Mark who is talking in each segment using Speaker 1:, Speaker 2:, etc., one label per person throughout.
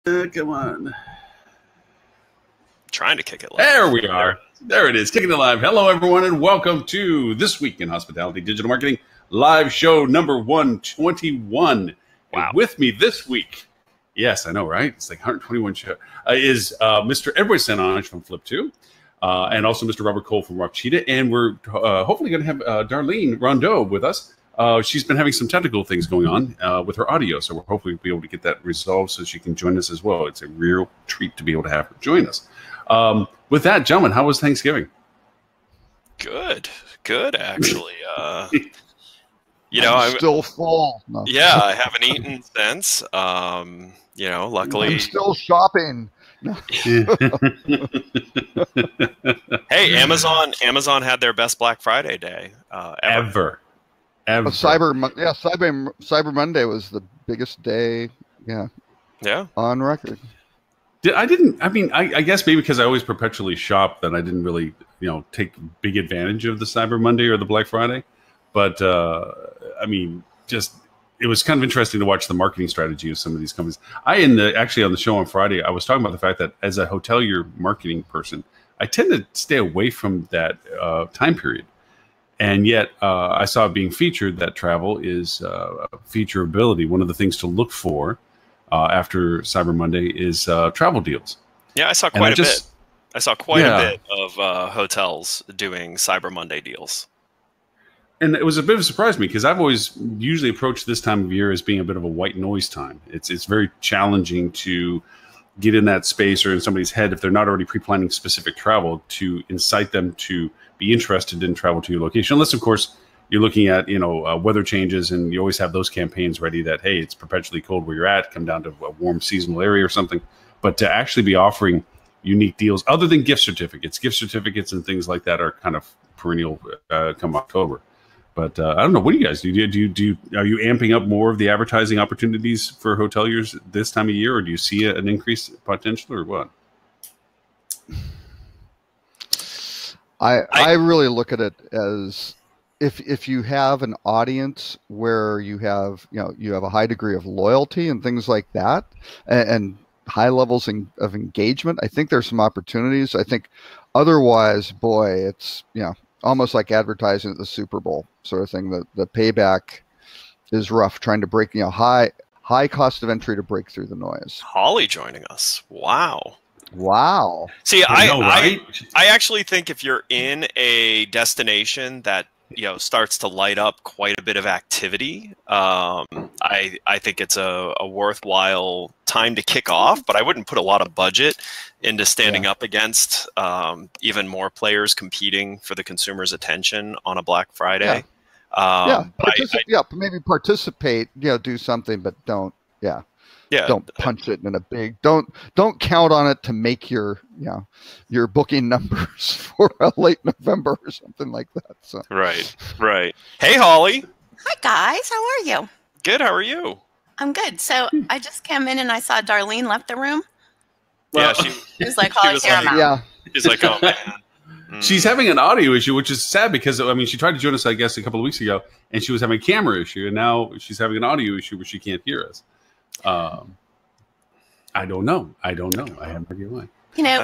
Speaker 1: Come on.
Speaker 2: Trying to kick it live.
Speaker 1: There we are. There it is. Kicking it live. Hello, everyone, and welcome to This Week in Hospitality Digital Marketing live show number 121.
Speaker 2: Wow.
Speaker 1: And with me this week, yes, I know, right? It's like 121 show, is Mr. Edward Sanage from Flip2, and also Mr. Robert Cole from Rock Cheetah. And we're hopefully going to have Darlene Rondeau with us. She's been having some technical things going on with her audio, so we'll hopefully be able to get that resolved so she can join us as well. It's a real treat to be able to have her join us. With that, gentlemen, how was Thanksgiving?
Speaker 2: Good, actually.
Speaker 3: I'm still full. No.
Speaker 2: Yeah, I haven't eaten since. Luckily,
Speaker 3: I'm still shopping. No.
Speaker 2: Hey, Amazon had their best Black Friday day ever.
Speaker 3: Cyber Monday was the biggest day. Yeah. On record.
Speaker 1: I guess maybe because I always perpetually shop that I didn't really, take big advantage of the Cyber Monday or the Black Friday. But, it was kind of interesting to watch the marketing strategy of some of these companies. Actually on the show on Friday, I was talking about the fact that as a hotelier marketing person, I tend to stay away from that time period. And yet I saw it being featured that travel is featureability. One of the things to look for after Cyber Monday is travel deals.
Speaker 2: Yeah, I saw quite a bit. I saw quite a bit of hotels doing Cyber Monday deals.
Speaker 1: And it was a bit of a surprise to me because I've always usually approached this time of year as being a bit of a white noise time. It's very challenging to get in that space or in somebody's head if they're not already pre-planning specific travel to incite them to be interested in travel to your location. Unless, of course, you're looking at, weather changes and you always have those campaigns ready that, hey, it's perpetually cold where you're at, come down to a warm seasonal area or something. But to actually be offering unique deals other than gift certificates and things like that are kind of perennial come October. But I don't know. What do you guys do? Are you amping up more of the advertising opportunities for hoteliers this time of year, or do you see an increase potential, or what?
Speaker 3: I really look at it as if you have an audience where you have a high degree of loyalty and things like that, and high levels of engagement, I think there's some opportunities. I think otherwise, boy, it's almost like advertising at the Super Bowl sort of thing. The payback is rough trying to break, high cost of entry to break through the noise.
Speaker 2: Holly joining us. Wow.
Speaker 3: See,
Speaker 2: I actually think if you're in a destination that, starts to light up quite a bit of activity, I think it's a worthwhile time to kick off, but I wouldn't put a lot of budget into standing up against even more players competing for the consumer's attention on a Black Friday.
Speaker 3: Maybe participate, do something, but don't punch it in a big, don't count on it to make your booking numbers for a late November or something like that. So
Speaker 2: Right. Hey, Holly.
Speaker 4: Hi, guys. How are you?
Speaker 2: Good. How are you?
Speaker 4: I'm good. So I just came in and I saw Darlene left the room.
Speaker 2: Well,
Speaker 4: she was like, Holly, here I'm out.
Speaker 3: Yeah.
Speaker 2: She's like, oh, man.
Speaker 1: She's having an audio issue, which is sad because, she tried to join us, I guess, a couple of weeks ago, and she was having a camera issue, and now she's having an audio issue where she can't hear us. I don't know. I have no idea why.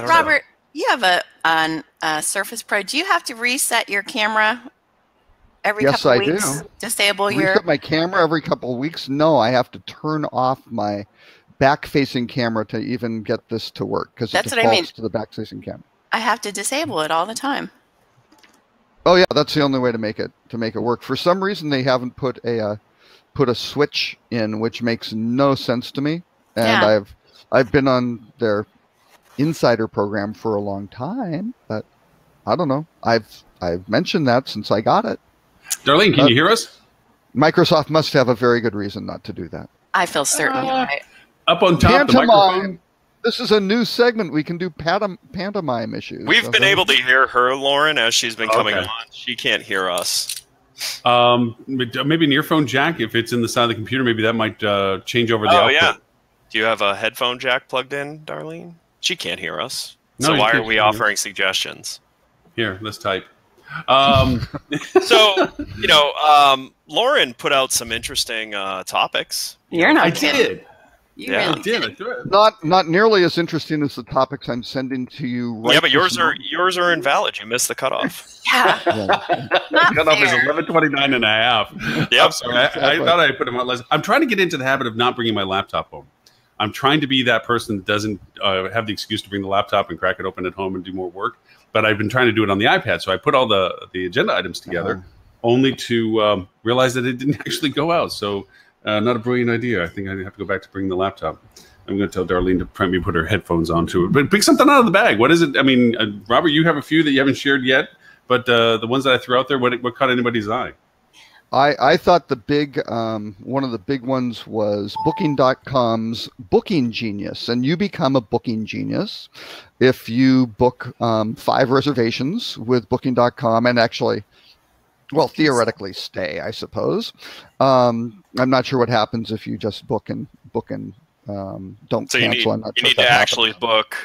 Speaker 4: Robert, you have a Surface Pro. Do you have to reset your camera every couple of weeks?
Speaker 3: Yes, I do.
Speaker 4: Disable
Speaker 3: reset my camera every couple of weeks? No, I have to turn off my back-facing camera to even get this to work because it defaults to the back-facing camera.
Speaker 4: I have to disable it all the time.
Speaker 3: Oh yeah, that's the only way to make it work. For some reason, they haven't put a switch in, which makes no sense to me. And I've been on their insider program for a long time, but I don't know. I've mentioned that since I got it.
Speaker 1: Darlene, can you hear us?
Speaker 3: Microsoft must have a very good reason not to do that.
Speaker 4: I feel certain.
Speaker 1: Up on top, the microphone.
Speaker 3: This is a new segment. We can do pantomime issues.
Speaker 2: We've been able to hear her, Lauren, as she's been coming on. She can't hear us.
Speaker 1: Maybe an earphone jack. If it's in the side of the computer, maybe that might change over the output.
Speaker 2: Yeah. Do you have a headphone jack plugged in, Darlene? She can't hear us.
Speaker 1: No,
Speaker 2: so why are we offering suggestions?
Speaker 1: Here, let's type.
Speaker 2: So, Lauren put out some interesting topics.
Speaker 4: You're not
Speaker 1: I
Speaker 4: kidding.
Speaker 1: did.
Speaker 4: You
Speaker 2: Yeah.
Speaker 4: really
Speaker 1: I did. I
Speaker 4: did.
Speaker 1: threw it.
Speaker 3: Not nearly as interesting as the topics I'm sending to you. Right
Speaker 2: Yeah, but
Speaker 3: this
Speaker 2: yours are invalid. You missed the cutoff.
Speaker 4: Yeah.
Speaker 3: moment.
Speaker 4: Not
Speaker 1: Cutoff is
Speaker 4: fair.
Speaker 1: 11:29 and a half.
Speaker 2: Yep.
Speaker 1: I'm sorry. I
Speaker 3: Exactly.
Speaker 1: thought I put him on less. I'm trying to get into the habit of not bringing my laptop home. I'm trying to be that person that doesn't have the excuse to bring the laptop and crack it open at home and do more work. But I've been trying to do it on the iPad. So I put all the agenda items together, only to realize that it didn't actually go out. So not a brilliant idea. I think I have to go back to bringing the laptop. I'm going to tell Darlene to print me put her headphones onto it. But pick something out of the bag. What is it? I mean, Robert, you have a few that you haven't shared yet. But the ones that I threw out there, what caught anybody's eye?
Speaker 3: I thought the big one of the big ones was Booking.com's Booking Genius, and you become a Booking Genius if you book 5 reservations with Booking.com, and actually, well, theoretically stay, I suppose. I'm not sure what happens if you just book and don't
Speaker 2: So you
Speaker 3: cancel.
Speaker 2: need
Speaker 3: I'm not
Speaker 2: you
Speaker 3: sure
Speaker 2: need
Speaker 3: if that
Speaker 2: to actually
Speaker 3: happens.
Speaker 2: book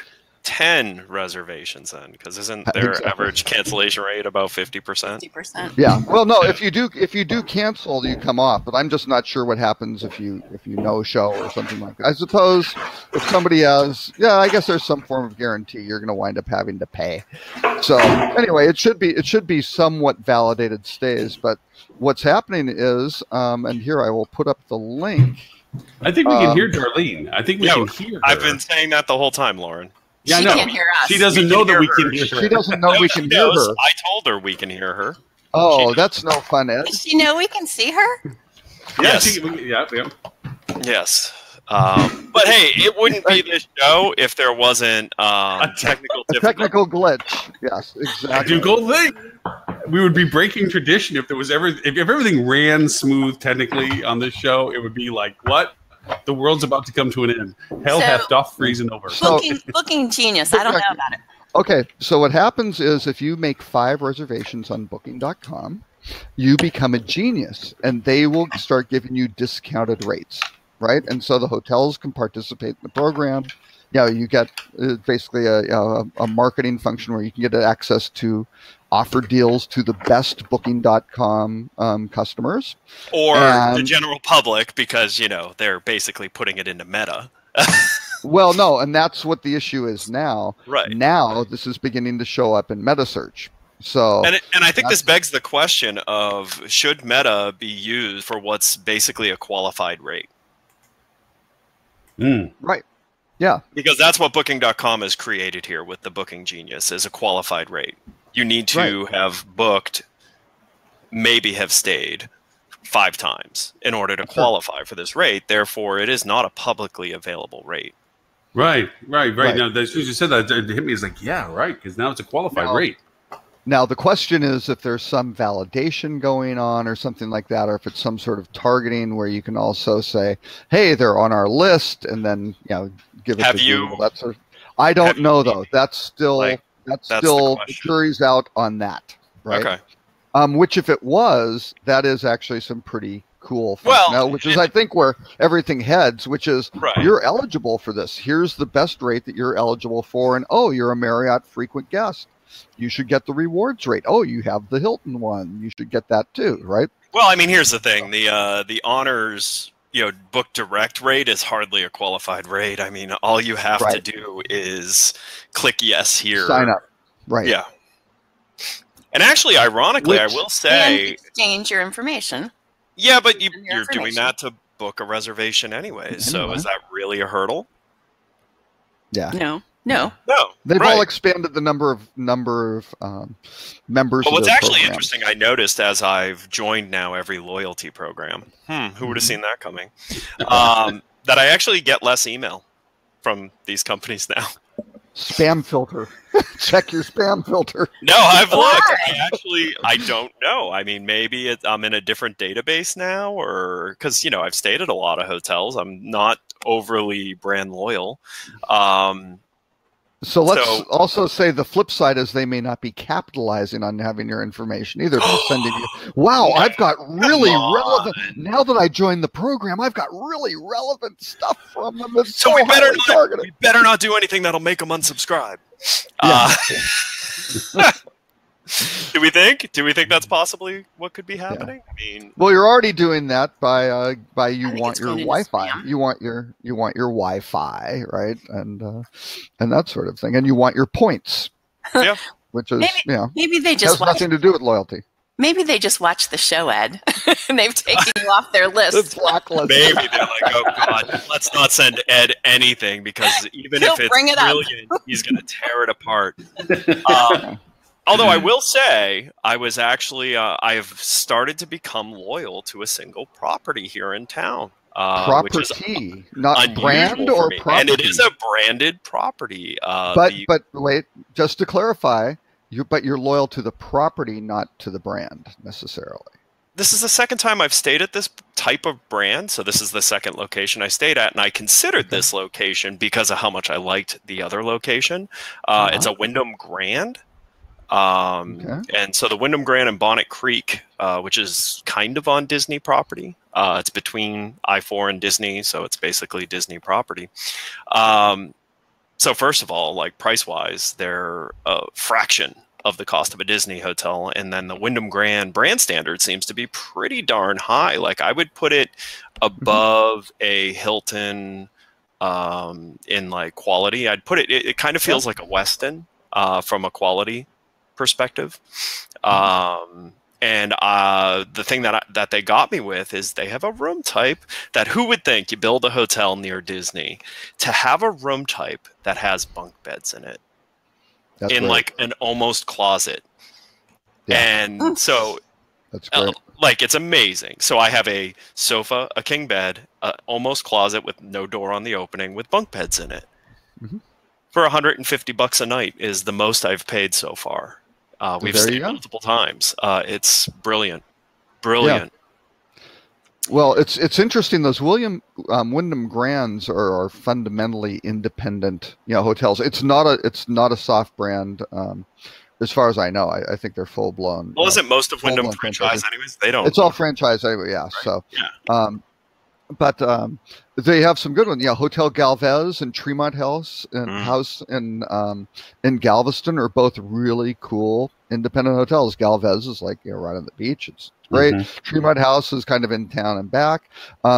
Speaker 2: 10 reservations then, because isn't their
Speaker 3: Exactly.
Speaker 2: average cancellation rate about 50%?
Speaker 4: 50%.
Speaker 3: Yeah. Well, no. If you do cancel, you come off. But I'm just not sure what happens if you no show or something like that. I suppose if somebody has, I guess there's some form of guarantee. You're going to wind up having to pay. So anyway, it should be somewhat validated stays. But what's happening is, and here I will put up the link.
Speaker 1: I think we can hear Darlene. I think we can hear her.
Speaker 2: I've been saying that the whole time, Lauren.
Speaker 1: Yeah, I
Speaker 4: She
Speaker 1: know.
Speaker 4: can't hear us.
Speaker 1: She doesn't
Speaker 2: We
Speaker 1: know
Speaker 2: can
Speaker 1: that
Speaker 2: hear
Speaker 1: we
Speaker 2: her.
Speaker 1: can hear her.
Speaker 3: She doesn't know we can
Speaker 2: She
Speaker 3: hear
Speaker 2: knows.
Speaker 3: her.
Speaker 2: I told her we can hear her.
Speaker 3: Oh, that's no fun, Ed.
Speaker 4: Does she know we can see her?
Speaker 1: Yeah,
Speaker 2: Yes.
Speaker 1: yeah.
Speaker 2: Yes. But hey, it wouldn't be this show if there wasn't technical
Speaker 3: A
Speaker 2: difficulty.
Speaker 3: technical glitch. Yes, exactly.
Speaker 1: Do gold thing. We would be breaking tradition if there was if everything ran smooth technically on this show. It would be like, what? The world's about to come to an end. Hell
Speaker 4: So-
Speaker 1: hath doth freezing over.
Speaker 3: So-
Speaker 4: Booking Genius. I don't know about it.
Speaker 3: Okay, so what happens is if you make 5 reservations on Booking.com, you become a genius, and they will start giving you discounted rates, right? And so the hotels can participate in the program. You get basically a marketing function where you can get access to offer deals to the best Booking.com customers.
Speaker 2: Or the
Speaker 3: And-
Speaker 2: general public, because they're basically putting it into Meta.
Speaker 3: Well, no, and that's what the issue is now.
Speaker 2: Right.
Speaker 3: Now this is beginning to show up in MetaSearch. So
Speaker 2: And I think this begs the question of, should Meta be used for what's basically a qualified rate?
Speaker 3: right, yeah,
Speaker 2: Because that's what Booking.com has created here with the Booking Genius, is a qualified rate. You need to have booked, maybe have stayed 5 times in order to qualify for this rate. Therefore, it is not a publicly available rate.
Speaker 1: Right.
Speaker 3: Right.
Speaker 1: Now, as soon as you said that, it hit me. It's like, yeah, right, because now it's a qualified
Speaker 3: No.
Speaker 1: rate.
Speaker 3: Now, the question is if there's some validation going on or something like that, or if it's some sort of targeting where you can also say, hey, they're on our list, and then, give it
Speaker 2: Have
Speaker 3: to
Speaker 2: you-
Speaker 3: Google. I don't
Speaker 2: have you-
Speaker 3: know, though. That's still,
Speaker 2: Like,
Speaker 3: that's
Speaker 2: the
Speaker 3: still, the
Speaker 2: question.
Speaker 3: jury's out on that, right?
Speaker 2: Okay.
Speaker 3: Which, if it was, that is actually some pretty cool
Speaker 2: Well,
Speaker 3: functionality, which is, I think, where everything heads, which is,
Speaker 2: Right.
Speaker 3: you're eligible for this. Here's the best rate that you're eligible for, and, oh, you're a Marriott frequent guest. You should get the rewards rate. Oh, you have the Hilton one. You should get that too, right?
Speaker 2: Well, I mean, here's the thing: the honors, book direct rate is hardly a qualified rate. I mean, all you have to
Speaker 3: Right.
Speaker 2: do is click yes here.
Speaker 3: Sign up. Right.
Speaker 2: Yeah. And actually, ironically, I
Speaker 3: Which-
Speaker 2: will
Speaker 4: And
Speaker 2: say,
Speaker 4: exchange your information.
Speaker 2: yeah, but
Speaker 4: your
Speaker 2: you're doing
Speaker 4: information.
Speaker 2: that to book a reservation anyways. So
Speaker 3: Anyway.
Speaker 2: is that really a hurdle?
Speaker 3: Yeah.
Speaker 4: No.
Speaker 2: No.
Speaker 3: They've
Speaker 2: right.
Speaker 3: all expanded the number of members.
Speaker 2: But
Speaker 3: of
Speaker 2: what's
Speaker 3: their
Speaker 2: actually
Speaker 3: programs.
Speaker 2: interesting, I noticed as I've joined now every loyalty program. Who would have seen that coming? That I actually get less email from these companies now.
Speaker 3: Spam filter. Check your spam filter.
Speaker 2: No, I've looked.
Speaker 4: Why?
Speaker 2: I don't know. I mean, maybe I'm in a different database now, or because I've stayed at a lot of hotels. I'm not overly brand loyal.
Speaker 3: So let's
Speaker 2: So-
Speaker 3: also say the flip side is they may not be capitalizing on having your information either by sending you, wow, I've got really
Speaker 2: on.
Speaker 3: relevant, now that I joined the program, I've got really relevant stuff from them. It's
Speaker 2: So
Speaker 3: so
Speaker 2: we better
Speaker 3: highly targeted.
Speaker 2: we better not do anything that'll make them unsubscribe.
Speaker 3: Yeah.
Speaker 2: Do we think that's possibly what could be happening? I mean,
Speaker 3: well, you're already doing that by you
Speaker 4: I think
Speaker 3: want
Speaker 4: it's
Speaker 3: your
Speaker 4: going into
Speaker 3: Wi-Fi.
Speaker 4: spam.
Speaker 3: You want your Wi-Fi, right? And that sort of thing. And you want your points.
Speaker 2: Yeah.
Speaker 3: Which is,
Speaker 4: Maybe they
Speaker 3: has
Speaker 4: just watch,
Speaker 3: nothing to do with loyalty.
Speaker 4: maybe they just watched the show, Ed, and they've taken you off their list.
Speaker 3: It's blacklist.
Speaker 2: maybe they're like, oh God, let's not send Ed anything because even
Speaker 4: He'll
Speaker 2: if it's
Speaker 4: bring it up.
Speaker 2: brilliant, he's going to tear it apart. Although I will say, I was actually, I've started to become loyal to a single property here in town. Which is
Speaker 3: Property, not
Speaker 2: unusual
Speaker 3: brand
Speaker 2: for
Speaker 3: or
Speaker 2: me.
Speaker 3: property.
Speaker 2: And it is a branded property.
Speaker 3: But wait, just to clarify, you're loyal to the property, not to the brand necessarily.
Speaker 2: This is the second time I've stayed at this type of brand. So this is the second location I stayed at, and I considered this location because of how much I liked the other location. It's a Wyndham Grand. And so the Wyndham Grand and Bonnet Creek, which is kind of on Disney property. It's between I-4 and Disney, so it's basically Disney property. So first of all, like price-wise, they're a fraction of the cost of a Disney hotel, and then the Wyndham Grand brand standard seems to be pretty darn high. Like I would put it above a Hilton in like quality. I'd put it. It kind of feels like a Westin from a quality perspective. And the thing that they got me with is they have a room type that who would think you build a hotel near Disney to have a room type that has bunk beds in it.
Speaker 3: That's
Speaker 2: in
Speaker 3: great.
Speaker 2: like an almost closet.
Speaker 3: Yeah.
Speaker 2: And so
Speaker 3: That's great.
Speaker 2: like it's amazing. So I have a sofa, a king bed, almost closet with no door on the opening with bunk beds in it. For $150 a night is the most I've paid so far. We've
Speaker 3: There you
Speaker 2: stayed
Speaker 3: go.
Speaker 2: multiple times. It's brilliant. Brilliant.
Speaker 3: Well, it's interesting. Those Wyndham Grands are fundamentally independent, hotels. It's not a soft brand, as far as I know. I think they're full blown.
Speaker 2: Well, isn't most of Wyndham
Speaker 3: full-blown
Speaker 2: franchise anyways? They don't.
Speaker 3: It's all franchise anyway. Yeah. So,
Speaker 2: Yeah.
Speaker 3: but they have some good ones. Yeah, Hotel Galvez and Tremont House and House in Galveston are both really cool independent hotels. Galvez is like right on the beach. It's great. Tremont House is kind of in town and back.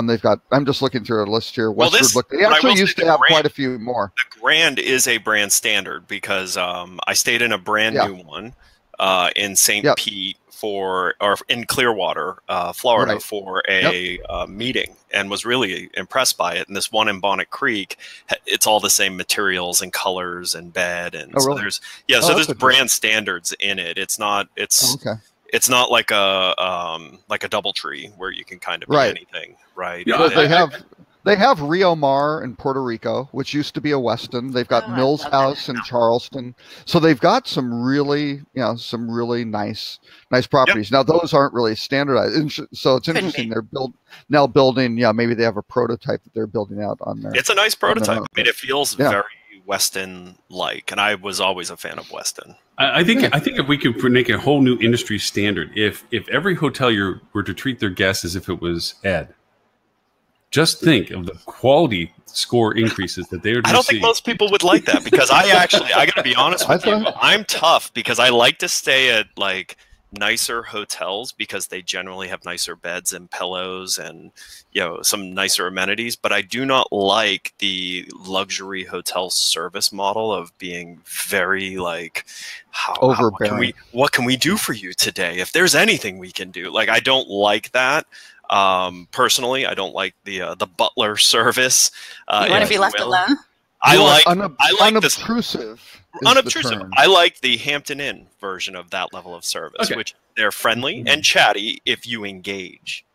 Speaker 3: They've got. I'm just looking through a list here. They actually used to have quite a few more.
Speaker 2: The Grand is a brand standard because I stayed in a brand new one in St. Pete or in Clearwater, Florida, for a meeting, and was really impressed by it. And this one in Bonnet Creek, it's all the same materials and colors and bed, and so there's there's brand standards in it. It's not it's not like a DoubleTree where you can kind of be anything, right?
Speaker 3: Yeah, they have Rio Mar in Puerto Rico, which used to be a Westin. They've got Mills House in Charleston. So they've got some really nice properties. Now those aren't really standardized. So it's interesting. They're building. Maybe they have a prototype that they're building out on there.
Speaker 2: It's a nice prototype. I mean, it feels very Westin-like, and I was always a fan of Westin.
Speaker 1: I think if we could make a whole new industry standard, if every hotelier were to treat their guests as if it was Ed, just think of the quality score increases that they would receive.
Speaker 2: I don't think most people would like that because I got to be honest with you. I'm tough because I like to stay at like nicer hotels because they generally have nicer beds and pillows and some nicer amenities, but I do not like the luxury hotel service model of being very like
Speaker 3: overbearing.
Speaker 2: What can we do for you today? If there's anything we can do. Like I don't like that. Personally, I don't like the butler service.
Speaker 4: You want to be left alone?
Speaker 2: I like
Speaker 3: unobtrusive.
Speaker 2: Unobtrusive. I like the Hampton Inn version of that level of service, which they're friendly and chatty if you engage,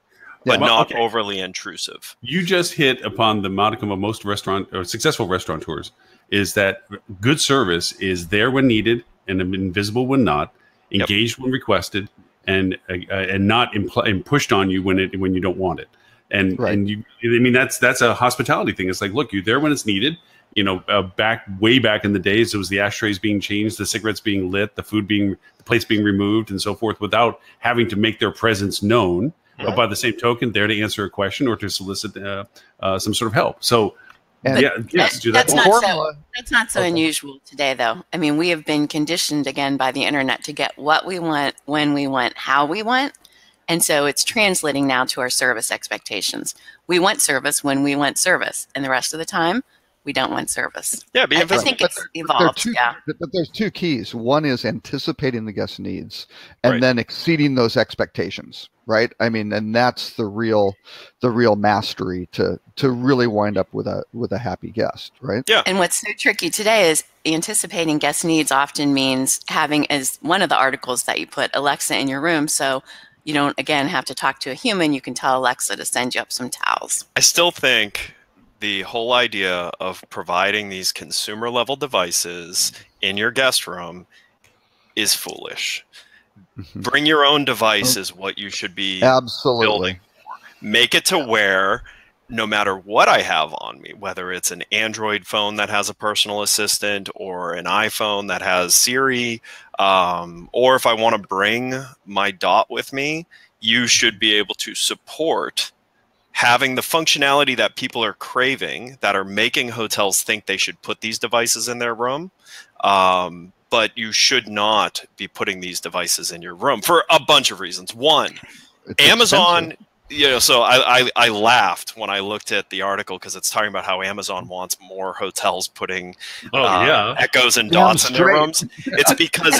Speaker 2: but not overly intrusive.
Speaker 1: You just hit upon the modicum of most successful restaurateurs is that good service is there when needed and invisible when not, engaged when requested, and not pushed on you when you don't want it. And that's a hospitality thing. It's like, look, you're there when it's needed. Way back in the days, it was the ashtrays being changed, the cigarettes being lit, the plates being removed, and so forth, without having to make their presence known. But by the same token, there to answer a question or to solicit some sort of help. So
Speaker 3: And
Speaker 1: yes, do that.
Speaker 4: That's not so unusual today, though. I mean, we have been conditioned again by the internet to get what we want, when we want, how we want. And so it's translating now to our service expectations. We want service when we want service. And the rest of the time, we don't want service.
Speaker 2: Yeah,
Speaker 4: I think it's evolved.
Speaker 3: But there's two keys. One is anticipating the guest needs and
Speaker 2: Right.
Speaker 3: then exceeding those expectations, right? I mean, and that's the real mastery to really wind up with a happy guest, right?
Speaker 2: Yeah.
Speaker 4: And what's so tricky today is anticipating guest needs often means having, as one of the articles that you put, Alexa in your room. So you don't, again, have to talk to a human. You can tell Alexa to send you up some towels.
Speaker 2: I still think the whole idea of providing these consumer level devices in your guest room is foolish. Bring your own device is what you should be building. Make it to where no matter what I have on me, whether it's an Android phone that has a personal assistant or an iPhone that has Siri, or if I want to bring my Dot with me, you should be able to support having the functionality that people are craving, that are making hotels think they should put these devices in their room. But you should not be putting these devices in your room for a bunch of reasons. One,
Speaker 3: It's
Speaker 2: Amazon,
Speaker 3: expensive.
Speaker 2: so I laughed when I looked at the article because it's talking about how Amazon wants more hotels putting Echoes and Dots in their rooms. It's because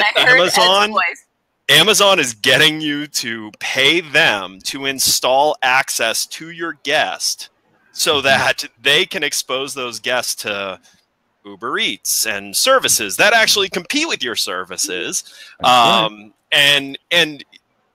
Speaker 2: Amazon is getting you to pay them to install access to your guest so that they can expose those guests to Uber Eats and services that actually compete with your services. And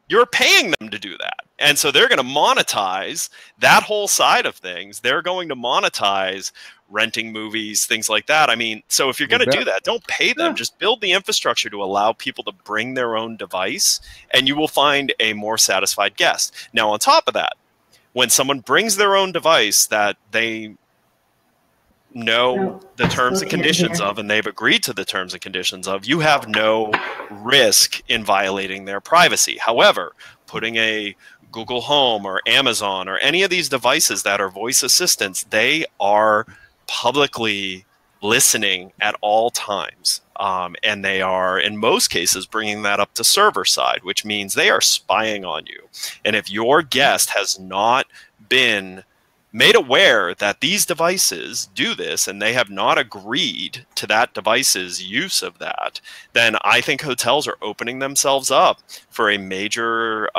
Speaker 2: you're paying them to do that. And so they're going to monetize that whole side of things. They're going to monetize renting movies, things like that. I mean, so if you're going to do that, don't pay them. Just build the infrastructure to allow people to bring their own device, and you will find a more satisfied guest. Now, on top of that, when someone brings their own device that they know the terms and conditions of, and they've agreed to the terms and conditions of, you have no risk in violating their privacy. However, putting a Google Home or Amazon or any of these devices that are voice assistants, they are publicly listening at all times. And they are, in most cases, bringing that up to server side, which means they are spying on you. And if your guest has not been made aware that these devices do this and they have not agreed to that device's use of that, then I think hotels are opening themselves up for a major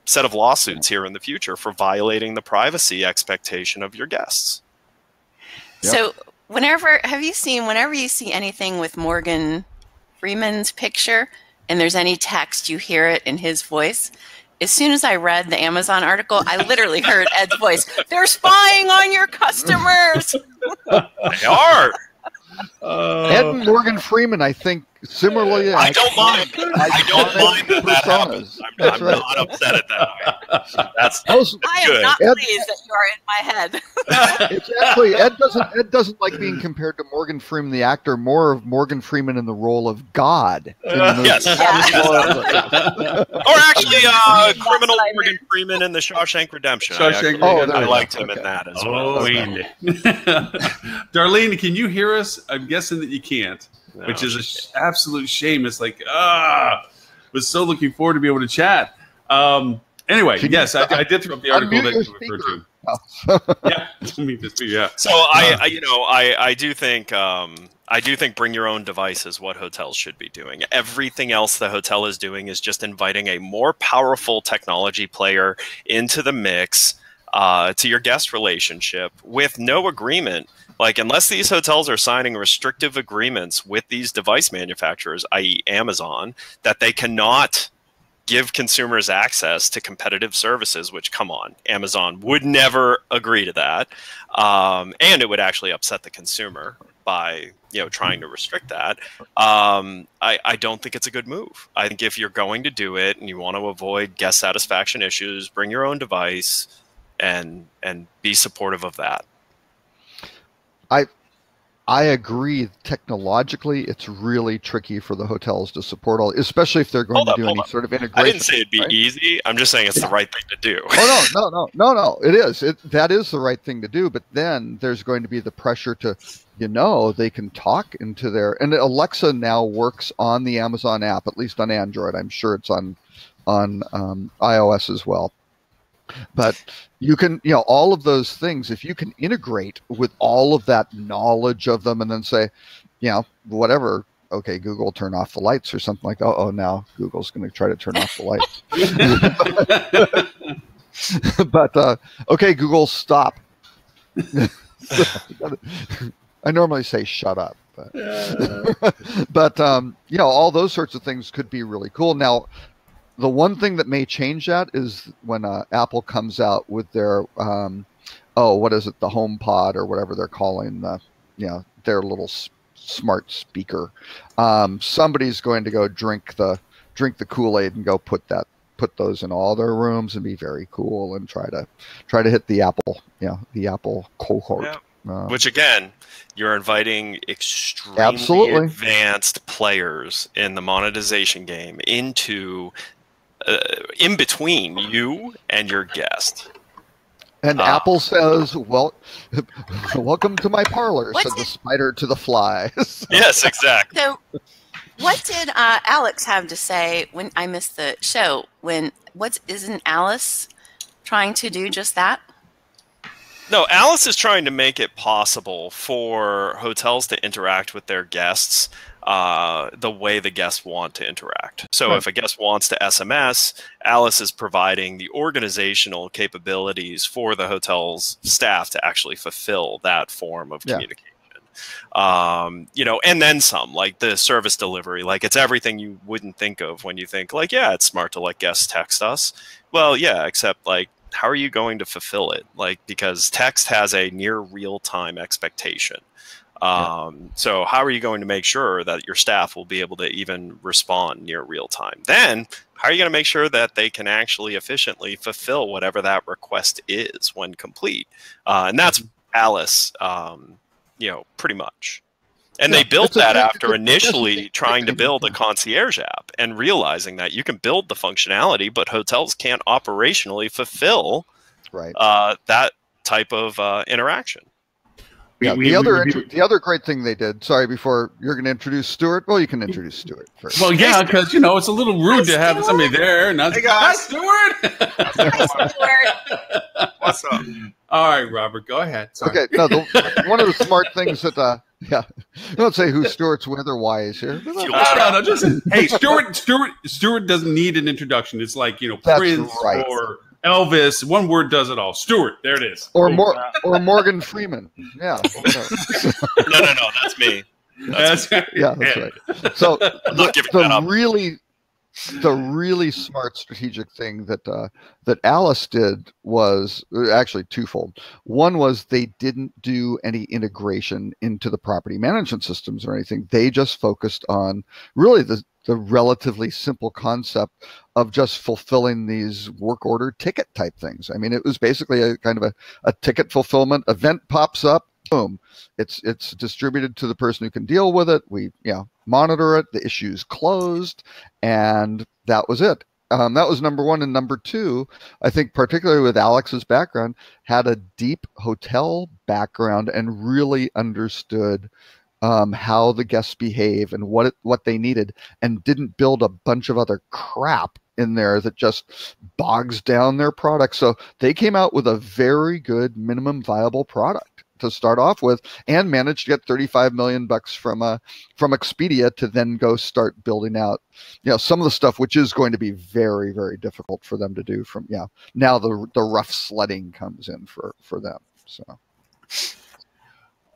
Speaker 2: set of lawsuits here in the future for violating the privacy expectation of your guests.
Speaker 3: Yep.
Speaker 4: So whenever you see anything with Morgan Freeman's picture and there's any text, you hear it in his voice. As soon as I read the Amazon article, I literally heard Ed's voice. They're spying on your customers.
Speaker 2: They are.
Speaker 3: Ed and Morgan Freeman, I think, similarly.
Speaker 2: I don't mind. I don't mind that happens. I'm
Speaker 3: right.
Speaker 2: not upset at that. That's
Speaker 4: I am
Speaker 2: good.
Speaker 4: not pleased that you are in my head.
Speaker 3: It's actually Ed doesn't like being compared to Morgan Freeman the actor, more of Morgan Freeman in the role of God.
Speaker 2: Yes. Or actually, criminal Morgan Freeman in the Shawshank Redemption. I liked him in that as well.
Speaker 1: Darlene, can you hear us? I'm guessing that you can't, which is an absolute shame. It's like, was so looking forward to be able to chat. Anyway, yes, I did throw up the article that you referred to.
Speaker 2: So I do think bring your own device is what hotels should be doing. Everything else the hotel is doing is just inviting a more powerful technology player into the mix to your guest relationship with no agreement. Like, unless these hotels are signing restrictive agreements with these device manufacturers, i.e. Amazon, that they cannot give consumers access to competitive services, which, come on, Amazon would never agree to that. And it would actually upset the consumer by trying to restrict that. I don't think it's a good move. I think if you're going to do it and you want to avoid guest satisfaction issues, bring your own device and be supportive of that.
Speaker 3: I agree. Technologically, it's really tricky for the hotels to support all, especially if they're going to do any sort of integration.
Speaker 2: I didn't say it'd be easy. I'm just saying it's the right thing to do.
Speaker 3: Oh no! It is. That is the right thing to do. But then there's going to be the pressure to, they can talk into their, and Alexa now works on the Amazon app, at least on Android. I'm sure it's on iOS as well. But you can, all of those things, if you can integrate with all of that knowledge of them and then say, whatever, okay, Google, turn off the lights or something like that. Oh, now Google's going to try to turn off the lights. But, okay, Google, stop. I normally say shut up. But all those sorts of things could be really cool. Now, the one thing that may change that is when Apple comes out with their, what is it, the HomePod or whatever they're calling their little smart speaker. Somebody's going to go drink the Kool-Aid and go put those in all their rooms and be very cool and try to hit the Apple cohort.
Speaker 2: Yeah. Which again, you're inviting extremely advanced players in the monetization game into in between you and your guest.
Speaker 3: And Apple says, "Well, welcome to my parlor," said the spider to the fly.
Speaker 2: Yes, exactly.
Speaker 4: So, what did Alex have to say when I missed the show? Isn't Alice trying to do just that?
Speaker 2: No, Alice is trying to make it possible for hotels to interact with their guests the way the guests want to interact. So if a guest wants to SMS, Alice is providing the organizational capabilities for the hotel's staff to actually fulfill that form of communication. And then some, like the service delivery, like it's everything you wouldn't think of when you think like, it's smart to let guests text us. Well, yeah, except like, how are you going to fulfill it? Like, because text has a near real-time expectation. So how are you going to make sure that your staff will be able to even respond near real time? Then how are you going to make sure that they can actually efficiently fulfill whatever that request is when complete? And that's Alice, pretty much. And they built that after initially trying to build a concierge app and realizing that you can build the functionality, but hotels can't operationally fulfill that type of interaction.
Speaker 3: Yeah, the other great thing they did. Sorry, before you're going to introduce Stuart. Well, you can introduce Stuart first.
Speaker 1: Well, yeah, because it's a little rude to have somebody there. And
Speaker 5: hey guys,
Speaker 1: Stuart.
Speaker 5: What's up?
Speaker 1: All right, Robert, go ahead. Sorry.
Speaker 3: Okay, no, one of the smart things that don't say who Stuart's with or why he's here.
Speaker 1: No, just hey, Stuart doesn't need an introduction. It's like Prince or Elvis. One word does it all. Stuart, there it is.
Speaker 3: Or Morgan Freeman. Yeah.
Speaker 2: No, that's me.
Speaker 1: That's right.
Speaker 3: Yeah, that's right. So the really smart strategic thing that Alice did was actually twofold. One was they didn't do any integration into the property management systems or anything. They just focused on really the relatively simple concept of just fulfilling these work order ticket type things. I mean, it was basically a kind of a ticket fulfillment. Event pops up, boom, it's distributed to the person who can deal with it. We monitor it, the issue's closed, and that was it. That was number one. And number two, I think particularly with Alex's background, had a deep hotel background and really understood how the guests behave and what they needed, and didn't build a bunch of other crap in there that just bogs down their product. So they came out with a very good minimum viable product to start off with, and managed to get $35 million from Expedia to then go start building out some of the stuff which is going to be very, very difficult for them to do. From now the rough sledding comes in for them. So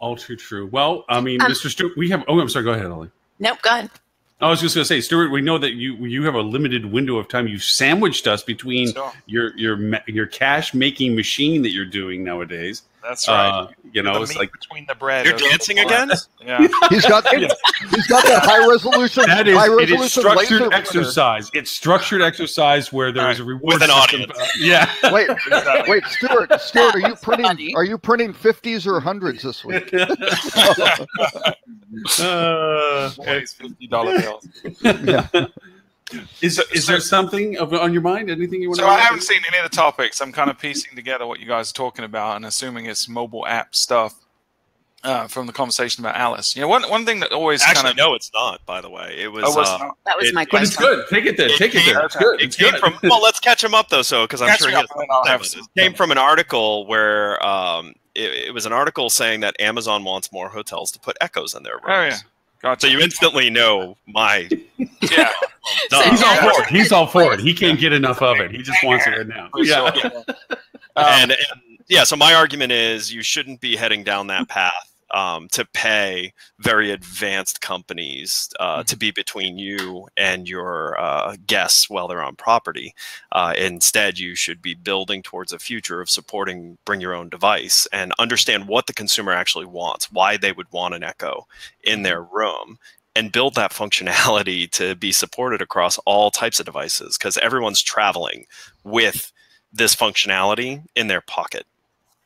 Speaker 1: all too true. Well, I mean, Mr. Stewart, we have. Oh, I'm sorry. Go ahead, Ollie.
Speaker 4: Nope, go ahead.
Speaker 1: I was just going to say, Stuart, we know that you have a limited window of time. You've sandwiched us between your cash making machine that you're doing nowadays.
Speaker 5: That's right.
Speaker 1: It's like
Speaker 5: between the bread.
Speaker 2: You're dancing again?
Speaker 5: Yeah.
Speaker 3: He's got that high resolution.
Speaker 1: that is,
Speaker 3: high
Speaker 1: it
Speaker 3: resolution
Speaker 1: is structured
Speaker 3: laser
Speaker 1: exercise. It's structured exercise where there is a reward
Speaker 2: with an
Speaker 1: system.
Speaker 2: audience.
Speaker 1: Yeah.
Speaker 3: Wait, Stuart, are you printing 50s or 100s this week?
Speaker 5: Always $50 bills.
Speaker 3: Yeah.
Speaker 1: Is there something on your mind? Anything you want to?
Speaker 5: So I haven't seen any of the topics. I'm kind of piecing together what you guys are talking about and assuming it's mobile app stuff from the conversation about Alice. One thing that always
Speaker 2: actually no, it's not. By the way, it was.
Speaker 4: That was my
Speaker 1: But
Speaker 4: question.
Speaker 1: it's good. Take it there. Take it there. It's good.
Speaker 2: It came from. Well, let's catch him up though, because I'm sure it came from an article where it was an article saying that Amazon wants more hotels to put Echoes in their rooms.
Speaker 5: Oh yeah. Gotcha.
Speaker 2: So you instantly know my.
Speaker 5: Yeah.
Speaker 1: He's all for it. He's all for it. He can't get enough of it. He just wants it right now.
Speaker 5: Yeah.
Speaker 2: And so my argument is you shouldn't be heading down that path to pay very advanced companies to be between you and your guests while they're on property. Instead, you should be building towards a future of supporting bring your own device and understand what the consumer actually wants, why they would want an Echo in their room, and build that functionality to be supported across all types of devices, because everyone's traveling with this functionality in their pocket.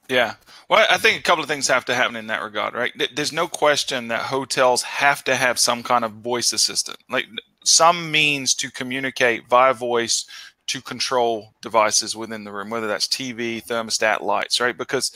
Speaker 5: Yeah. Well, I think a couple of things have to happen in that regard, right? There's no question that hotels have to have some kind of voice assistant, like some means to communicate via voice to control devices within the room, whether that's TV, thermostat, lights, right? Because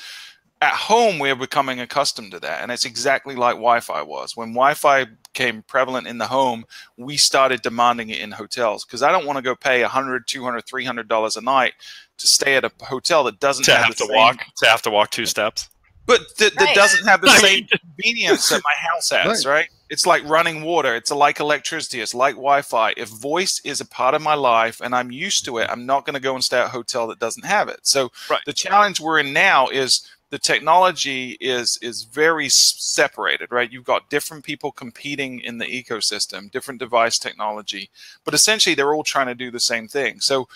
Speaker 5: at home, we're becoming accustomed to that. And it's exactly like Wi-Fi was. When Wi-Fi became prevalent in the home, we started demanding it in hotels, because I don't want to go pay $100, $200, $300 a night to stay at a hotel that doesn't have
Speaker 2: to walk 2 steps.
Speaker 5: But that doesn't have the same convenience that my house has, right? It's like running water. It's like electricity. It's like Wi-Fi. If voice is a part of my life and I'm used to it, I'm not going to go and stay at a hotel that doesn't have it. So the challenge we're in now is the technology is very separated, right? You've got different people competing in the ecosystem, different device technology, but essentially they're all trying to do the same thing. So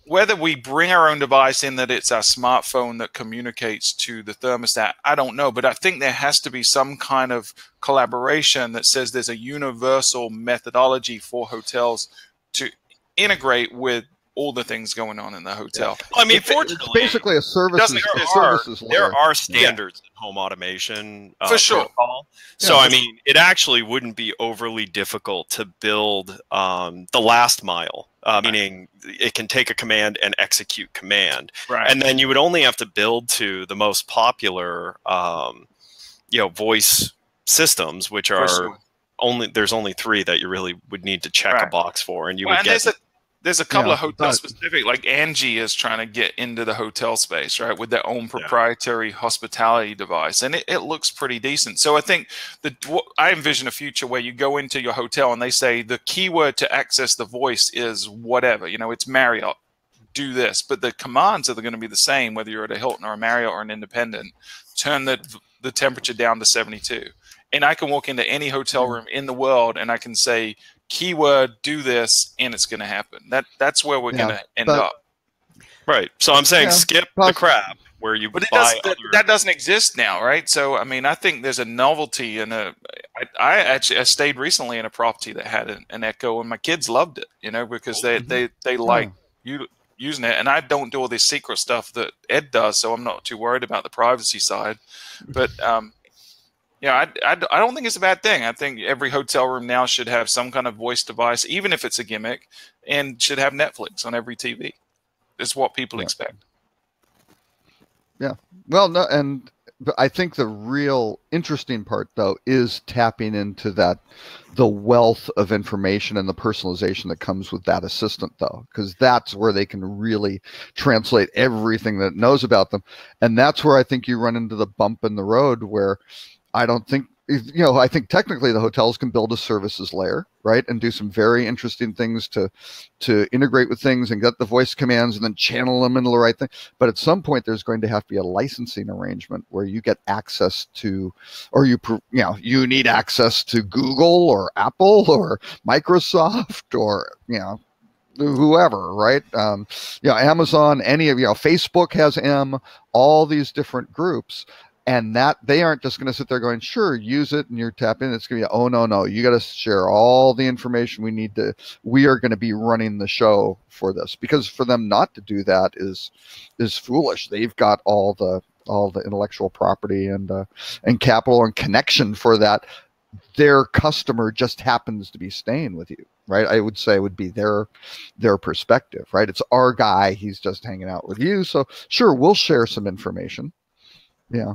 Speaker 5: whether we bring our own device in, that it's our smartphone that communicates to the thermostat, I don't know. But I think there has to be some kind of collaboration that says there's a universal methodology for hotels to integrate with all the things going on in the hotel.
Speaker 2: Well, I mean,
Speaker 3: It's basically a services
Speaker 2: there are standards in home automation
Speaker 5: for sure.
Speaker 2: protocol. So I mean, it actually wouldn't be overly difficult to build the last mile, meaning it can take a command and execute command, and then you would only have to build to the most popular, voice systems, which are there's only 3 that you really would need to check a box for, and you would get.
Speaker 5: There's a couple of hotel specific, like Angie is trying to get into the hotel space, right, with their own proprietary hospitality device, and it looks pretty decent. So I think I envision a future where you go into your hotel and they say the keyword to access the voice is whatever, it's Marriott, do this, but the commands are going to be the same whether you're at a Hilton or a Marriott or an independent. Turn the temperature down to 72, and I can walk into any hotel room in the world and I can say, keyword, do this, and it's going to happen. That's where we're going to end up.
Speaker 2: Right. So I'm saying skip the crap where you buy
Speaker 5: that doesn't exist now, right? So, I mean, I think there's a novelty in I stayed recently in a property that had an Echo, and my kids loved it, because they like using it. And I don't do all this secret stuff that Ed does, so I'm not too worried about the privacy side. But, I don't think it's a bad thing. I think every hotel room now should have some kind of voice device, even if it's a gimmick, and should have Netflix on every TV. It's what people expect.
Speaker 3: Yeah. Well, no, but I think the real interesting part, though, is tapping into the wealth of information and the personalization that comes with that assistant, though, because that's where they can really translate everything that it knows about them. And that's where I think you run into the bump in the road where I don't think I think technically the hotels can build a services layer, right, and do some very interesting things to integrate with things and get the voice commands and then channel them into the right thing. But at some point, there's going to have to be a licensing arrangement where you get access to, or you need access to Google or Apple or Microsoft or whoever, right? Amazon, Facebook has all these different groups. And that they aren't just going to sit there going, sure, use it and you're tapping. It's going to be, oh, no, you got to share all the information we are going to be running the show for this, because for them not to do that is foolish. They've got all the intellectual property and capital and connection for that. Their customer just happens to be staying with you, right? I would say would be their perspective, right? It's our guy. He's just hanging out with you. So sure, we'll share some information. Yeah.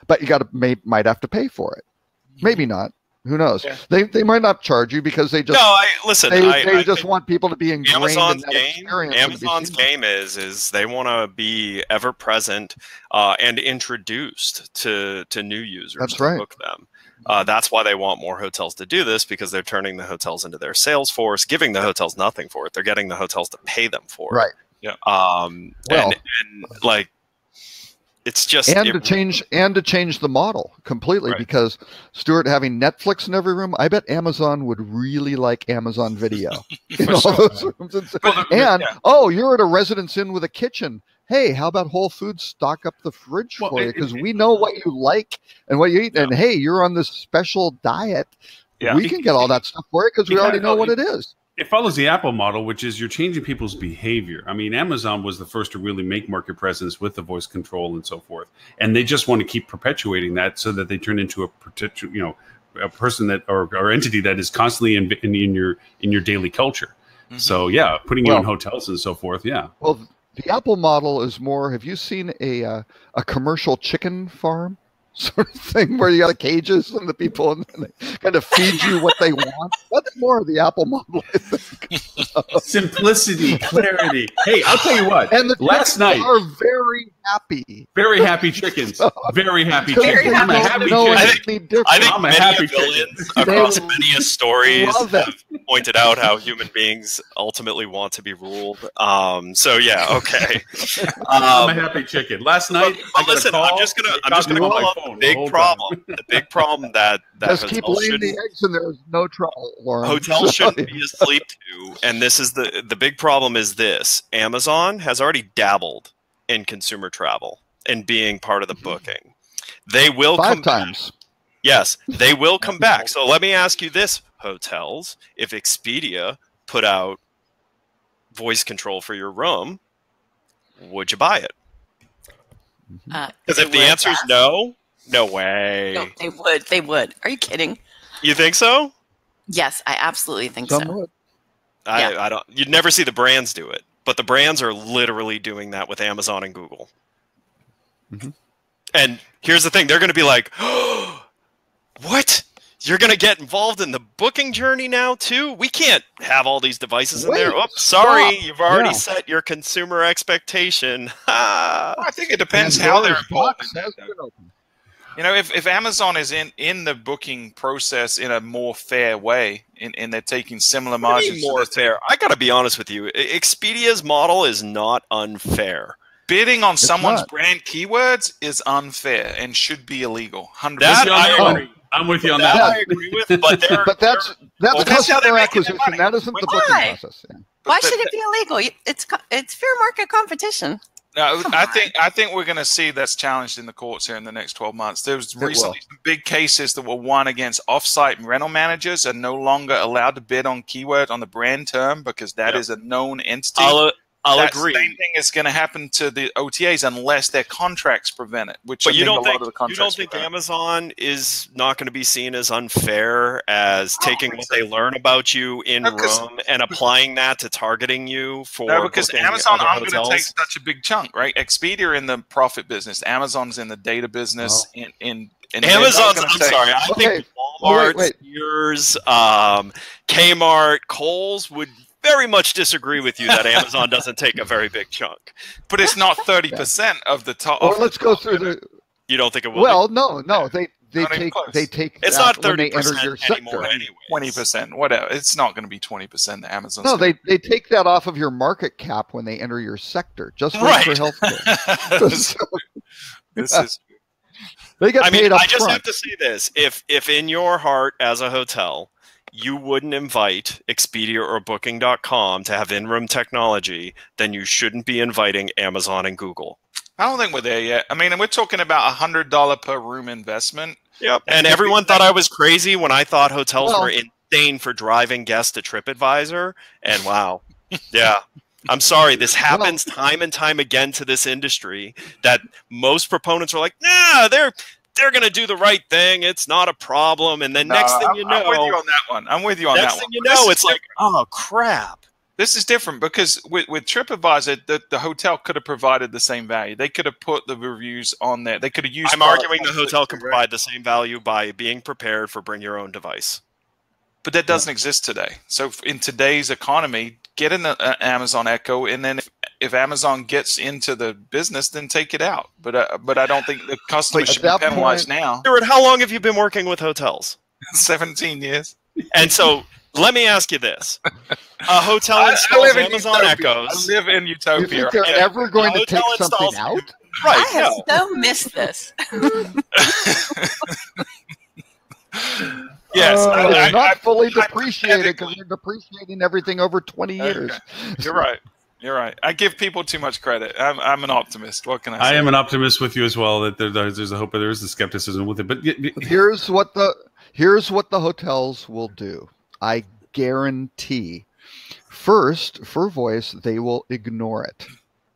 Speaker 3: But you might have to pay for it. Maybe not. Who knows? Yeah. They might not charge you because they just they just want people to be ingrained
Speaker 2: Amazon's
Speaker 3: in that experience.
Speaker 2: Amazon's game is they want to be ever present and introduced to new users.
Speaker 3: That's right.
Speaker 2: Book them. That's why they want more hotels to do this, because they're turning the hotels into their sales force, giving the hotels nothing for it. They're getting the hotels to pay them for it.
Speaker 3: Right.
Speaker 2: Yeah. And like. It's just
Speaker 3: to change the model completely, right. Because Stuart, having Netflix in every room, I bet Amazon would really like Amazon Video in all those rooms. You're at a Residence Inn with a kitchen. Hey, how about Whole Foods stock up the fridge for you, because we know what you like and what you eat. Yeah. And hey, you're on this special diet. Yeah. We can get all that stuff for you because we already know what it is.
Speaker 1: It follows the Apple model, which is you're changing people's behavior. I mean, Amazon was the first to really make market presence with the voice control and so forth, and they just want to keep perpetuating that so that they turn into a person that or entity that is constantly in your daily culture. Mm-hmm. So yeah, putting you in hotels and so forth. Yeah.
Speaker 3: Well, the Apple model is more. Have you seen a commercial chicken farm sort of thing where you got the cages and the people and they kind of feed you what they want? That's more of the Apple model, I think.
Speaker 1: Simplicity, clarity. Hey, I'll tell you what.
Speaker 3: And the
Speaker 1: last night
Speaker 3: are very happy.
Speaker 1: Very happy chickens. Very happy chickens. I'm a happy chicken.
Speaker 2: I think many villains across many stories have pointed out how human beings ultimately want to be ruled. So yeah, okay.
Speaker 1: I'm a happy chicken. Last night,
Speaker 2: listen, I'm just gonna call up the big problem. The big problem that
Speaker 3: just keep laying the eggs and there's no trouble, Lauren.
Speaker 2: Hotels shouldn't be asleep to, and this is the big problem is this. Amazon has already dabbled in consumer travel and being part of the booking. They will
Speaker 3: 5 times.
Speaker 2: Yes, they will come back. So let me ask you this, hotels, if Expedia put out voice control for your room, would you buy it? Because if the answer is no way.
Speaker 4: No, they would. Are you kidding?
Speaker 2: You think so?
Speaker 4: Yes, I absolutely think so.
Speaker 2: I don't. You'd never see the brands do it, but the brands are literally doing that with Amazon and Google. Mm-hmm. And here's the thing: they're going to be like, oh, "What? You're going to get involved in the booking journey now too? We can't have all these devices in there." Oh, sorry, you've already set your consumer expectation.
Speaker 5: I think it depends how they're involved. If Amazon is in the booking process in a more fair way, and they're taking similar margins.
Speaker 2: More fair. I got to be honest with you. Expedia's model is not unfair.
Speaker 5: Bidding on someone's brand keywords is unfair and should be illegal. 100%.
Speaker 2: That I agree.
Speaker 1: I'm with you on that.
Speaker 2: I agree with, but
Speaker 3: that's customer acquisition. That isn't the booking process. Yeah.
Speaker 4: Why should it be illegal? It's fair market competition.
Speaker 5: No, I think we're going to see that's challenged in the courts here in the next 12 months. There was recently some big cases that were won against off-site rental managers are no longer allowed to bid on keyword on the brand term because that is a known entity.
Speaker 2: I'll agree.
Speaker 5: The same thing is going to happen to the OTAs unless their contracts prevent it. Which
Speaker 2: but you don't think Amazon is not going to be seen as unfair as taking what they learn about you in room and applying that to targeting you for?
Speaker 5: No, because Amazon, I'm going to take such a big chunk, right? Expedia are in the profit business. Amazon's in the data business. In
Speaker 2: Amazon's. I'm sorry. I think Walmart, Sears, Kmart, Kohl's would very much disagree with you that Amazon doesn't take a very big chunk,
Speaker 5: but it's not 30% of the top.
Speaker 3: Well, let's go through the.
Speaker 2: You don't think it will?
Speaker 3: Well, no. take
Speaker 2: it's
Speaker 3: that
Speaker 2: not
Speaker 3: when they enter
Speaker 2: 30%
Speaker 3: your
Speaker 2: anymore
Speaker 3: sector.
Speaker 2: anyway.
Speaker 5: 20%, whatever. It's not going to be 20% that Amazon's
Speaker 3: No,
Speaker 5: gonna
Speaker 3: they take that off of your market cap when they enter your sector, just like
Speaker 2: Right.
Speaker 3: for healthcare.
Speaker 5: This is
Speaker 3: They get paid up
Speaker 2: I just
Speaker 3: front.
Speaker 2: have to say this: if in your heart as a hotel, you wouldn't invite Expedia or Booking.com to have in-room technology, then you shouldn't be inviting Amazon and Google.
Speaker 5: I don't think we're there yet. I mean, we're talking about $100 per room investment.
Speaker 2: Yep. And everyone thought I was crazy when I thought hotels were insane for driving guests to TripAdvisor. And wow, yeah. I'm sorry, this happens time and time again to this industry, that most proponents are like, nah, they're going to do the right thing. It's not a problem. And then next thing you know,
Speaker 5: I'm with you on that one. I'm with you on that one.
Speaker 2: Next thing you know, it's like, oh, crap.
Speaker 5: This is different because with TripAdvisor, the hotel could have provided the same value. They could have put the reviews on there. They could have used.
Speaker 2: I'm arguing the hotel can provide the same value by being prepared for bring your own device.
Speaker 5: But that doesn't exist today. So in today's economy, get an Amazon Echo, and then if Amazon gets into the business, then take it out. But I don't think the customer should be penalized now.
Speaker 2: Stuart, how long have you been working with hotels?
Speaker 5: 17 years.
Speaker 2: And so let me ask you this. A hotel installs Amazon Echoes.
Speaker 5: I live in utopia.
Speaker 3: You think they're ever going to take something out?
Speaker 2: Right.
Speaker 4: I have so missed this.
Speaker 5: Yes.
Speaker 3: It's not fully depreciated because you're depreciating everything over 20 years.
Speaker 5: You're right. You're right. I give people too much credit. I'm an optimist. What can I say?
Speaker 1: I am an optimist with you as well. That there's a hope, but there is the skepticism with it. But
Speaker 3: here's what the hotels will do. I guarantee. First, for voice, they will ignore it.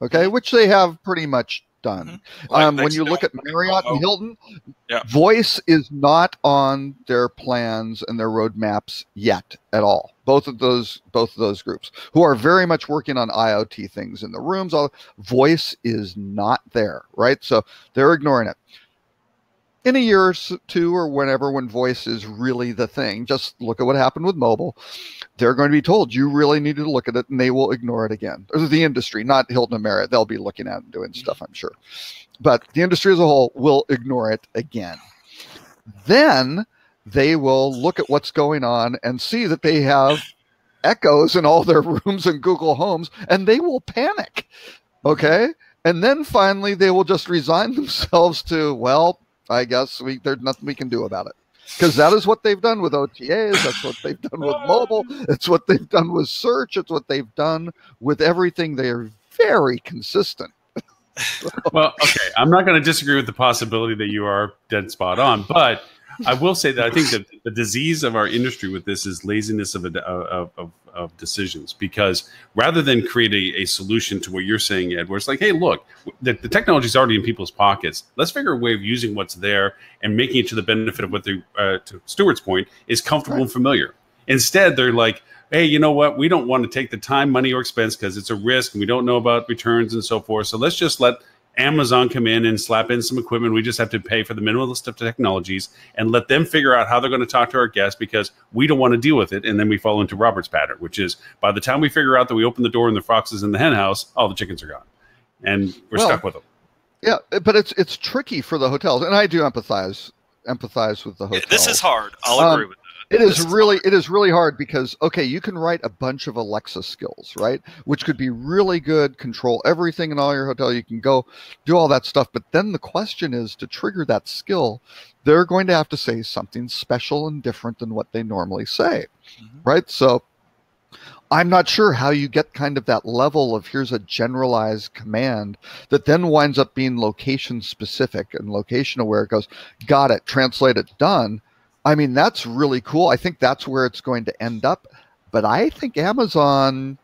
Speaker 3: Okay, which they have pretty much done. When you look at Marriott and Hilton, voice is not on their plans and their roadmaps yet at all. Both of those groups who are very much working on IoT things in the rooms. Voice is not there, right? So they're ignoring it. In a year or two or whenever, when voice is really the thing, just look at what happened with mobile. They're going to be told, you really need to look at it, and they will ignore it again. Or the industry, not Hilton and Marriott. They'll be looking at it and doing stuff, I'm sure. But the industry as a whole will ignore it again. Then they will look at what's going on and see that they have Echoes in all their rooms in Google Homes, and they will panic. Okay? And then finally, they will just resign themselves to, well, I guess there's nothing we can do about it. Because that is what they've done with OTAs. That's what they've done with mobile. It's what they've done with search. It's what they've done with everything. They are very consistent.
Speaker 1: Well, okay. I'm not going to disagree with the possibility that you are dead spot on, but I will say that I think that the disease of our industry with this is laziness of decisions, because rather than create a solution to what you're saying, Ed, where it's like, hey, look, the technology is already in people's pockets. Let's figure a way of using what's there and making it to the benefit of what they, to Stuart's point, is comfortable and familiar. Instead, they're like, hey, you know what? We don't want to take the time, money, or expense because it's a risk and we don't know about returns and so forth. So let's just let Amazon come in and slap in some equipment. We just have to pay for the minimalist of technologies and let them figure out how they're going to talk to our guests, because we don't want to deal with it. And then we fall into Robert's pattern, which is by the time we figure out that we open the door and the fox is in the hen house, all the chickens are gone. And we're stuck with them. Yeah,
Speaker 3: but it's tricky for the hotels. And I do empathize with the hotels.
Speaker 2: This is hard. I'll agree with that.
Speaker 3: It is really hard because, okay, you can write a bunch of Alexa skills, right? Which could be really good, control everything in all your hotel. You can go do all that stuff. But then the question is, to trigger that skill, they're going to have to say something special and different than what they normally say, right? So I'm not sure how you get kind of that level of here's a generalized command that then winds up being location specific and location aware. It goes, got it, translate it, done. I mean, that's really cool. I think that's where it's going to end up. But I think Amazon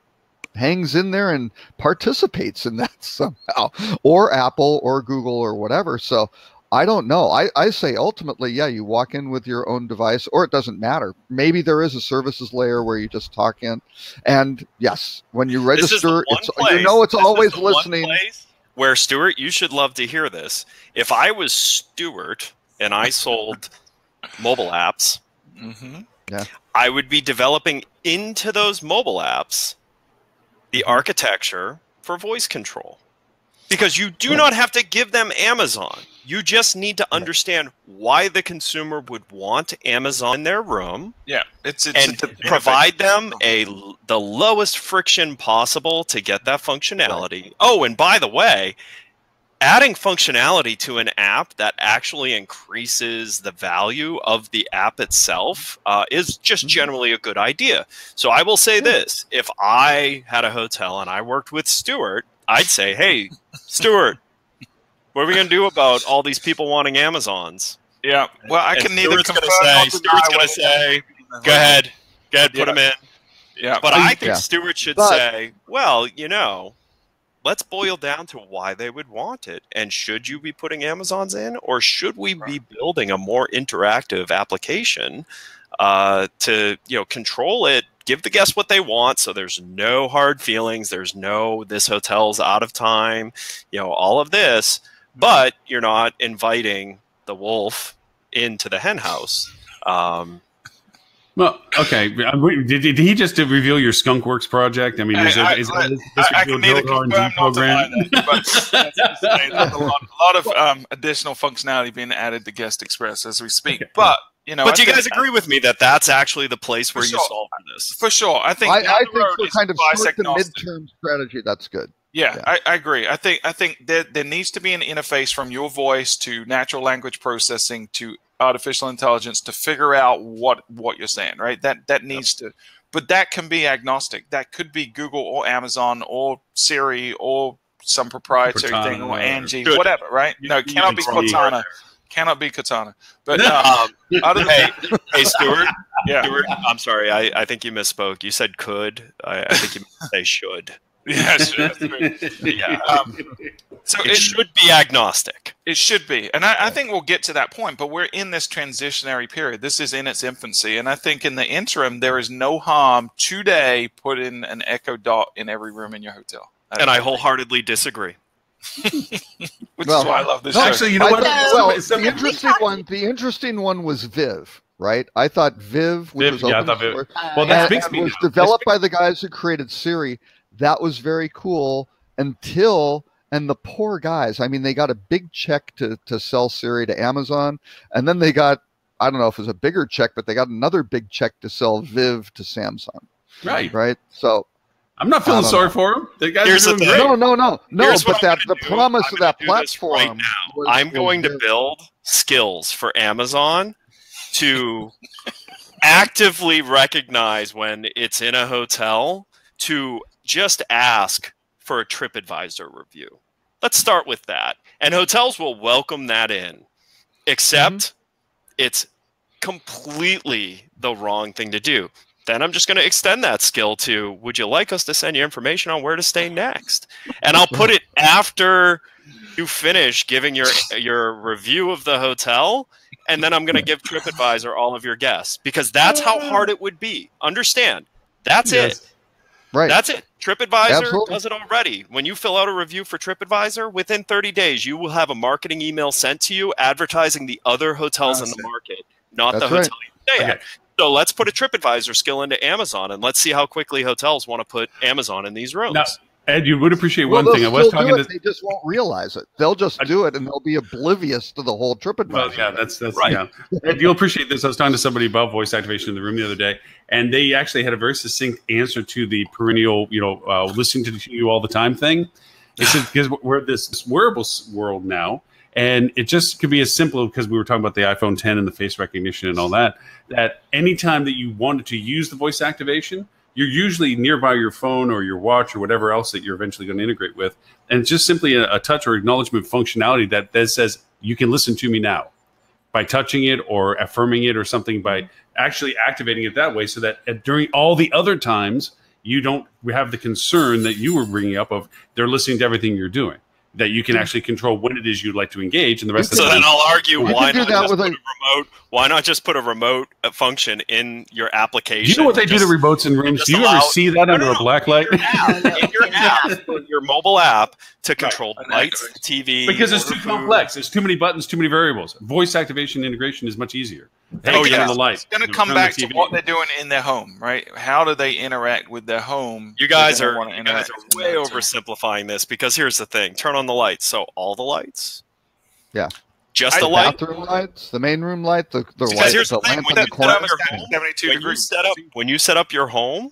Speaker 3: hangs in there and participates in that somehow, or Apple or Google or whatever. So I don't know. I say ultimately, yeah, you walk in with your own device, or it doesn't matter. Maybe there is a services layer where you just talk in. And yes, when you register, it's always listening.
Speaker 2: Where, Stuart, you should love to hear this. If I was Stuart and I sold mobile apps, I would be developing into those mobile apps the architecture for voice control, because you do not have to give them Amazon. You just need to understand why the consumer would want Amazon in their room.
Speaker 5: Yeah, it's
Speaker 2: and provide them the lowest friction possible to get that functionality. Right. Oh, and by the way, adding functionality to an app that actually increases the value of the app itself is just generally a good idea. So I will say this: if I had a hotel and I worked with Stuart, I'd say, "Hey, Stuart, what are we going to do about all these people wanting Amazons?"
Speaker 5: Yeah. Well, I can neither confirm
Speaker 2: Stuart's going to say, "Go ahead, put them in."
Speaker 5: Yeah.
Speaker 2: But I think Stuart should say, "Well, let's boil down to why they would want it. And should you be putting Amazons in, or should we be building a more interactive application to control it, give the guests what they want, so there's no hard feelings, there's no this hotel's out of time, all of this, but you're not inviting the wolf into the hen house."
Speaker 1: Well, okay. Did he just reveal your Skunkworks project? I mean, is this
Speaker 5: I can neither confirm nor deny that, but there's a lot of additional functionality being added to Guest Express as we speak.
Speaker 1: Okay.
Speaker 5: But
Speaker 2: but you guys agree with me that that's actually the place where you solve for this?
Speaker 5: For sure, I think.
Speaker 3: I think for kind of short to midterm strategy, that's good.
Speaker 5: Yeah, I agree. I think there needs to be an interface from your voice to natural language processing to artificial intelligence to figure out what you're saying, right? That needs to, but that can be agnostic. That could be Google or Amazon or Siri or some proprietary thing or Angie, whatever, right? No, it cannot be Cortana. Cannot be Cortana. But
Speaker 2: hey, Stuart.
Speaker 5: Yeah.
Speaker 2: Stuart, I'm sorry. I think you misspoke. You said could. I think you meant to say should.
Speaker 5: Yes.
Speaker 2: Yeah. So it should be agnostic.
Speaker 5: It should be. And I think we'll get to that point, but we're in this transitionary period. This is in its infancy. And I think in the interim, there is no harm today putting an Echo Dot in every room in your hotel.
Speaker 2: And I wholeheartedly disagree.
Speaker 5: Which is why I love this show.
Speaker 1: Actually, you know what?
Speaker 3: The interesting one was Viv, right? I thought Viv, which was open source, was developed by the guys who created Siri. That was very cool and the poor guys, I mean, they got a big check to sell Siri to Amazon, and then they got, I don't know if it was a bigger check, but they got another big check to sell Viv to Samsung.
Speaker 1: Right.
Speaker 3: So
Speaker 1: I'm not feeling sorry for them. The guys
Speaker 2: Here's
Speaker 1: are doing
Speaker 2: the
Speaker 1: great.
Speaker 2: thing.
Speaker 3: No. But the promise of that platform.
Speaker 2: I'm going to build skills for Amazon to actively recognize when it's in a hotel to just ask for a TripAdvisor review. Let's start with that. And hotels will welcome that in, except it's completely the wrong thing to do. Then I'm just going to extend that skill to, would you like us to send you information on where to stay next? And I'll put it after you finish giving your review of the hotel, and then I'm going to give TripAdvisor all of your guests, because that's how hard it would be. Understand? That's it.
Speaker 3: Right.
Speaker 2: That's it. TripAdvisor does it already. When you fill out a review for TripAdvisor, within 30 days, you will have a marketing email sent to you advertising the other hotels in the market, not the hotel you stay at. So let's put a TripAdvisor skill into Amazon, and let's see how quickly hotels want to put Amazon in these rooms.
Speaker 1: Now, Ed, you would appreciate one thing. I was talking to.
Speaker 3: They just won't realize it. They'll just do it, and they'll be oblivious to the whole TripAdvisor.
Speaker 1: Well, yeah, that's right. Yeah. Ed, you'll appreciate this. I was talking to somebody about voice activation in the room the other day, and they actually had a very succinct answer to the perennial, listening to you all the time thing. They said, because we're this wearables world now, and it just could be as simple, because we were talking about the iPhone 10 and the face recognition and all that, that anytime that you wanted to use the voice activation, you're usually nearby your phone or your watch or whatever else that you're eventually going to integrate with. And it's just simply a touch or acknowledgement functionality that says, you can listen to me now, by touching it or affirming it or something, by actually activating it that way, so that during all the other times, you don't have the concern that you were bringing up of they're listening to everything you're doing. That you can actually control when it is you'd like to engage, and the rest of the time.
Speaker 2: So then I'll argue, why not just put a remote function in your application?
Speaker 1: Do you know what they do to remotes in rooms? Do you ever see that under a black light?
Speaker 2: In your app, your mobile app, to control the lights, the TV.
Speaker 1: Because it's too complex. There's too many buttons, too many variables. Voice activation integration is much easier.
Speaker 5: The light. It's going to come back to what they're doing in their home, right? How do they interact with their home?
Speaker 2: You guys are way oversimplifying this, because here's the thing. Turn on the lights. So all the lights?
Speaker 3: Yeah.
Speaker 2: Just the light?
Speaker 3: Bathroom lights, the main room light, the
Speaker 2: Because here's
Speaker 3: the
Speaker 2: the thing,
Speaker 3: lamp
Speaker 2: when
Speaker 3: in
Speaker 2: you
Speaker 3: the corner.
Speaker 5: 72 degrees.
Speaker 2: When you set up your home,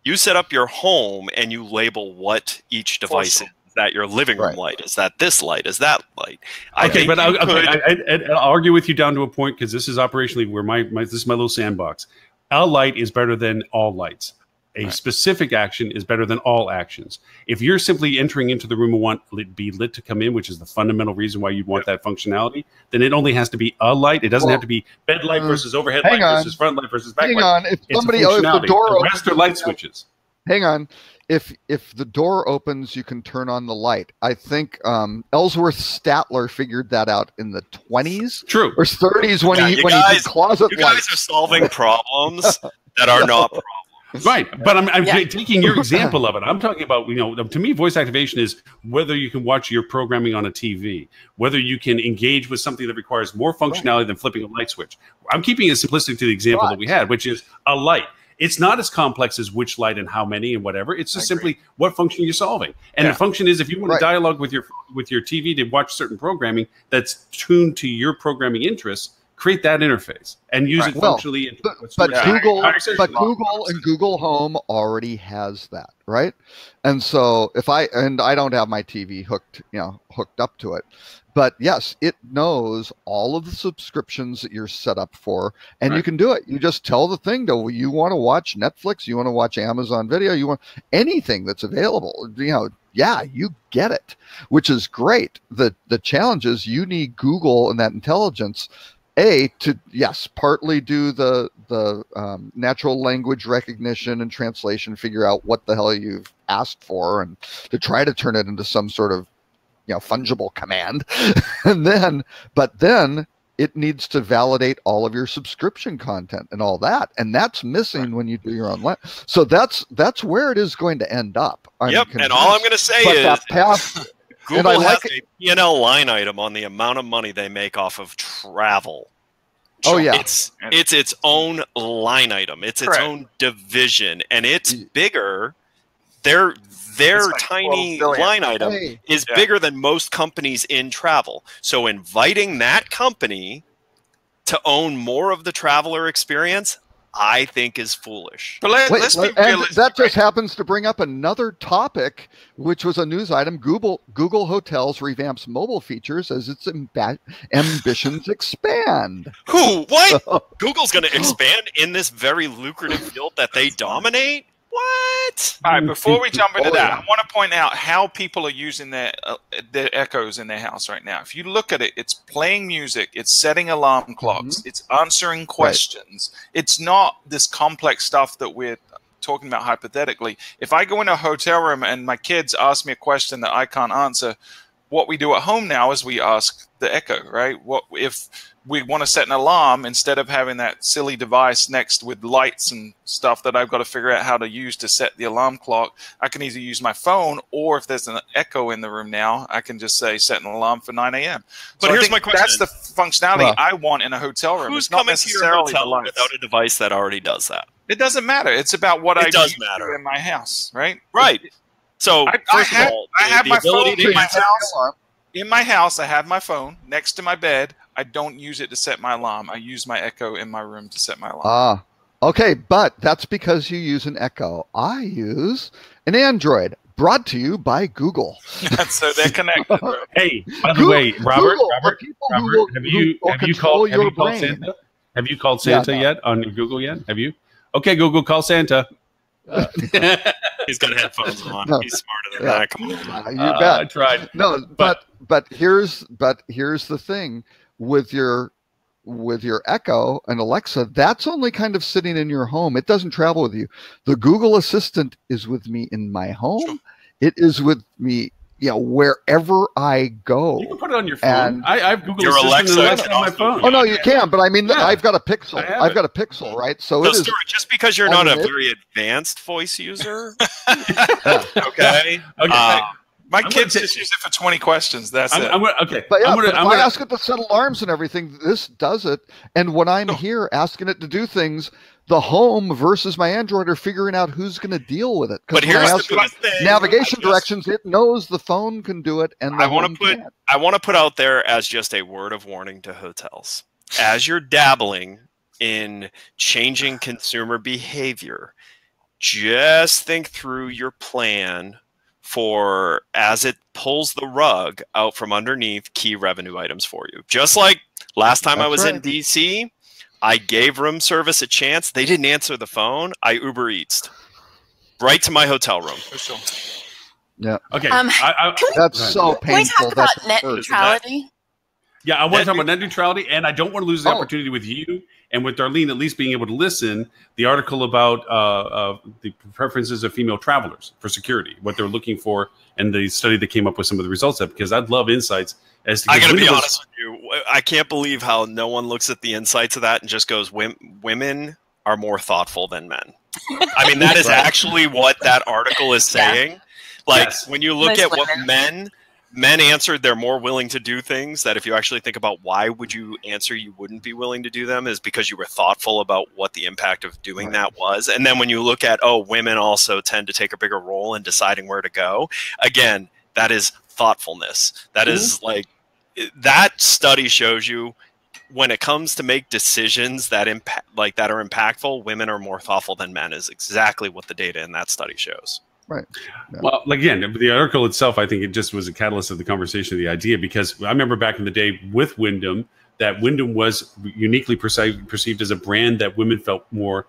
Speaker 2: you set up your home and you label what each device is. Is that your living room light? Is that this light? Is that light?
Speaker 1: Okay, but I'll argue with you down to a point because this is operationally where this is my little sandbox. A light is better than all lights. A specific action is better than all actions. If you're simply entering into the room and want it be lit to come in, which is the fundamental reason why you'd want that functionality, then it only has to be a light. It doesn't have to be bed light versus overhead light versus front light versus back light.
Speaker 3: Hang on. If somebody if the door
Speaker 1: the rest are light switches.
Speaker 3: Hang on. If the door opens, you can turn on the light. I think Ellsworth Statler figured that out in the 20s,
Speaker 1: true,
Speaker 3: or 30s when he did closet
Speaker 2: you guys
Speaker 3: lights.
Speaker 2: are solving problems that are not problems.
Speaker 1: Right, but I'm taking your example of it. I'm talking about, to me, voice activation is whether you can watch your programming on a TV, whether you can engage with something that requires more functionality than flipping a light switch. I'm keeping it simplistic to the example that we had, which is a light. It's not as complex as which light and how many and whatever. It's just simply what function you're solving. And the function is if you want to dialogue with your TV to watch certain programming that's tuned to your programming interests, create that interface and use it functionally.
Speaker 3: But Google and Google Home already has that, right? And so I don't have my TV hooked up to it, but yes, it knows all of the subscriptions that you're set up for, and you can do it. You just tell the thing you want to watch Netflix, you want to watch Amazon Video, you want anything that's available. You get it, which is great. The challenge is you need Google and that intelligence. To partly do the natural language recognition and translation, figure out what the hell you've asked for, and to try to turn it into some sort of fungible command, but then it needs to validate all of your subscription content and all that, and that's missing when you do your own. So that's where it is going to end up.
Speaker 2: And all I'm going to say is
Speaker 3: that path.
Speaker 2: Google has a P&L line item on the amount of money they make off of travel.
Speaker 3: Oh yeah,
Speaker 2: it's its own line item. It's its own division, and it's bigger. Their tiny line item is bigger than most companies in travel. So inviting that company to own more of the traveler experience, I think, is foolish.
Speaker 5: But let's be realistic.
Speaker 3: That just happens to bring up another topic, which was a news item. Google Hotels revamps mobile features as its ambitions expand.
Speaker 2: What? Google's going to expand in this very lucrative field that they dominate? What?
Speaker 5: All right, before we jump into that, I want to point out how people are using their Echoes in their house right now. If you look at it, it's playing music, it's setting alarm clocks, it's answering questions. It's not this complex stuff that we're talking about hypothetically. If I go in a hotel room and my kids ask me a question that I can't answer, what we do at home now is we ask the Echo, right? What if we want to set an alarm, instead of having that silly device next with lights and stuff that I've got to figure out how to use to set the alarm clock, I can either use my phone, or if there's an Echo in the room now, I can just say set an alarm for 9 a.m.
Speaker 2: But here's my question.
Speaker 5: That's the functionality I want in a hotel room.
Speaker 2: Who's coming to your hotel without a device that already does that?
Speaker 5: It doesn't matter. It's about what I use in my house, right?
Speaker 2: Right. So I
Speaker 5: have my phone in my house. In my house, I have my phone next to my bed. I don't use it to set my alarm. I use my Echo in my room to set my alarm.
Speaker 3: Okay, but that's because you use an Echo. I use an Android, brought to you by Google.
Speaker 5: So they're connected.
Speaker 1: Hey, by the way, Robert, have you called Santa? Have you called Santa yet on Google yet? Have you? Okay, Google, call Santa.
Speaker 2: He's got headphones on. No. He's smarter than that. Come on.
Speaker 3: You bet.
Speaker 1: I tried.
Speaker 3: No, but here's the thing with your Echo and Alexa. That's only kind of sitting in your home. It doesn't travel with you. The Google Assistant is with me in my home. Sure. It is with me, wherever I go.
Speaker 1: You can put it on your phone. I've Google
Speaker 2: your
Speaker 1: Alexa on my phone.
Speaker 3: Oh no, you can. But I mean, I've got a Pixel. I've got a Pixel, right? So it is.
Speaker 2: Stuart, just because you're not a very advanced voice user, okay.
Speaker 5: My kids just use it for 20 questions. That's it.
Speaker 1: Okay.
Speaker 3: But yeah,
Speaker 1: I'm gonna
Speaker 3: I ask it to set alarms and everything. This does it. And when I'm here asking it to do things, the home versus my Android are figuring out who's going to deal with it.
Speaker 2: But here's the biggest thing.
Speaker 3: Navigation directions, it knows the phone can do it, and
Speaker 2: I want to put out there as just a word of warning to hotels. As you're dabbling in changing consumer behavior, just think through your plan for as it pulls the rug out from underneath key revenue items for you. Just like last time I was in DC, I gave room service a chance. They didn't answer the phone. I Uber Eats right to my hotel room.
Speaker 3: Yeah.
Speaker 1: Okay.
Speaker 3: That's so painful.
Speaker 4: Can we talk about net neutrality?
Speaker 1: Yeah, I want to talk about net neutrality, and I don't want to lose the opportunity with you and with Darlene at least being able to listen. The article about the preferences of female travelers for security, what they're looking for, and the study that came up with some of the results of. Because I'd love insights as to.
Speaker 2: I got to be honest with you. I can't believe how no one looks at the insights of that and just goes, "Women are more thoughtful than men." I mean, that is actually what that article is saying. Yeah. Like when you look at what men answered, they're more willing to do things that if you actually think about why would you answer you wouldn't be willing to do them is because you were thoughtful about what the impact of doing that was. And then when you look at, women also tend to take a bigger role in deciding where to go. Again, that is thoughtfulness. That is like, that study shows you when it comes to make decisions that that are impactful, women are more thoughtful than men is exactly what the data in that study shows.
Speaker 3: Right. Yeah.
Speaker 1: Well, again, the article itself, I think it just was a catalyst of the conversation, the idea, because I remember back in the day with Wyndham, that Wyndham was uniquely perceived as a brand that women felt more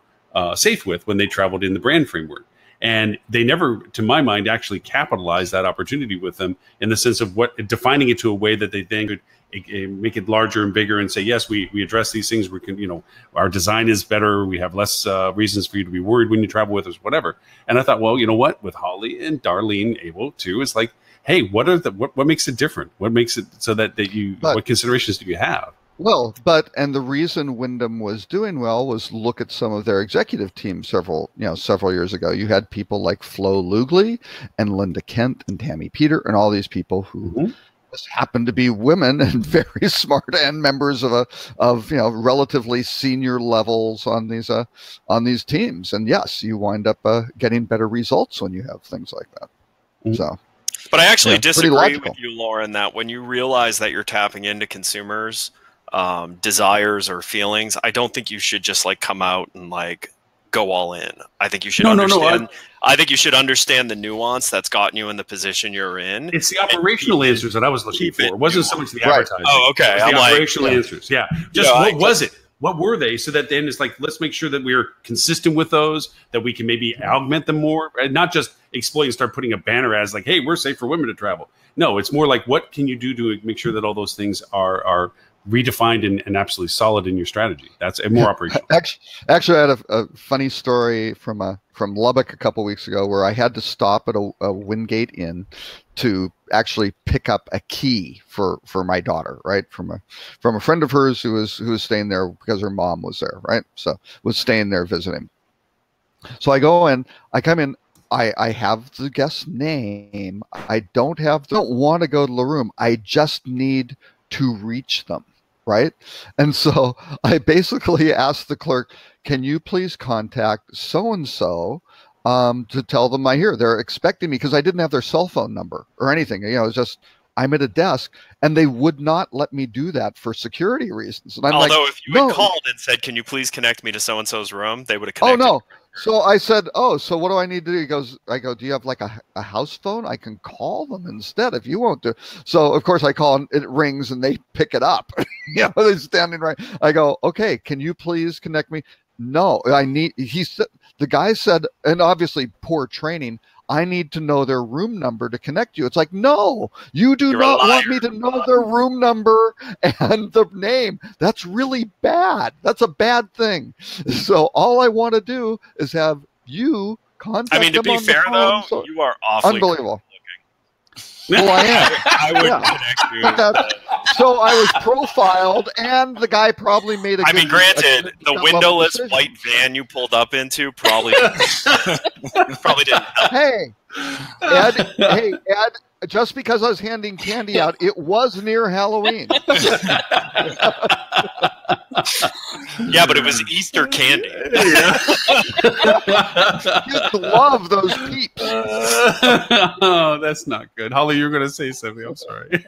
Speaker 1: safe with when they traveled in the brand framework. And they never, to my mind, actually capitalized that opportunity with them in the sense of defining it to a way that they then could make it larger and bigger and say, yes, we address these things. We can, our design is better. We have less reasons for you to be worried when you travel with us, whatever. And I thought, well, you know what? With Holly and Darlene able to, it's like, hey, what makes it different? What makes it so that what considerations do you have?
Speaker 3: Well, and the reason Wyndham was doing well was look at some of their executive team several years ago. You had people like Flo Lugli and Linda Kent and Tammy Peter and all these people who just happen to be women and very smart and members of relatively senior levels on these teams. And yes, you wind up getting better results when you have things like that. So,
Speaker 2: but I actually disagree with you, Lauren, that when you realize that you're tapping into consumers' desires or feelings, I don't think you should just come out and go all in. I think you should understand. I think you should understand the nuance that's gotten you in the position you're in.
Speaker 1: It's the operational answers that I was looking for. It wasn't so much the advertising.
Speaker 2: Oh, okay.
Speaker 1: It was the operational answers. Yeah. Just what was it? What were they? So that then it's let's make sure that we're consistent with those, that we can maybe augment them more, and not just exploit and start putting a banner as hey, we're safe for women to travel. No, it's more what can you do to make sure that all those things are redefined and absolutely solid in your strategy. That's more operational.
Speaker 3: Actually, I had a funny story from Lubbock a couple weeks ago where I had to stop at a Wingate Inn to actually pick up a key for my daughter, right? From a friend of hers who was staying there because her mom was there, right? So was staying there visiting. So I go in, I come in, I have the guest's name. I don't want to go to the room. I just need to reach them, right? And so I basically asked the clerk, can you please contact so-and-so to tell them I'm here? They're expecting me, because I didn't have their cell phone number or anything. It was just, I'm at a desk, and they would not let me do that for security reasons. And I'm
Speaker 2: if you had called and said, can you please connect me to so-and-so's room, they would have connected.
Speaker 3: Oh, no. So I said, so what do I need to do? I go, do you have a house phone? I can call them instead if you won't do. So of course I call and it rings and they pick it up. They're standing right. I go, okay, can you please connect me? No, the guy said, and obviously poor training, I need to know their room number to connect you. It's no, you do not want me to know their room number and the name. That's really bad. That's a bad thing. So all I want to do is have you contact them.
Speaker 2: I mean, to be fair though, you are awfully
Speaker 3: unbelievable. Well, I am.
Speaker 2: I would connect you.
Speaker 3: So I was profiled, and the guy probably made a.
Speaker 2: Granted, the windowless white van you pulled up into probably didn't help.
Speaker 3: Hey, Ed. just because I was handing candy out, it was near Halloween.
Speaker 2: Yeah, but it was Easter candy.
Speaker 3: Kids love those Peeps.
Speaker 1: Oh, that's not good. Holly, you're going to say something. I'm sorry.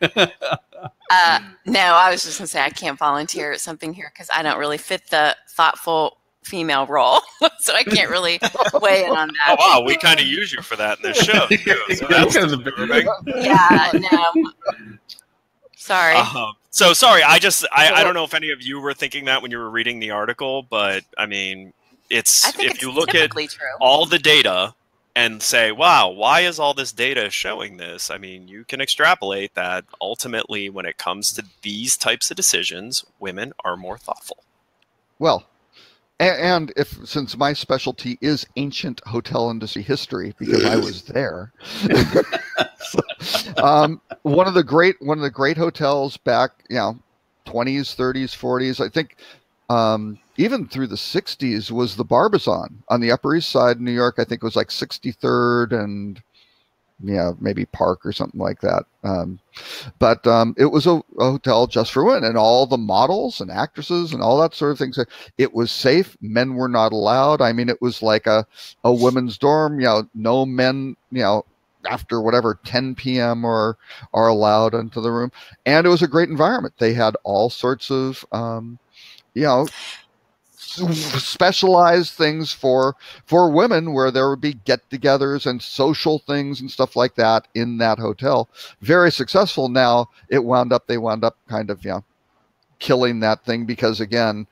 Speaker 4: No, I was just going to say I can't volunteer something here because I don't really fit the thoughtful female role, so I can't really weigh in on that.
Speaker 2: Oh wow, we kind of use you for that in this show. So that's disturbing.
Speaker 4: Yeah, no. Sorry.
Speaker 2: So sorry, I don't know if any of you were thinking that when you were reading the article, but I mean, if you look at all the data and say, wow, why is all this data showing this? I mean, you can extrapolate that ultimately when it comes to these types of decisions, women are more thoughtful.
Speaker 3: Well, and since my specialty is ancient hotel industry history, because I was there, one of the great hotels back, 20s, 30s, 40s, I think, even through the 60s was the Barbizon on the Upper East Side in New York. I think it was like 63rd and maybe Park or something like that. But it was a hotel just for women, and all the models and actresses and all that sort of thing. So it was safe. Men were not allowed. I mean, it was like a women's dorm. No men. After whatever 10 p.m. are allowed into the room, and it was a great environment. They had all sorts of specialized things for women, where there would be get-togethers and social things and stuff like that in that hotel. Very successful. Now they wound up kind of killing that thing, because again,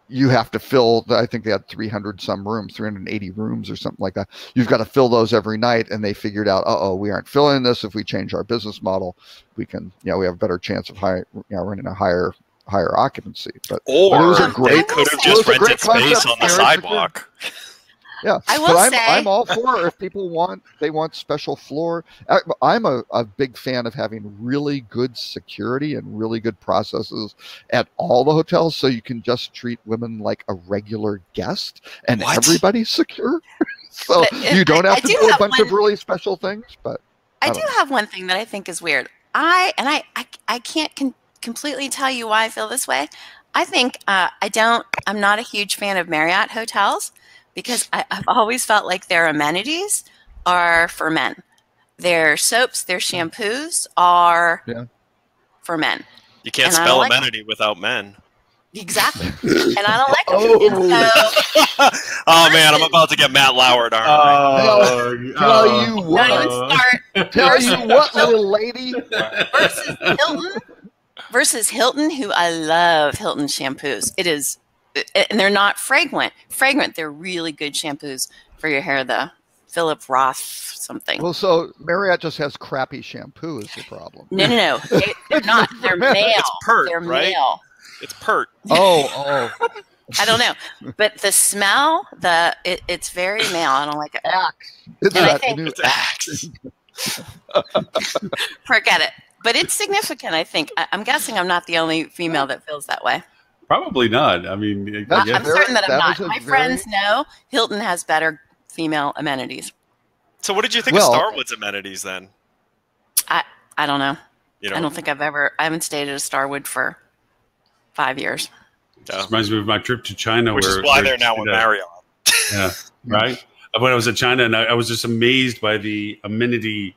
Speaker 3: you have to fill I think they had 380 rooms or something like that. You've got to fill those every night, and they figured out, we aren't filling this. If we change our business model, we can we have a better chance of running a higher occupancy. But it was a great,
Speaker 2: they could have just rented space on the sidewalk.
Speaker 3: Yeah,
Speaker 4: I will say,
Speaker 3: I'm all for if people want special floor. I'm a big fan of having really good security and really good processes at all the hotels, so you can just treat women like a regular guest and everybody's secure. So you don't have to do a bunch of really special things. But
Speaker 4: I do have one thing that I think is weird. I can't completely tell you why I feel this way. I think I'm not a huge fan of Marriott hotels, because I've always felt like their amenities are for men. Their soaps, their shampoos are for men.
Speaker 2: You can't spell amenity without men.
Speaker 4: Exactly. And I don't like them.
Speaker 2: Oh man, I'm about to get Matt Lauer.
Speaker 3: Tell you what, little lady.
Speaker 4: Versus Hilton, who I love Hilton shampoos. It is, and they're not fragrant. They're really good shampoos for your hair. The Philip Roth something.
Speaker 3: Well, so Marriott just has crappy shampoo is the problem.
Speaker 4: No. They're not. They're male.
Speaker 2: It's pert,
Speaker 4: they're
Speaker 2: right?
Speaker 4: male.
Speaker 2: It's pert.
Speaker 3: Oh.
Speaker 4: I don't know, but the smell, it's very male. I don't like it.
Speaker 3: Axe.
Speaker 2: It's Axe.
Speaker 4: Forget it. But it's significant, I think. I'm guessing I'm not the only female that feels that way.
Speaker 1: Probably not. I mean,
Speaker 4: I'm certain that I'm not. My friends know Hilton has better female amenities.
Speaker 2: So what did you think of Starwood's amenities then?
Speaker 4: I don't know. I don't think I haven't stayed at a Starwood for 5 years.
Speaker 1: This reminds me of my trip to China.
Speaker 2: Which is why they're now with Marriott.
Speaker 1: Yeah, right? When I was in China, and I was just amazed by the amenity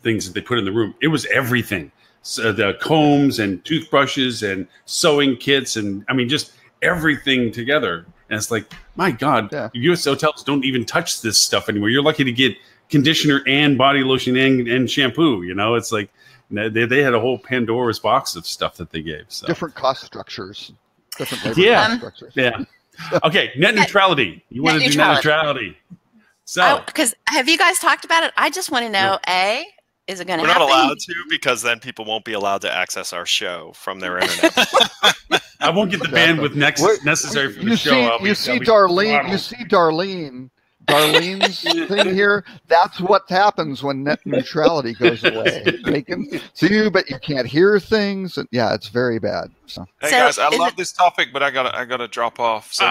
Speaker 1: things that they put in the room. It was everything. So the combs and toothbrushes and sewing kits and, I mean, just everything together. And it's like, my God, U.S. hotels don't even touch this stuff anymore. You're lucky to get conditioner and body lotion and shampoo. It's like they had a whole Pandora's box of stuff that they gave. So.
Speaker 3: Different cost structures. Different labor cost structures.
Speaker 1: Yeah. Okay, net neutrality. You want to do net neutrality. So,
Speaker 4: because have you guys talked about it? I just want to know, is it going to happen?
Speaker 2: We're not allowed to, because then people won't be allowed to access our show from their internet.
Speaker 1: I won't get the bandwidth necessary for the show.
Speaker 3: You see Darlene's thing here. That's what happens when net neutrality goes away. They can see you, but you can't hear things. And it's very bad. So.
Speaker 5: Hey guys, I love this topic, but I gotta drop off. So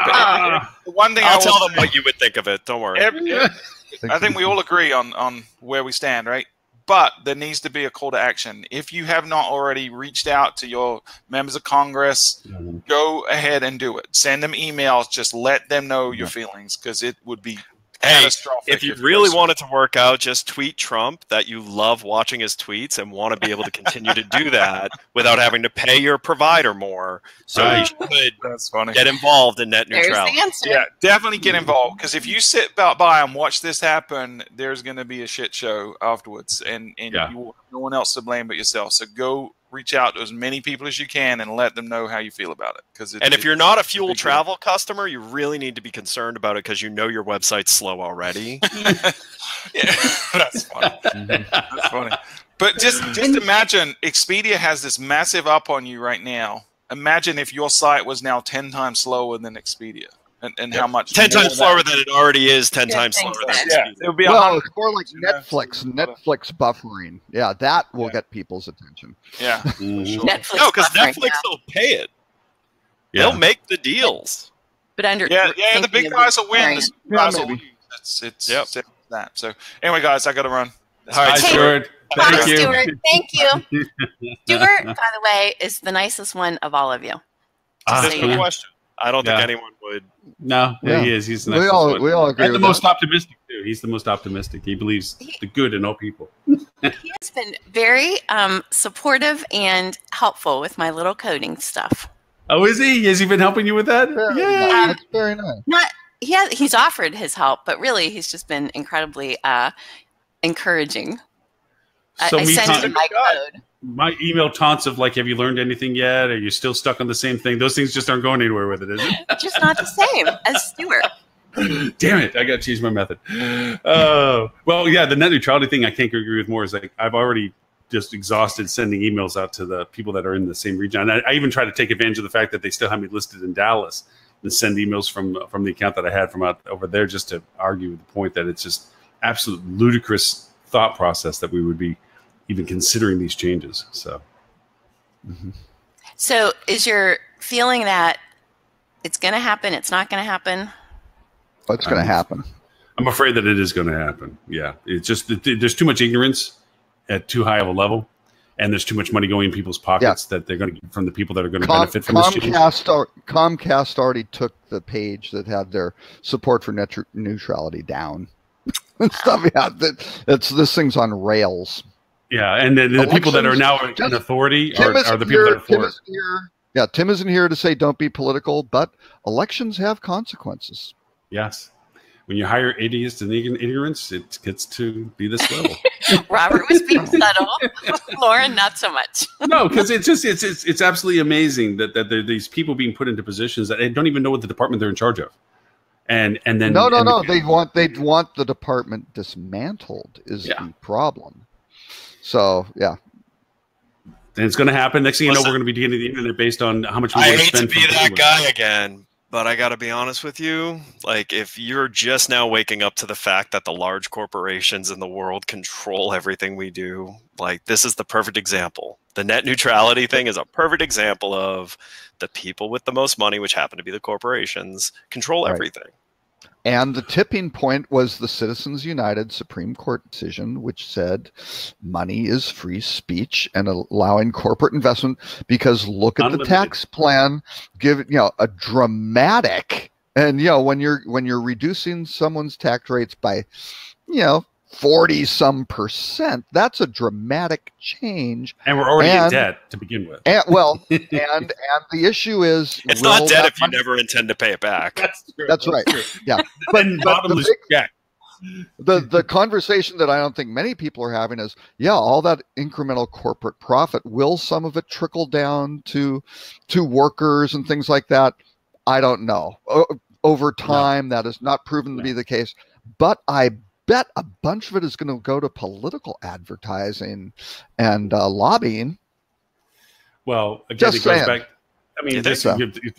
Speaker 5: one thing
Speaker 2: I'll tell them what you would think of it. Don't worry.
Speaker 5: I think we all agree on where we stand, right? but there needs to be a call to action. If you have not already reached out to your members of Congress, go ahead and do it. Send them emails. Just let them know your feelings, because it would be catastrophic.
Speaker 2: If you really want it to work out, just tweet Trump that you love watching his tweets and want to be able to continue to do that without having to pay your provider more. So you should get involved in net neutrality.
Speaker 4: There's the answer.
Speaker 5: Yeah, definitely get involved, because if you sit by and watch this happen, there's going to be a shit show afterwards, and you will have no one else to blame but yourself. So go reach out to as many people as you can and let them know how you feel about it.
Speaker 2: And if you're not a Fuel Travel customer, you really need to be concerned about it, because you know your website's slow already.
Speaker 5: Yeah, that's funny. That's funny. But just imagine, Expedia has this massive up on you right now. Imagine if your site was now 10 times slower than Expedia. And how much
Speaker 2: 10 times slower than it already is, 10 times slower than Expedia.
Speaker 5: It would be
Speaker 3: it's more like Netflix buffering. Yeah, that will get people's attention.
Speaker 5: Yeah, for sure.
Speaker 4: Netflix
Speaker 2: No, because
Speaker 4: buffering,
Speaker 2: Netflix will pay it. They'll make the deals.
Speaker 4: But
Speaker 5: the big guys will win. The small guys will
Speaker 3: maybe.
Speaker 5: lose. It's that. So anyway, guys, I got to run.
Speaker 1: All right, Stuart. Thank you.
Speaker 4: Stuart, thank you. Stuart, by the way, is the nicest one of all of you.
Speaker 2: That's
Speaker 4: so
Speaker 2: no
Speaker 4: you know.
Speaker 2: question. I don't think anyone would.
Speaker 1: No, he is. He's the nicest one.
Speaker 3: We all agree
Speaker 1: And
Speaker 3: with
Speaker 1: the most
Speaker 3: that.
Speaker 1: optimistic too. He's the most optimistic. He believes the good in all people.
Speaker 4: He has been very supportive and helpful with my little coding stuff.
Speaker 1: Oh, is he? Has he been helping you with that? Yeah.
Speaker 3: That's very nice.
Speaker 4: He's offered his help, but really he's just been incredibly encouraging.
Speaker 1: So
Speaker 4: I sent him my code.
Speaker 1: My email taunts of like, have you learned anything yet? Are you still stuck on the same thing? Those things just aren't going anywhere with it, is it?
Speaker 4: Just not the same as Stuart.
Speaker 1: Damn it! I got to change my method. Well, yeah, the net neutrality thing I can't agree with more. Is like I've already just exhausted sending emails out to the people that are in the same region. And I even try to take advantage of the fact that they still have me listed in Dallas and send emails from the account that I had from out over there just to argue with the point that it's just absolute ludicrous thought process that we would be even considering these changes. So,
Speaker 4: So is your feeling that it's going to happen? It's not going to happen?
Speaker 3: What's going to happen?
Speaker 1: I'm afraid that it is going to happen. Yeah, it's just there's too much ignorance at too high of a level, and there's too much money going in people's pockets that they're going to get from the people that are going to benefit from this change.
Speaker 3: Comcast already took the page that had their support for net neutrality down and stuff. Yeah, this thing's on rails.
Speaker 1: Yeah, and then the people that are now in authority are the people that are for it.
Speaker 3: Tim isn't here to say don't be political, but elections have consequences.
Speaker 1: Yes. When you hire idiots and ignorance, it gets to be this level.
Speaker 4: Robert was being subtle. Lauren, not so much.
Speaker 1: No, because it's absolutely amazing that there are these people being put into positions that they don't even know what the department they're in charge of. And then
Speaker 3: no. They want the department dismantled is the problem. So
Speaker 1: and it's going to happen. Next thing you know, we're going to be getting the internet based on how much we want to spend.
Speaker 2: I hate to be that guy again, but I got to be honest with you. Like, if you're just now waking up to the fact that the large corporations in the world control everything we do, like, this is the perfect example. The net neutrality thing is a perfect example of the people with the most money, which happen to be the corporations, control everything.
Speaker 3: And the tipping point was the Citizens United Supreme Court decision, which said money is free speech and allowing corporate investment, because look at the tax plan, give it, a dramatic, and when you're reducing someone's tax rates by 40-some%, that's a dramatic change.
Speaker 1: And we're already in debt to begin with.
Speaker 3: And the issue is,
Speaker 2: it's not debt if you never intend to pay it back.
Speaker 3: That's right. Yeah. But the conversation that I don't think many people are having is, all that incremental corporate profit, will some of it trickle down to workers and things like that? I don't know. Over time, that is not proven to be the case. But I bet a bunch of it is going to go to political advertising and lobbying.
Speaker 1: Well, again, it goes back. I mean, if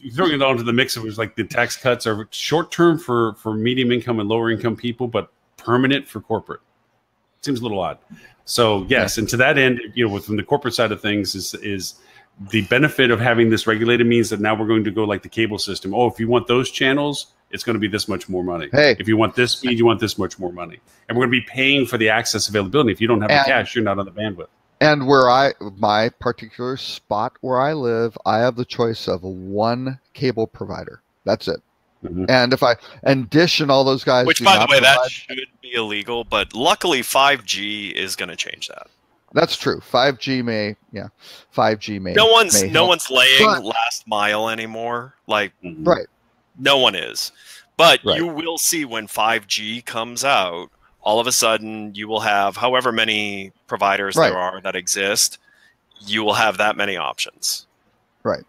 Speaker 1: you're throwing it all into the mix, it was like the tax cuts are short term for medium income and lower income people, but permanent for corporate. Seems a little odd. So yes, and to that end, from the corporate side of things is the benefit of having this regulated means that now we're going to go like the cable system. Oh, if you want those channels, it's going to be this much more money.
Speaker 3: Hey.
Speaker 1: If you want this speed, you want this much more money. And we're going to be paying for the access availability. If you don't have the cash, you're not on the bandwidth.
Speaker 3: And my particular spot where I live, I have the choice of one cable provider. That's it. Mm-hmm. And Dish and all those guys.
Speaker 2: Which, by the way, that should be illegal, but luckily 5G is going to change that.
Speaker 3: That's true. 5G may.
Speaker 2: No one's laying last mile anymore. Like,
Speaker 3: right.
Speaker 2: No one is. But you will see when 5G comes out, all of a sudden you will have however many providers there are that exist. You will have that many options.
Speaker 3: Right.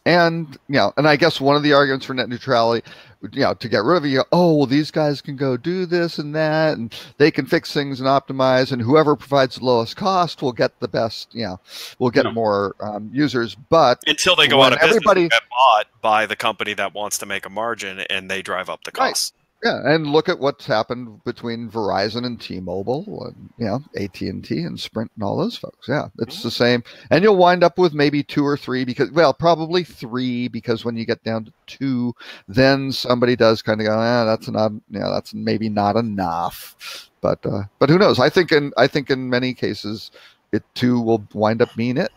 Speaker 3: And, and I guess one of the arguments for net neutrality, to get rid of it, well, these guys can go do this and that, and they can fix things and optimize, and whoever provides the lowest cost will get the best, will get more users. But
Speaker 2: until they go out of business and get bought by the company that wants to make a margin, and they drive up the cost.
Speaker 3: Right. Yeah, and look at what's happened between Verizon and T-Mobile, and AT&T and Sprint and all those folks. Yeah, it's the same, and you'll wind up with maybe 2 or 3 probably 3, because when you get down to 2, then somebody does kind of go, that's maybe not enough. But who knows? I think in many cases, it too will wind up being it,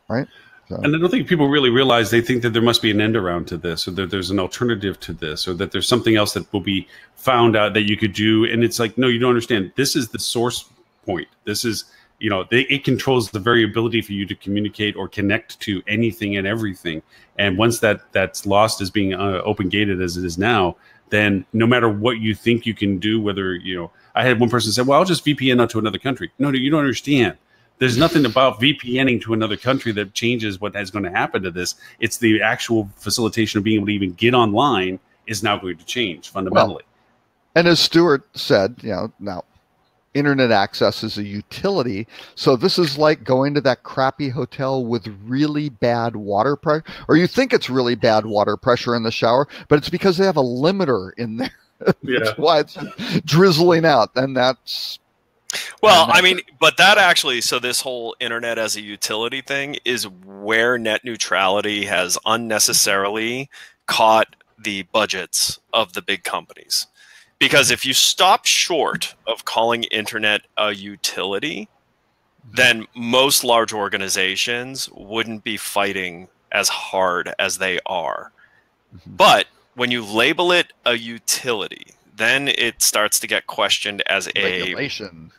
Speaker 3: right? So.
Speaker 1: And I don't think people really realize, they think that there must be an end around to this, or that there's an alternative to this, or that there's something else that will be found out that you could do. And it's like, no, you don't understand. This is the source point. This is, it controls the very ability for you to communicate or connect to anything and everything. And once that's lost as being open gated as it is now, then no matter what you think you can do, whether, I had one person say, well, I'll just VPN out to another country. No, you don't understand. There's nothing about VPNing to another country that changes what is going to happen to this. It's the actual facilitation of being able to even get online is now going to change fundamentally.
Speaker 3: Well, and as Stuart said, now internet access is a utility. So this is like going to that crappy hotel with really bad water pressure, or you think it's really bad water pressure in the shower, but it's because they have a limiter in there. That's why it's drizzling out. And that's...
Speaker 2: Well, I mean, but that actually, so this whole internet as a utility thing is where net neutrality has unnecessarily caught the budgets of the big companies. Because if you stop short of calling internet a utility, then most large organizations wouldn't be fighting as hard as they are. But when you label it a utility, then it starts to get questioned as
Speaker 3: regulation.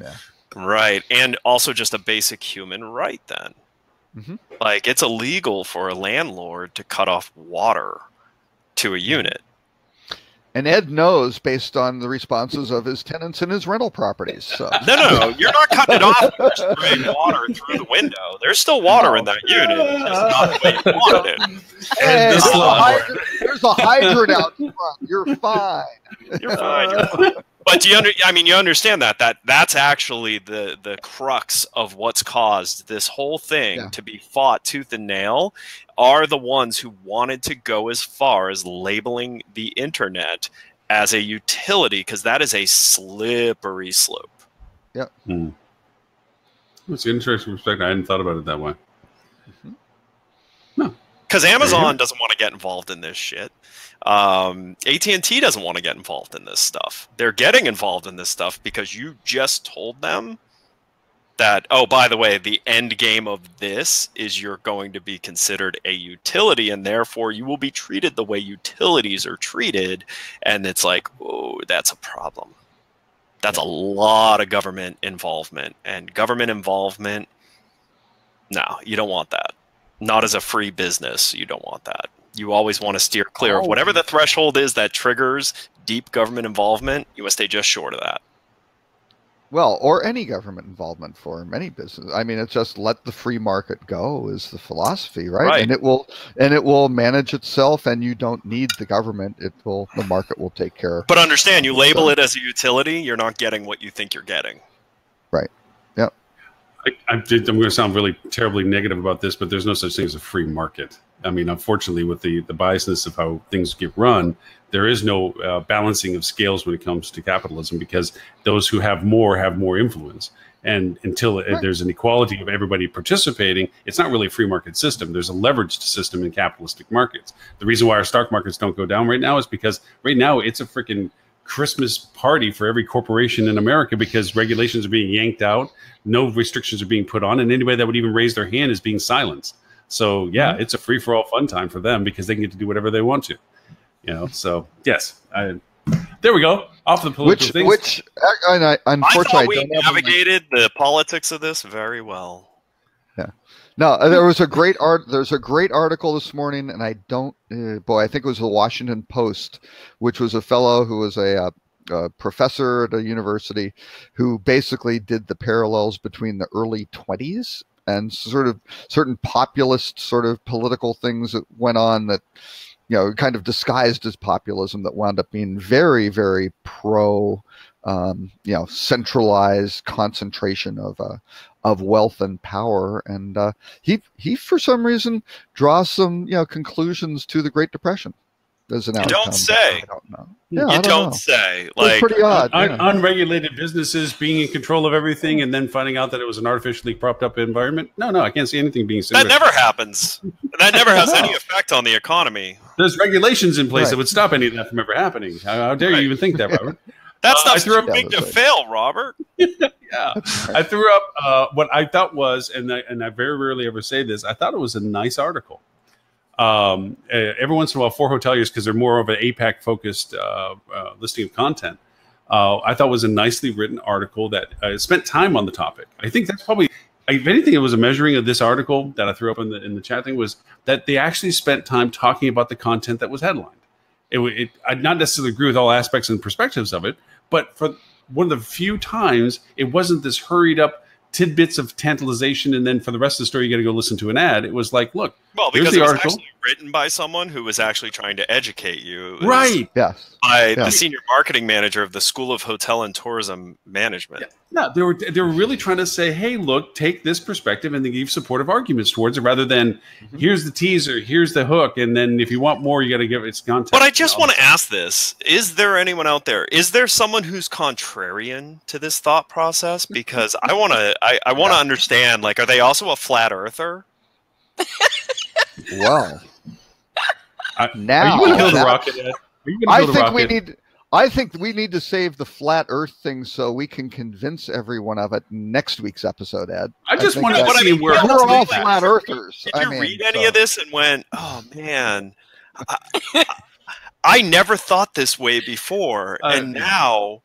Speaker 2: Right, and also just a basic human right then. Like, it's illegal for a landlord to cut off water to a unit.
Speaker 3: And Ed knows based on the responses of his tenants in his rental properties. So.
Speaker 2: No, you're not cutting it off when you're spraying water through the window. There's still water in that unit. It's just not the way you wanted it.
Speaker 3: Hey, there's a hydrant out front. You're fine.
Speaker 2: You're fine. But you understand that's actually the crux of what's caused this whole thing to be fought tooth and nail, are the ones who wanted to go as far as labeling the internet as a utility, because that is a slippery slope.
Speaker 3: Yep.
Speaker 1: It's an interesting perspective. I hadn't thought about it that way.
Speaker 2: No. Because Amazon doesn't want to get involved in this shit. AT&T doesn't want to get involved in this stuff. They're getting involved in this stuff because you just told them that, oh, by the way, the end game of this is you're going to be considered a utility, and therefore you will be treated the way utilities are treated. And it's like, oh, that's a problem. That's a lot of government involvement. And government involvement, no, you don't want that. Not as a free business, you don't want that. You always want to steer clear of whatever the threshold is that triggers deep government involvement. You must stay just short of that.
Speaker 3: Well, or any government involvement for many business. I mean, it's just let the free market go is the philosophy, right? And it will manage itself, and you don't need the government. The market will take care of it.
Speaker 2: But understand, you label it as a utility, you're not getting what you think you're getting.
Speaker 3: Right. Yep.
Speaker 1: I'm going to sound really terribly negative about this, but there's no such thing as a free market. I mean, unfortunately, with the biasness of how things get run, there is no balancing of scales when it comes to capitalism, because those who have more influence. And until there's an equality of everybody participating, it's not really a free market system. There's a leveraged system in capitalistic markets. The reason why our stock markets don't go down right now is because right now it's a freaking Christmas party for every corporation in America because regulations are being yanked out, no restrictions are being put on, and anybody that would even raise their hand is being silenced. So yeah, it's a free-for-all fun time for them because they can get to do whatever they want to. So yes, there we go. Off the political things.
Speaker 3: Which, unfortunately,
Speaker 2: I thought we navigated the politics of this very well.
Speaker 3: Yeah. No, there was a great There's a great article this morning, and I don't. I think it was the Washington Post, which was a fellow who was a professor at a university, who basically did the parallels between the early 20s and sort of certain populist sort of political things that went on that, kind of disguised as populism that wound up being very, very pro, centralized concentration of wealth and power. And he for some reason draws some, conclusions to the Great Depression as an outcome.
Speaker 2: Don't say.
Speaker 3: I don't know.
Speaker 2: Yeah, you don't say.
Speaker 3: Like, it's pretty odd.
Speaker 1: Unregulated businesses being in control of everything and then finding out that it was an artificially propped up environment. No, I can't see anything being similar.
Speaker 2: That never happens. That never has any effect on the economy.
Speaker 1: There's regulations in place that would stop any of that from ever happening. How dare you even think that, Robert?
Speaker 2: That's not too big to fail, Robert.
Speaker 1: Yeah. I threw up what I thought was, and I very rarely ever say this, I thought it was a nice article. Every once in a while, for hoteliers, because they're more of an APAC focused listing of content, I thought was a nicely written article that spent time on the topic. I think that's probably, if anything, it was a measuring of this article that I threw up in the chat thing, was that they actually spent time talking about the content that was headlined. I'd not necessarily agree with all aspects and perspectives of it, but for one of the few times, it wasn't this hurried up tidbits of tantalization, and then for the rest of the story, you got to go listen to an ad. It was like, look,
Speaker 2: because
Speaker 1: the
Speaker 2: it was
Speaker 1: article.
Speaker 2: Actually written by someone who was actually trying to educate you,
Speaker 1: right?
Speaker 3: Yes,
Speaker 2: by the senior marketing manager of the School of Hotel and Tourism Management.
Speaker 1: No, they were really trying to say, hey, look, take this perspective, and they give supportive arguments towards it, rather than here's the teaser, here's the hook, and then if you want more, you got to give its content.
Speaker 2: But I just want to ask this: is there anyone out there? Is there someone who's contrarian to this thought process? Because I want to understand. Like, are they also a flat earther?
Speaker 3: Well,
Speaker 1: are
Speaker 3: now
Speaker 1: you going to build a rocket?
Speaker 3: I think we need to save the flat Earth thing so we can convince everyone of it next week's episode, Ed.
Speaker 1: I just want to see where
Speaker 3: we're all flat Earthers.
Speaker 2: Did you read any of this and went, "Oh man, I never thought this way before," and now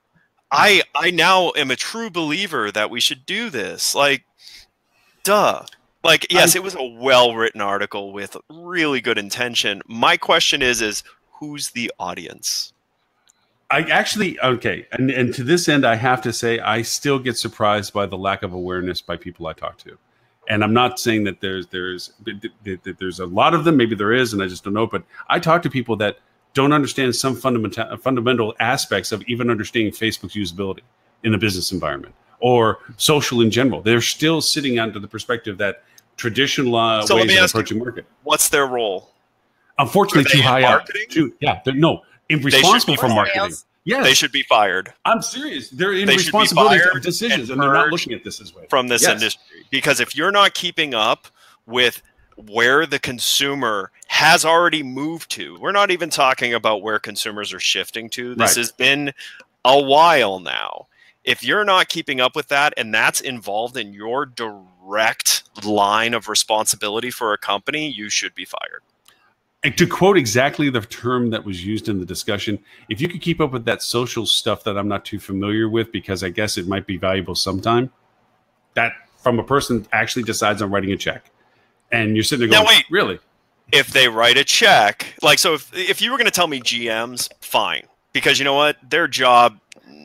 Speaker 2: I now am a true believer that we should do this. Like, duh. Like, yes, it was a well-written article with really good intention. My question is who's the audience?
Speaker 1: And to this end, I have to say, I still get surprised by the lack of awareness by people I talk to. And I'm not saying that there's a lot of them. Maybe there is, and I just don't know. But I talk to people that don't understand some fundamental aspects of even understanding Facebook's usability in a business environment or social in general. They're still sitting under the perspective that traditional ways of approaching market.
Speaker 2: What's their role?
Speaker 1: Unfortunately, too high up. Responsible for marketing. Yes.
Speaker 2: They should be fired.
Speaker 1: I'm serious. They're in responsibility of decisions, and they're not looking at this way.
Speaker 2: From this industry. Because if you're not keeping up with where the consumer has already moved to, we're not even talking about where consumers are shifting to. This has been a while now. If you're not keeping up with that, and that's involved in your direct line of responsibility for a company, you should be fired.
Speaker 1: And to quote exactly the term that was used in the discussion, if you could keep up with that social stuff that I'm not too familiar with, because I guess it might be valuable sometime, that from a person actually decides on writing a check. And you're sitting there going,
Speaker 2: now, wait,
Speaker 1: really?
Speaker 2: If they write a check, like, so if you were going to tell me GMs, fine. Because you know what? Their job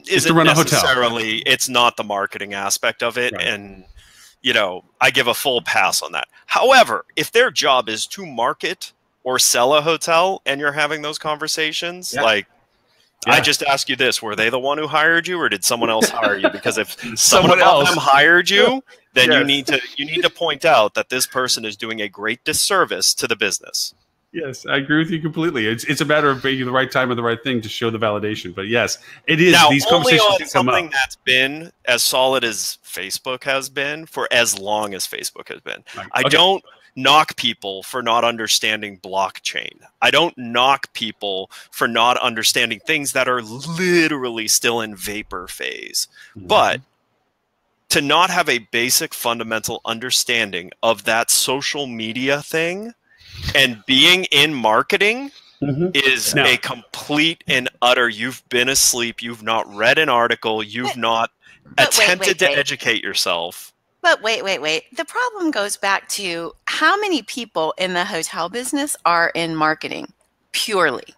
Speaker 2: isn't necessarily, it's not the marketing aspect of it. Right. And, I give a full pass on that. However, if their job is to market or sell a hotel and you're having those conversations, I just ask you this, were they the one who hired you or did someone else hire you? Because if someone else hired you, then you need to point out that this person is doing a great disservice to the business.
Speaker 1: Yes, I agree with you completely. It's a matter of being the right time and the right thing to show the validation. But yes, it is.
Speaker 2: Now,
Speaker 1: These
Speaker 2: only
Speaker 1: conversations
Speaker 2: on
Speaker 1: do come up.
Speaker 2: something that's been as solid as Facebook has been for as long as Facebook has been.
Speaker 1: Right.
Speaker 2: I don't knock people for not understanding blockchain. I don't knock people for not understanding things that are literally still in vapor phase.
Speaker 1: Mhm.
Speaker 2: But to not have a basic fundamental understanding of that social media thing and being in marketing is
Speaker 1: Now-
Speaker 2: a complete and utter, you've been asleep, you've not read an article, you've not
Speaker 4: but wait,
Speaker 2: attempted to
Speaker 4: wait.
Speaker 2: educate yourself.
Speaker 4: But wait. The problem goes back to how many people in the hotel business are in marketing purely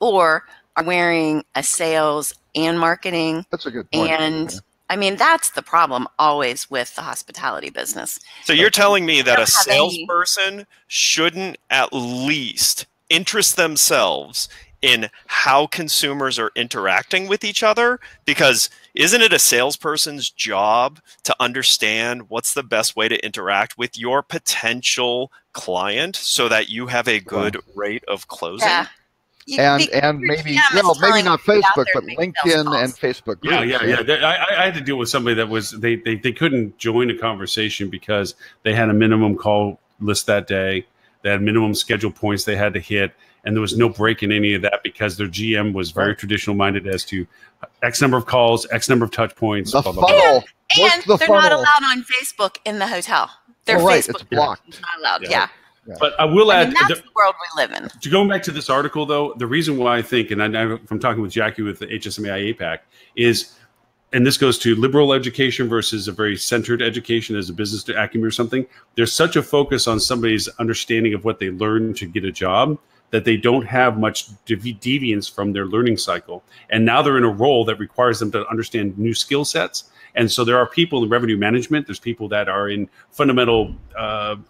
Speaker 4: or are wearing a sales and marketing.
Speaker 3: That's a good point.
Speaker 4: And I mean, that's the problem always with the hospitality business.
Speaker 2: So you're telling me that a
Speaker 4: don't have any-
Speaker 2: salesperson shouldn't at least interest themselves in how consumers are interacting with each other? Because isn't it a salesperson's job to understand what's the best way to interact with your potential client so that you have a good rate of closing?
Speaker 4: Yeah.
Speaker 3: And maybe maybe not Facebook, but LinkedIn and Facebook groups.
Speaker 1: Yeah. I had to deal with somebody that was they couldn't join a conversation because they had a minimum call list that day. They had minimum schedule points they had to hit, and there was no break in any of that because their GM was very traditional minded as to X number of calls, X number of touch points.
Speaker 3: The
Speaker 1: blah, blah, blah.
Speaker 3: funnel.
Speaker 4: And
Speaker 3: the
Speaker 4: they're
Speaker 3: funnel.
Speaker 4: not allowed on Facebook in the hotel. Their
Speaker 3: Oh, right,
Speaker 4: Facebook
Speaker 3: it's blocked.
Speaker 4: is not allowed.
Speaker 1: Yeah.
Speaker 4: Yeah.
Speaker 1: But I will
Speaker 4: I
Speaker 1: add.
Speaker 4: mean, that's the world we live in.
Speaker 1: Going back to this article, though, the reason why I think, and I know from talking with Jackie with the HSMAI APAC, is, and this goes to liberal education versus a very centered education as a business acumen or something. There's such a focus on somebody's understanding of what they learn to get a job that they don't have much deviance from their learning cycle. And now they're in a role that requires them to understand new skill sets. And so there are people in revenue management. There's people that are in fundamental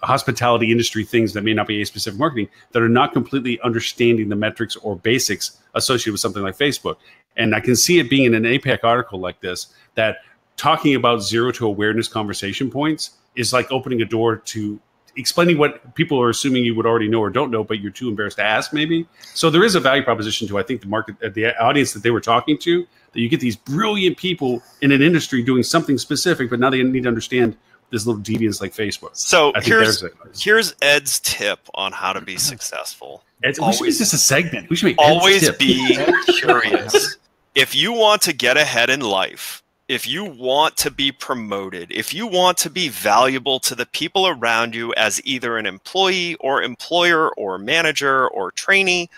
Speaker 1: hospitality industry things that may not be a specific marketing that are not completely understanding the metrics or basics associated with something like Facebook. And I can see it being in an APAC article like this, that talking about zero to awareness conversation points is like opening a door to explaining what people are assuming you would already know or don't know, but you're too embarrassed to ask maybe. So there is a value proposition to, I think, the market, the audience that they were talking to, that you get these brilliant people in an industry doing something specific, but now they need to understand this little deviance like Facebook.
Speaker 2: So
Speaker 1: I think
Speaker 2: here's Ed's tip on how to be successful.
Speaker 1: we should make this a segment. We should make
Speaker 2: Always
Speaker 1: Ed's tip.
Speaker 2: be curious. If you want to get ahead in life, if you want to be promoted, if you want to be valuable to the people around you as either an employee or employer or manager or trainee,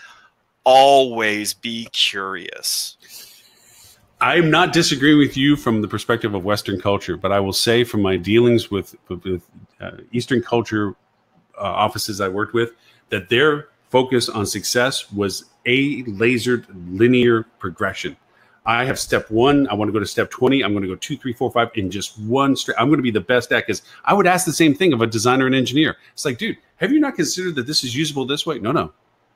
Speaker 2: always be curious.
Speaker 1: I'm not disagreeing with you from the perspective of Western culture, but I will say from my dealings with Eastern culture offices I worked with, that their focus on success was a lasered linear progression. I have step 1. I want to go to step 20. I'm going to go 2, 3, 4, 5 in just one straight. I'm going to be the best at, because I would ask the same thing of a designer and engineer. It's like, dude, have you not considered that this is usable this way? No.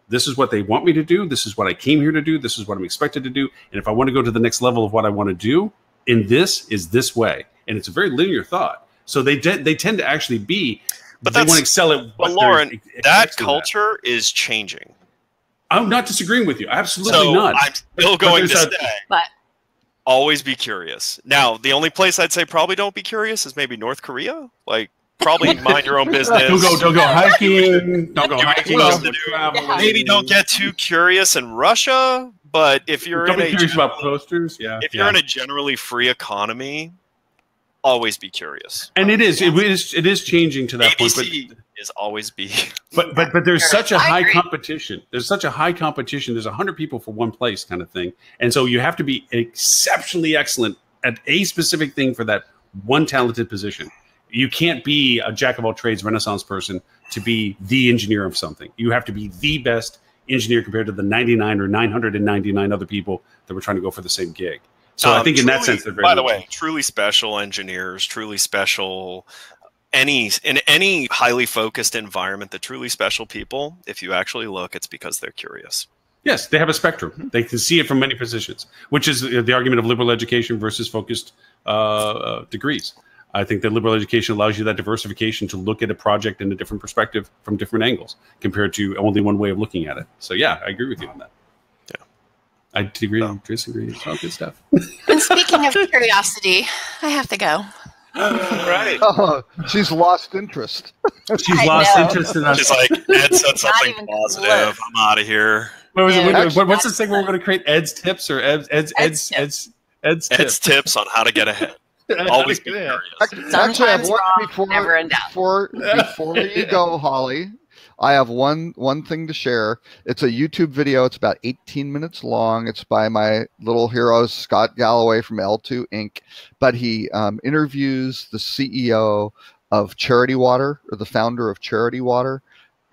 Speaker 1: This is what they want me to do. This is what I came here to do. This is what I'm expected to do. And if I want to go to the next level of what I want to do, in this is this way. And it's a very linear thought. So they tend to actually be,
Speaker 2: but
Speaker 1: they want to excel at what
Speaker 2: But Lauren,
Speaker 1: they're
Speaker 2: that
Speaker 1: excellent at.
Speaker 2: culture is changing.
Speaker 1: I'm not disagreeing with you. Absolutely
Speaker 2: So
Speaker 1: not.
Speaker 2: I'm still going to
Speaker 1: there's a-
Speaker 2: say,
Speaker 4: But
Speaker 2: always be curious. Now, the only place I'd say probably don't be curious is maybe North Korea. Like, probably mind your own business.
Speaker 1: Don't go hiking. Don't go
Speaker 2: Do what
Speaker 1: hiking.
Speaker 2: you're supposed to
Speaker 1: Don't
Speaker 2: do.
Speaker 1: travel.
Speaker 2: Maybe don't get too curious in Russia. But if you're
Speaker 1: Don't
Speaker 2: in
Speaker 1: be
Speaker 2: a
Speaker 1: curious about posters. Yeah.
Speaker 2: if you're in a generally free economy, always be curious.
Speaker 1: And it is changing to that point.
Speaker 2: ABC is always be.
Speaker 1: But there's such a
Speaker 4: I
Speaker 1: high
Speaker 4: agree.
Speaker 1: competition. There's 100 people for one place kind of thing. And so you have to be exceptionally excellent at a specific thing for that one talented position. You can't be a jack of all trades Renaissance person to be the engineer of something. You have to be the best engineer compared to the 99 or 999 other people that were trying to go for the same gig. So I think in that sense, they're very
Speaker 2: by the
Speaker 1: limited.
Speaker 2: way, truly special engineers, truly special in any highly focused environment, the truly special people, if you actually look, it's because they're curious.
Speaker 1: Yes, they have a spectrum. They can see it from many positions, which is the argument of liberal education versus focused degrees. I think that liberal education allows you that diversification to look at a project in a different perspective from different angles compared to only one way of looking at it. So yeah, I agree with you on that. Yeah, I disagree. It's all good stuff.
Speaker 4: And speaking of curiosity, I have to go.
Speaker 5: Right.
Speaker 3: Oh, she's lost interest.
Speaker 1: She's lost interest in us.
Speaker 2: She's like, Ed said something positive. I'm out of here.
Speaker 1: What's this thing where we're going to create Ed's tips or Ed's
Speaker 2: tips on how to get ahead? Always be curious.
Speaker 3: Actually, I have one
Speaker 4: never in doubt.
Speaker 3: before you go, Holly. I have one thing to share. It's a YouTube video. It's about 18 minutes long. It's by my little hero, Scott Galloway from L2 Inc. But he interviews the CEO of Charity Water, or the founder of Charity Water,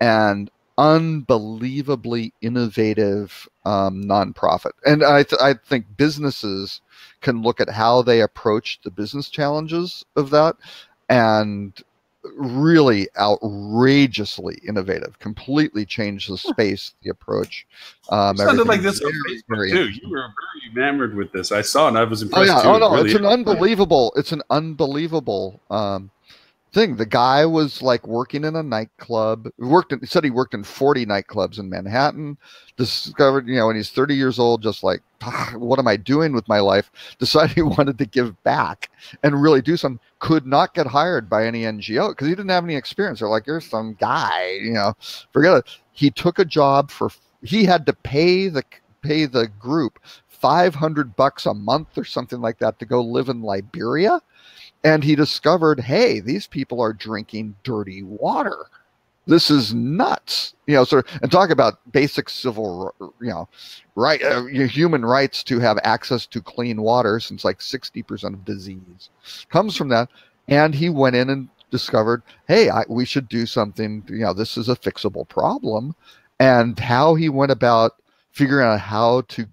Speaker 3: and unbelievably innovative nonprofit. And I think businesses can look at how they approach the business challenges of that, and really outrageously innovative, completely changed the space, the approach.
Speaker 1: Sounded like this on Facebook too. You were very enamored with this. I saw and I was impressed.
Speaker 3: Oh yeah,
Speaker 1: too.
Speaker 3: oh no,
Speaker 1: really,
Speaker 3: it's an unbelievable thing. The guy was like working in a nightclub. He said he worked in 40 nightclubs in Manhattan. Discovered, when he's 30 years old, just like, what am I doing with my life? Decided he wanted to give back and really do something. Could not get hired by any NGO because he didn't have any experience. They're like, you're some guy, forget it. He took a job he had to pay the group $500 a month or something like that to go live in Liberia. And he discovered, hey, these people are drinking dirty water. This is nuts, and talk about basic civil, human rights to have access to clean water, since like 60% of disease comes from that. And he went in and discovered, hey, we should do something. This is a fixable problem. And how he went about figuring out how to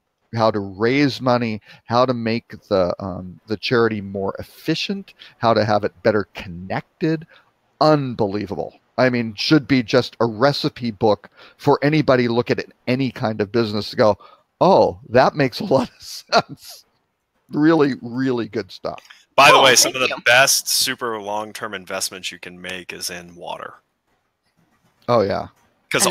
Speaker 3: raise money, how to make the charity more efficient, how to have it better connected. Unbelievable. I mean, should be just a recipe book for anybody look at any kind of business to go, oh, that makes a lot of sense. Really, really good stuff.
Speaker 2: By the way, some of the best super long-term investments you can make is in water.
Speaker 3: Oh, yeah.
Speaker 2: Because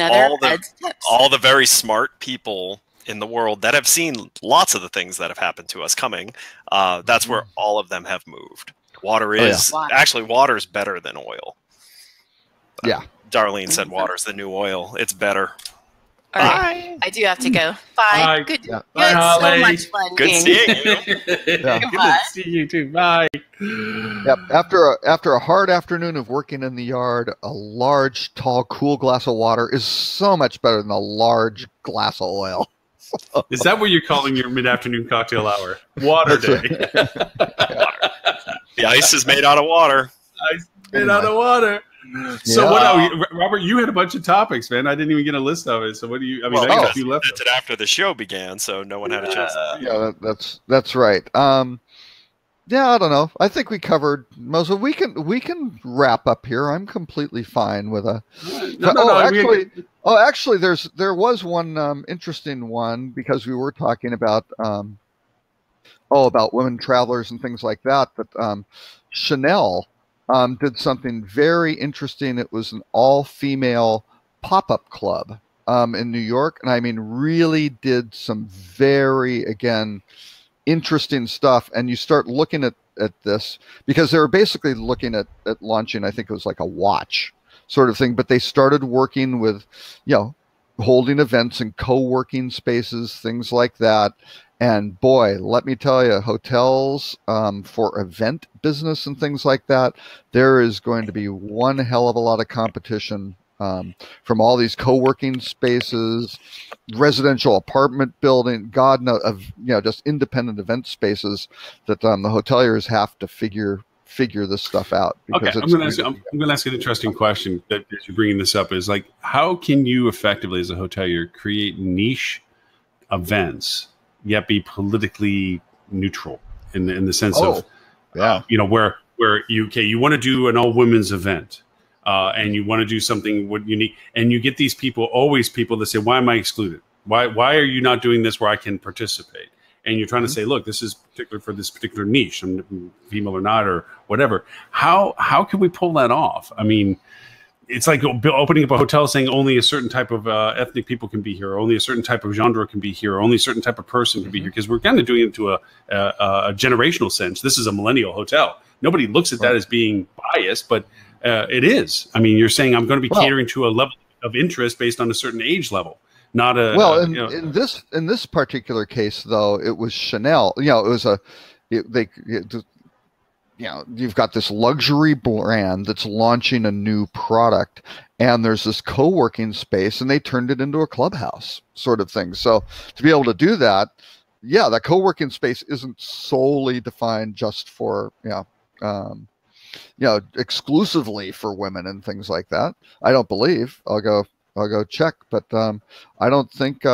Speaker 2: all the very smart people in the world that have seen lots of the things that have happened to us coming, that's where all of them have moved. Water is actually better than oil.
Speaker 3: Yeah.
Speaker 2: Darlene said water's the new oil. It's better.
Speaker 4: All right. I do have to go. Bye. Good.
Speaker 1: Yeah.
Speaker 4: Bye, so much fun.
Speaker 2: Good seeing you.
Speaker 3: Yeah.
Speaker 1: Good to see you too. Bye.
Speaker 3: Yep. After a hard afternoon of working in the yard, a large, tall, cool glass of water is so much better than a large glass of oil.
Speaker 1: Is that what you're calling your mid-afternoon cocktail hour? Water day.
Speaker 2: Water. The ice is made out of water.
Speaker 1: Ice made out of water. So Robert, you had a bunch of topics, man. I didn't even get a list of it. So what do you? I mean, I got a few left.
Speaker 2: That's it after the show began, so no one had a chance.
Speaker 3: Yeah, that's right. Yeah, I don't know. I think we covered most of. We can wrap up here. I'm completely fine with a. Actually, there was one interesting one, because we were talking about about women travelers and things like that. But Chanel did something very interesting. It was an all-female pop-up club in New York, and I mean, really did some very, again, interesting stuff. And you start looking at this, because they were basically looking at launching, I think it was like a watch sort of thing, but they started working with, holding events in co-working spaces, things like that. And boy, let me tell you, hotels for event business and things like that, there is going to be one hell of a lot of competition from all these co-working spaces, residential apartment building, God knows, just independent event spaces that the hoteliers have to figure this stuff out.
Speaker 1: Because I'm going to ask an interesting question that as you're bringing this up is like, how can you effectively as a hotelier create niche events yet be politically neutral in the sense of, where you want to do an all women's event and you want to do something unique, and you get these people that say, why am I excluded? Why are you not doing this where I can participate? and you're trying to say, look, this is particular for this particular niche, I'm female or not, or whatever. How can we pull that off? I mean, it's like opening up a hotel saying only a certain type of ethnic people can be here, or only a certain type of genre can be here, or only a certain type of person can be here, because we're kind of doing it into a generational sense. This is a millennial hotel. Nobody looks at that as being biased, but it is. I mean, you're saying I'm going to be catering to a level of interest based on a certain age level. Not a
Speaker 3: in this particular case, though, it was Chanel. You know, it was you've got this luxury brand that's launching a new product, and there's this co-working space, and they turned it into a clubhouse sort of thing. So to be able to do that, that co-working space isn't solely defined just for exclusively for women and things like that. I don't believe. I'll go check, but I don't think.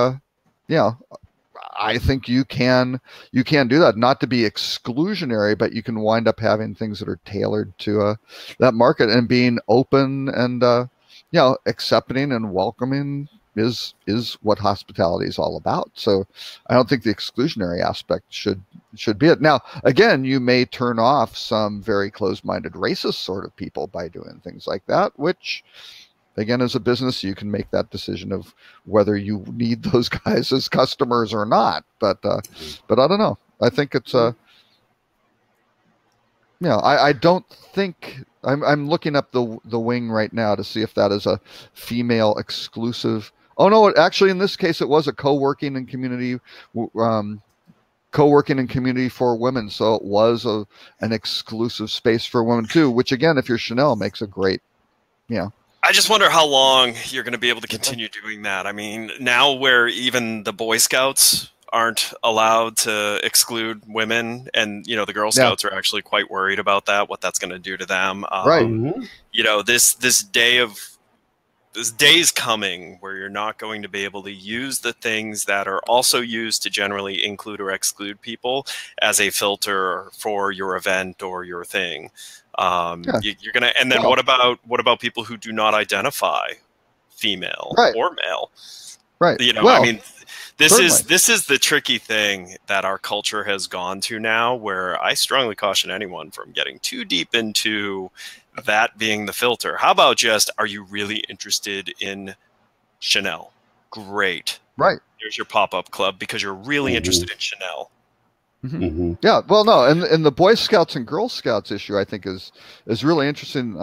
Speaker 3: I think you can do that. Not to be exclusionary, but you can wind up having things that are tailored to that market, and being open and accepting and welcoming is what hospitality is all about. So I don't think the exclusionary aspect should be it. Now, again, you may turn off some very closed-minded racist sort of people by doing things like that, which, again, as a business, you can make that decision of whether you need those guys as customers or not. But I don't know. I think it's I don't think I'm looking up the wing right now to see if that is a female exclusive. Oh no, actually in this case it was a co-working and community for women, so it was an exclusive space for women too, which again, if you're Chanel, makes a great
Speaker 2: I just wonder how long you're going to be able to continue doing that. I mean, now where even the Boy Scouts aren't allowed to exclude women, and the Girl Scouts are actually quite worried about that, what that's going to do to them.
Speaker 3: Right.
Speaker 2: This day's coming where you're not going to be able to use the things that are also used to generally include or exclude people as a filter for your event or your thing. You're gonna, and then what about people who do not identify female or male?
Speaker 3: Right.
Speaker 2: I mean, this is the tricky thing that our culture has gone to now, where I strongly caution anyone from getting too deep into that being the filter. How about just, are you really interested in Chanel? Great.
Speaker 3: Right.
Speaker 2: There's your pop-up club because you're really interested in Chanel.
Speaker 3: Mm-hmm. Mm-hmm. Yeah, well, no, and the Boy Scouts and Girl Scouts issue, I think, is really interesting.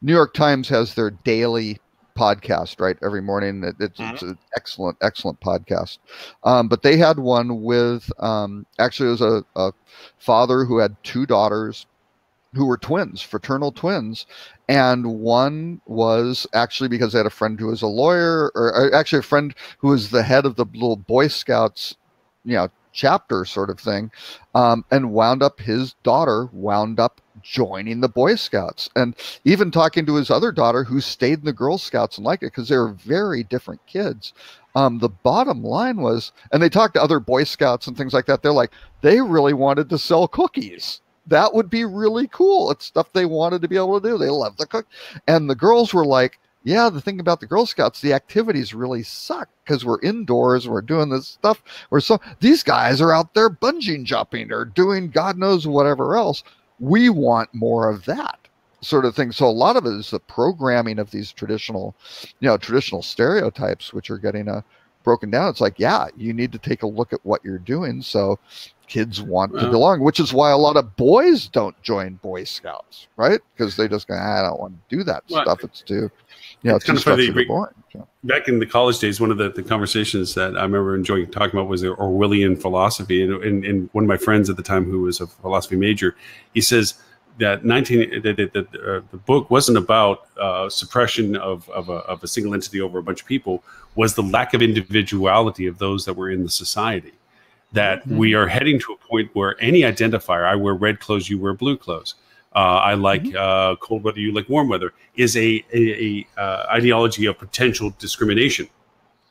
Speaker 3: New York Times has their daily podcast, right, every morning. It's an excellent podcast. But they had one with actually it was a father who had two daughters who were twins, fraternal twins, and one was actually because they had a friend who was a lawyer, or actually a friend who was the head of the little Boy Scouts, chapter sort of thing, and his daughter wound up joining the Boy Scouts, and even talking to his other daughter who stayed in the Girl Scouts and liked it, because they were very different kids. The bottom line was, and they talked to other Boy Scouts and things like that, they're like, they really wanted to sell cookies. That would be really cool. It's stuff they wanted to be able to do. They love the cook. And the girls were like, yeah, the thing about the Girl Scouts, the activities really suck because we're indoors, we're doing this stuff. These guys are out there bungee jumping or doing God knows whatever else. We want more of that sort of thing. So a lot of it is the programming of these traditional stereotypes, which are getting broken down. It's like, yeah, you need to take a look at what you're doing. So kids want to belong, which is why a lot of boys don't join Boy Scouts, right? Because they just go, I don't want to do that stuff. It's too, it's too boring. So.
Speaker 1: Back in the college days, one of the conversations that I remember enjoying talking about was the Orwellian philosophy. And one of my friends at the time, who was a philosophy major, he says that the book wasn't about suppression of a single entity over a bunch of people, was the lack of individuality of those that were in the society. That we are heading to a point where any identifier, I wear red clothes, you wear blue clothes, I like cold weather, you like warm weather, is a ideology of potential discrimination.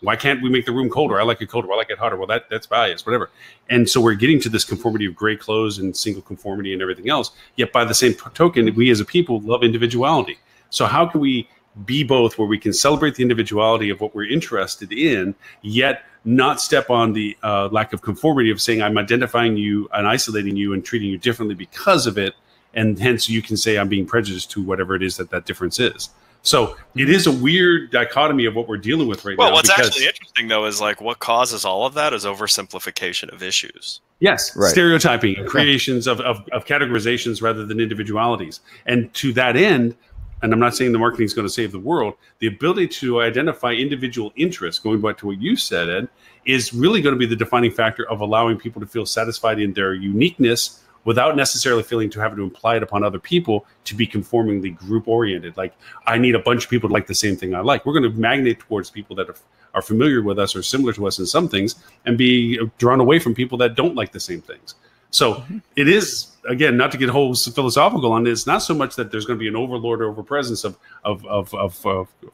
Speaker 1: Why can't we make the room colder? I like it colder. I like it hotter. Well, that's bias, whatever. And so we're getting to this conformity of gray clothes and single conformity and everything else. Yet by the same token, we as a people love individuality. So how can we be both, where we can celebrate the individuality of what we're interested in, yet not step on the lack of conformity of saying I'm identifying you and isolating you and treating you differently because of it, and hence you can say I'm being prejudiced to whatever it is that difference is. So it is a weird dichotomy of what we're dealing with right now.
Speaker 2: Well, what's actually interesting, though, is like what causes all of that is oversimplification of issues.
Speaker 1: Yes, right. Stereotyping and creations of categorizations rather than individualities. And to that end, and I'm not saying the marketing is going to save the world, the ability to identify individual interests, going back to what you said, Ed, is really going to be the defining factor of allowing people to feel satisfied in their uniqueness without necessarily feeling to have to imply it upon other people to be conformingly group-oriented. Like, I need a bunch of people to like the same thing I like. We're going to magnate towards people that are familiar with us or similar to us in some things and be drawn away from people that don't like the same things. So it is, again, not to get whole philosophical on this, not so much that there's going to be an overlord over presence of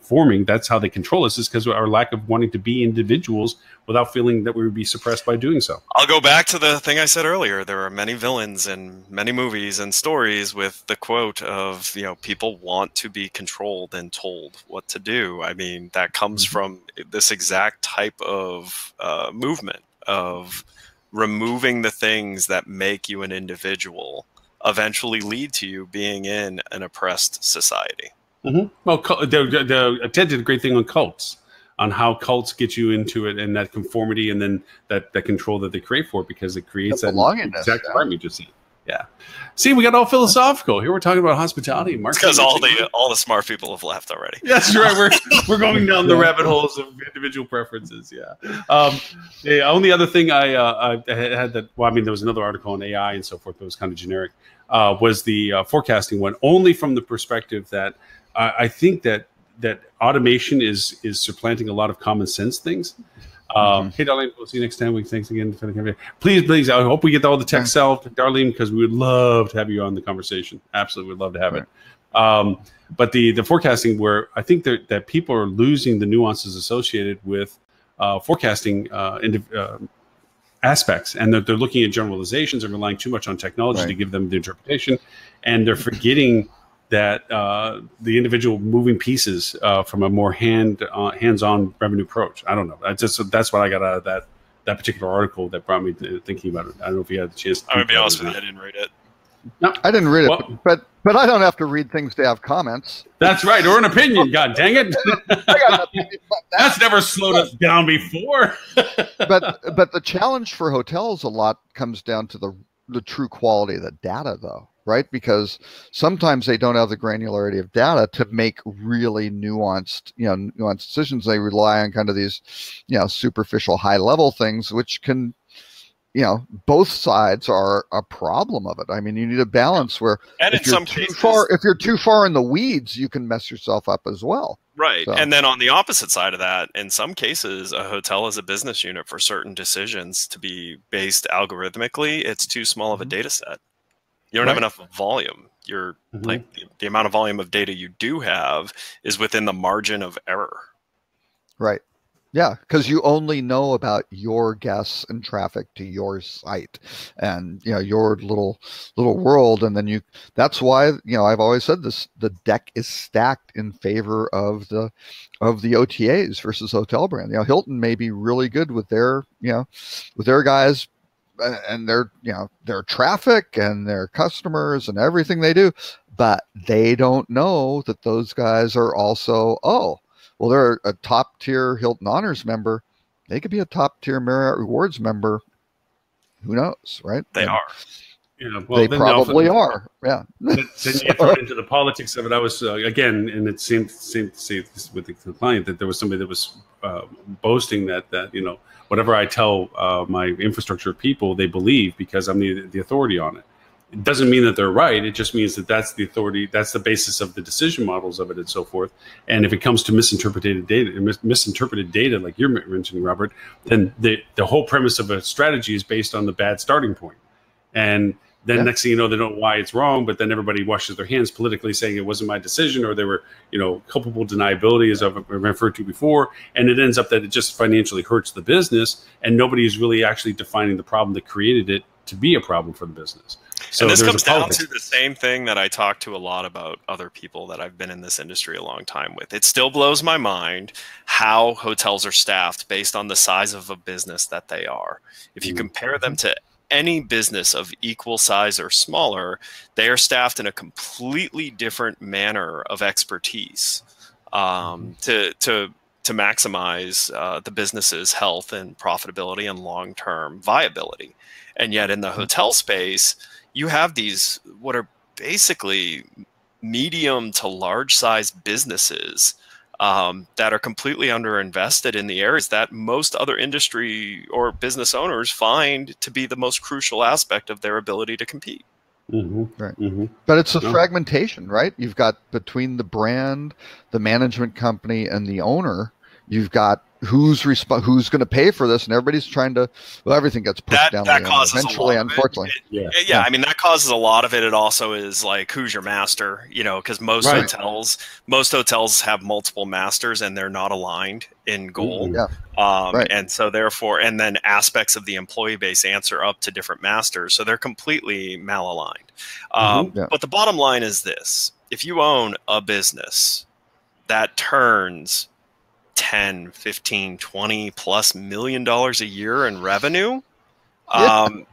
Speaker 1: forming. That's how they control us, is because of our lack of wanting to be individuals without feeling that we would be suppressed by doing so.
Speaker 2: I'll go back to the thing I said earlier. There are many villains in many movies and stories with the quote of, people want to be controlled and told what to do. I mean, that comes from this exact type of movement of removing the things that make you an individual eventually lead to you being in an oppressed society.
Speaker 1: Well, Ted did a great thing on cults, on how cults get you into it and that conformity and then that control that they create for it, because it creates that exact environment you just see. Yeah. See, we got all philosophical. Here we're talking about hospitality and marketing.
Speaker 2: Because all the smart people have left already.
Speaker 1: That's right. We're going down the rabbit holes of individual preferences. Yeah. The only other thing I had that, well, I mean, there was another article on AI and so forth, but it was kind of generic, was the forecasting one, only from the perspective that I think that automation is supplanting a lot of common sense things. Hey, Darlene, we'll see you next time. Thanks again for the conversation. Please, I hope we get all the tech self, Darlene, because we would love to have you on the conversation. Absolutely, we'd love to have it. But the forecasting, where I think that people are losing the nuances associated with forecasting aspects, and they're looking at generalizations and relying too much on technology to give them the interpretation, and they're forgetting that the individual moving pieces from a more hands-on revenue approach. I don't know. That's what I got out of that particular article that brought me to thinking about it. I don't know if you had the chance.
Speaker 2: I'm gonna be honest with you, I didn't read it.
Speaker 3: No, I didn't read it, but I don't have to read things to have comments.
Speaker 1: That's right, or an opinion. God dang it! That's never slowed us down before.
Speaker 3: but the challenge for hotels a lot comes down to the true quality of the data, though. Right? Because sometimes they don't have the granularity of data to make really nuanced decisions. They rely on kind of these, superficial high level things, which can, both sides are a problem of it. I mean, you need a balance where if you're too far in the weeds, you can mess yourself up as well.
Speaker 2: Right. So. And then on the opposite side of that, in some cases, a hotel as a business unit for certain decisions to be based algorithmically, it's too small of a data set. You don't have enough volume. You're like the amount of volume of data you do have is within the margin of error. Right.
Speaker 3: Yeah, because you only know about your guests and traffic to your site and your little world, and then that's why I've always said this: the deck is stacked in favor of the OTAs versus hotel brand. Hilton may be really good with their guys and their traffic and their customers and everything they do, but they don't know that those guys are also, they're a top tier Hilton Honors member. They could be a top tier Marriott Rewards member. Who knows, right?
Speaker 2: They are.
Speaker 3: They probably are. Yeah.
Speaker 1: Then you throw into the politics of it. I was again, and it seemed to say with the client that there was somebody that was boasting that whatever I tell my infrastructure people, they believe because I'm the authority on it. It doesn't mean that they're right. It just means that that's the authority. That's the basis of the decision models of it and so forth. And if it comes to misinterpreted data, like you're mentioning, Robert, then the whole premise of a strategy is based on the bad starting point. And then next thing you know, they don't know why it's wrong, but then everybody washes their hands politically saying it wasn't my decision, or they were, culpable deniability, as I've referred to before. And it ends up that it just financially hurts the business, and nobody is really actually defining the problem that created it to be a problem for the business. So
Speaker 2: and this
Speaker 1: there's
Speaker 2: comes
Speaker 1: a
Speaker 2: down
Speaker 1: politics.
Speaker 2: to the same thing that I talk to a lot about other people that I've been in this industry a long time with. It still blows my mind how hotels are staffed based on the size of a business that they are. If you compare them to any business of equal size or smaller, they are staffed in a completely different manner of expertise to maximize the business's health and profitability and long-term viability. And yet in the hotel space, you have these what are basically medium to large size businesses that are completely underinvested in the areas that most other industry or business owners find to be the most crucial aspect of their ability to compete.
Speaker 3: Right. But it's a fragmentation, right? You've got between the brand, the management company, and the owner, you've got who's going to pay for this, and everybody's trying to. Well, everything gets pushed down.
Speaker 2: That causes
Speaker 3: eventually,
Speaker 2: a lot
Speaker 3: unfortunately.
Speaker 2: I mean, that causes a lot of it. It also is like, who's your master? You know, because most hotels have multiple masters, and they're not aligned in goal. And so therefore, and then aspects of the employee base answer up to different masters, so they're completely malaligned. But the bottom line is this: if you own a business that turns 10, 15, 20 plus $1 million a year in revenue,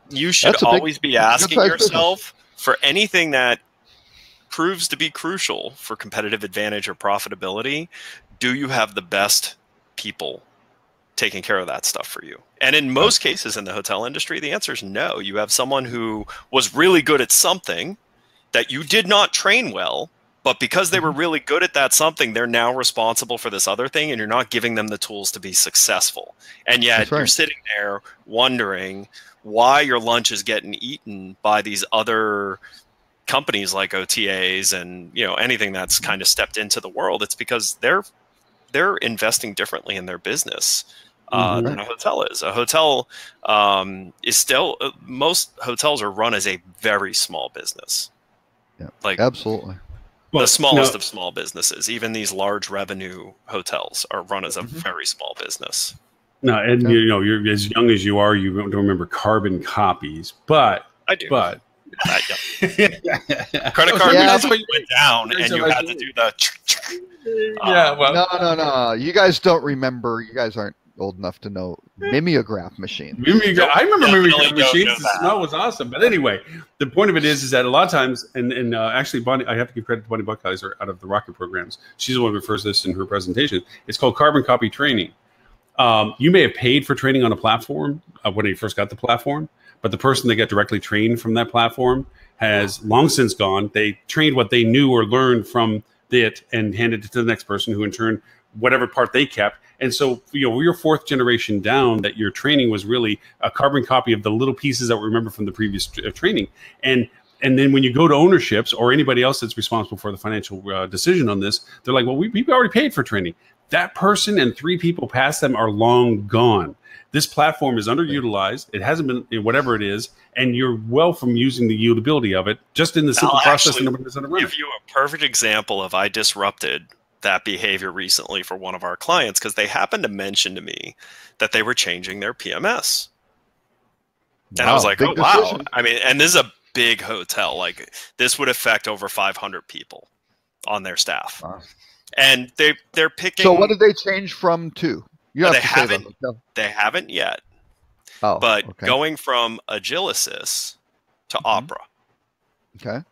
Speaker 2: you should always be asking yourself for anything that proves to be crucial for competitive advantage or profitability. Do you have the best people taking care of that stuff for you? And in most cases in the hotel industry, the answer is no. You have someone who was really good at something that you did not train well, but because they were really good at that something, they're now responsible for this other thing, and you're not giving them the tools to be successful. And yet you're sitting there wondering why your lunch is getting eaten by these other companies like OTAs and, you know, anything that's kind of stepped into the world. It's because they're investing differently in their business than a hotel is. A hotel is still, most hotels are run as a very small business.
Speaker 3: Yeah,
Speaker 2: like
Speaker 3: absolutely.
Speaker 2: The smallest of small businesses. Even these large revenue hotels are run as a very small business.
Speaker 1: No, and you know, you're as young as you are, you don't remember carbon copies, but
Speaker 2: I do.
Speaker 1: But
Speaker 2: credit card went down, and you had to do the.
Speaker 3: No. You guys don't remember. You guys aren't old enough to know mimeograph machine.
Speaker 1: I remember mimeograph machines. The smell was awesome. But anyway, the point of it is that a lot of times, and actually, Bonnie, I have to give credit to Bonnie Buchheiser out of the Rocket programs. She's the one who refers to this in her presentation. It's called carbon copy training. You may have paid for training on a platform when you first got the platform, but the person that got directly trained from that platform has long since gone. They trained what they knew or learned from it and handed it to the next person, who in turn, whatever part they kept. And so, you know, you're fourth generation down, that your training was really a carbon copy of the little pieces that we remember from the previous training. And then when you go to ownerships or anybody else that's responsible for the financial decision on this, they're like, well, we've already paid for training. That person and 3 people past them are long gone. This platform is underutilized. It hasn't been, whatever it is, and you're well from using the usability of it just in the simple process.
Speaker 2: I'll give you a perfect example of I disrupted that behavior recently for one of our clients, because they happened to mention to me that they were changing their PMS. And I was like, oh, wow. I mean, and this is a big hotel. Like, this would affect over 500 people on their staff. Wow. And they're picking.
Speaker 3: So what did they change from to?
Speaker 2: They haven't yet. But going from Agilysys to Opera.
Speaker 3: Okay.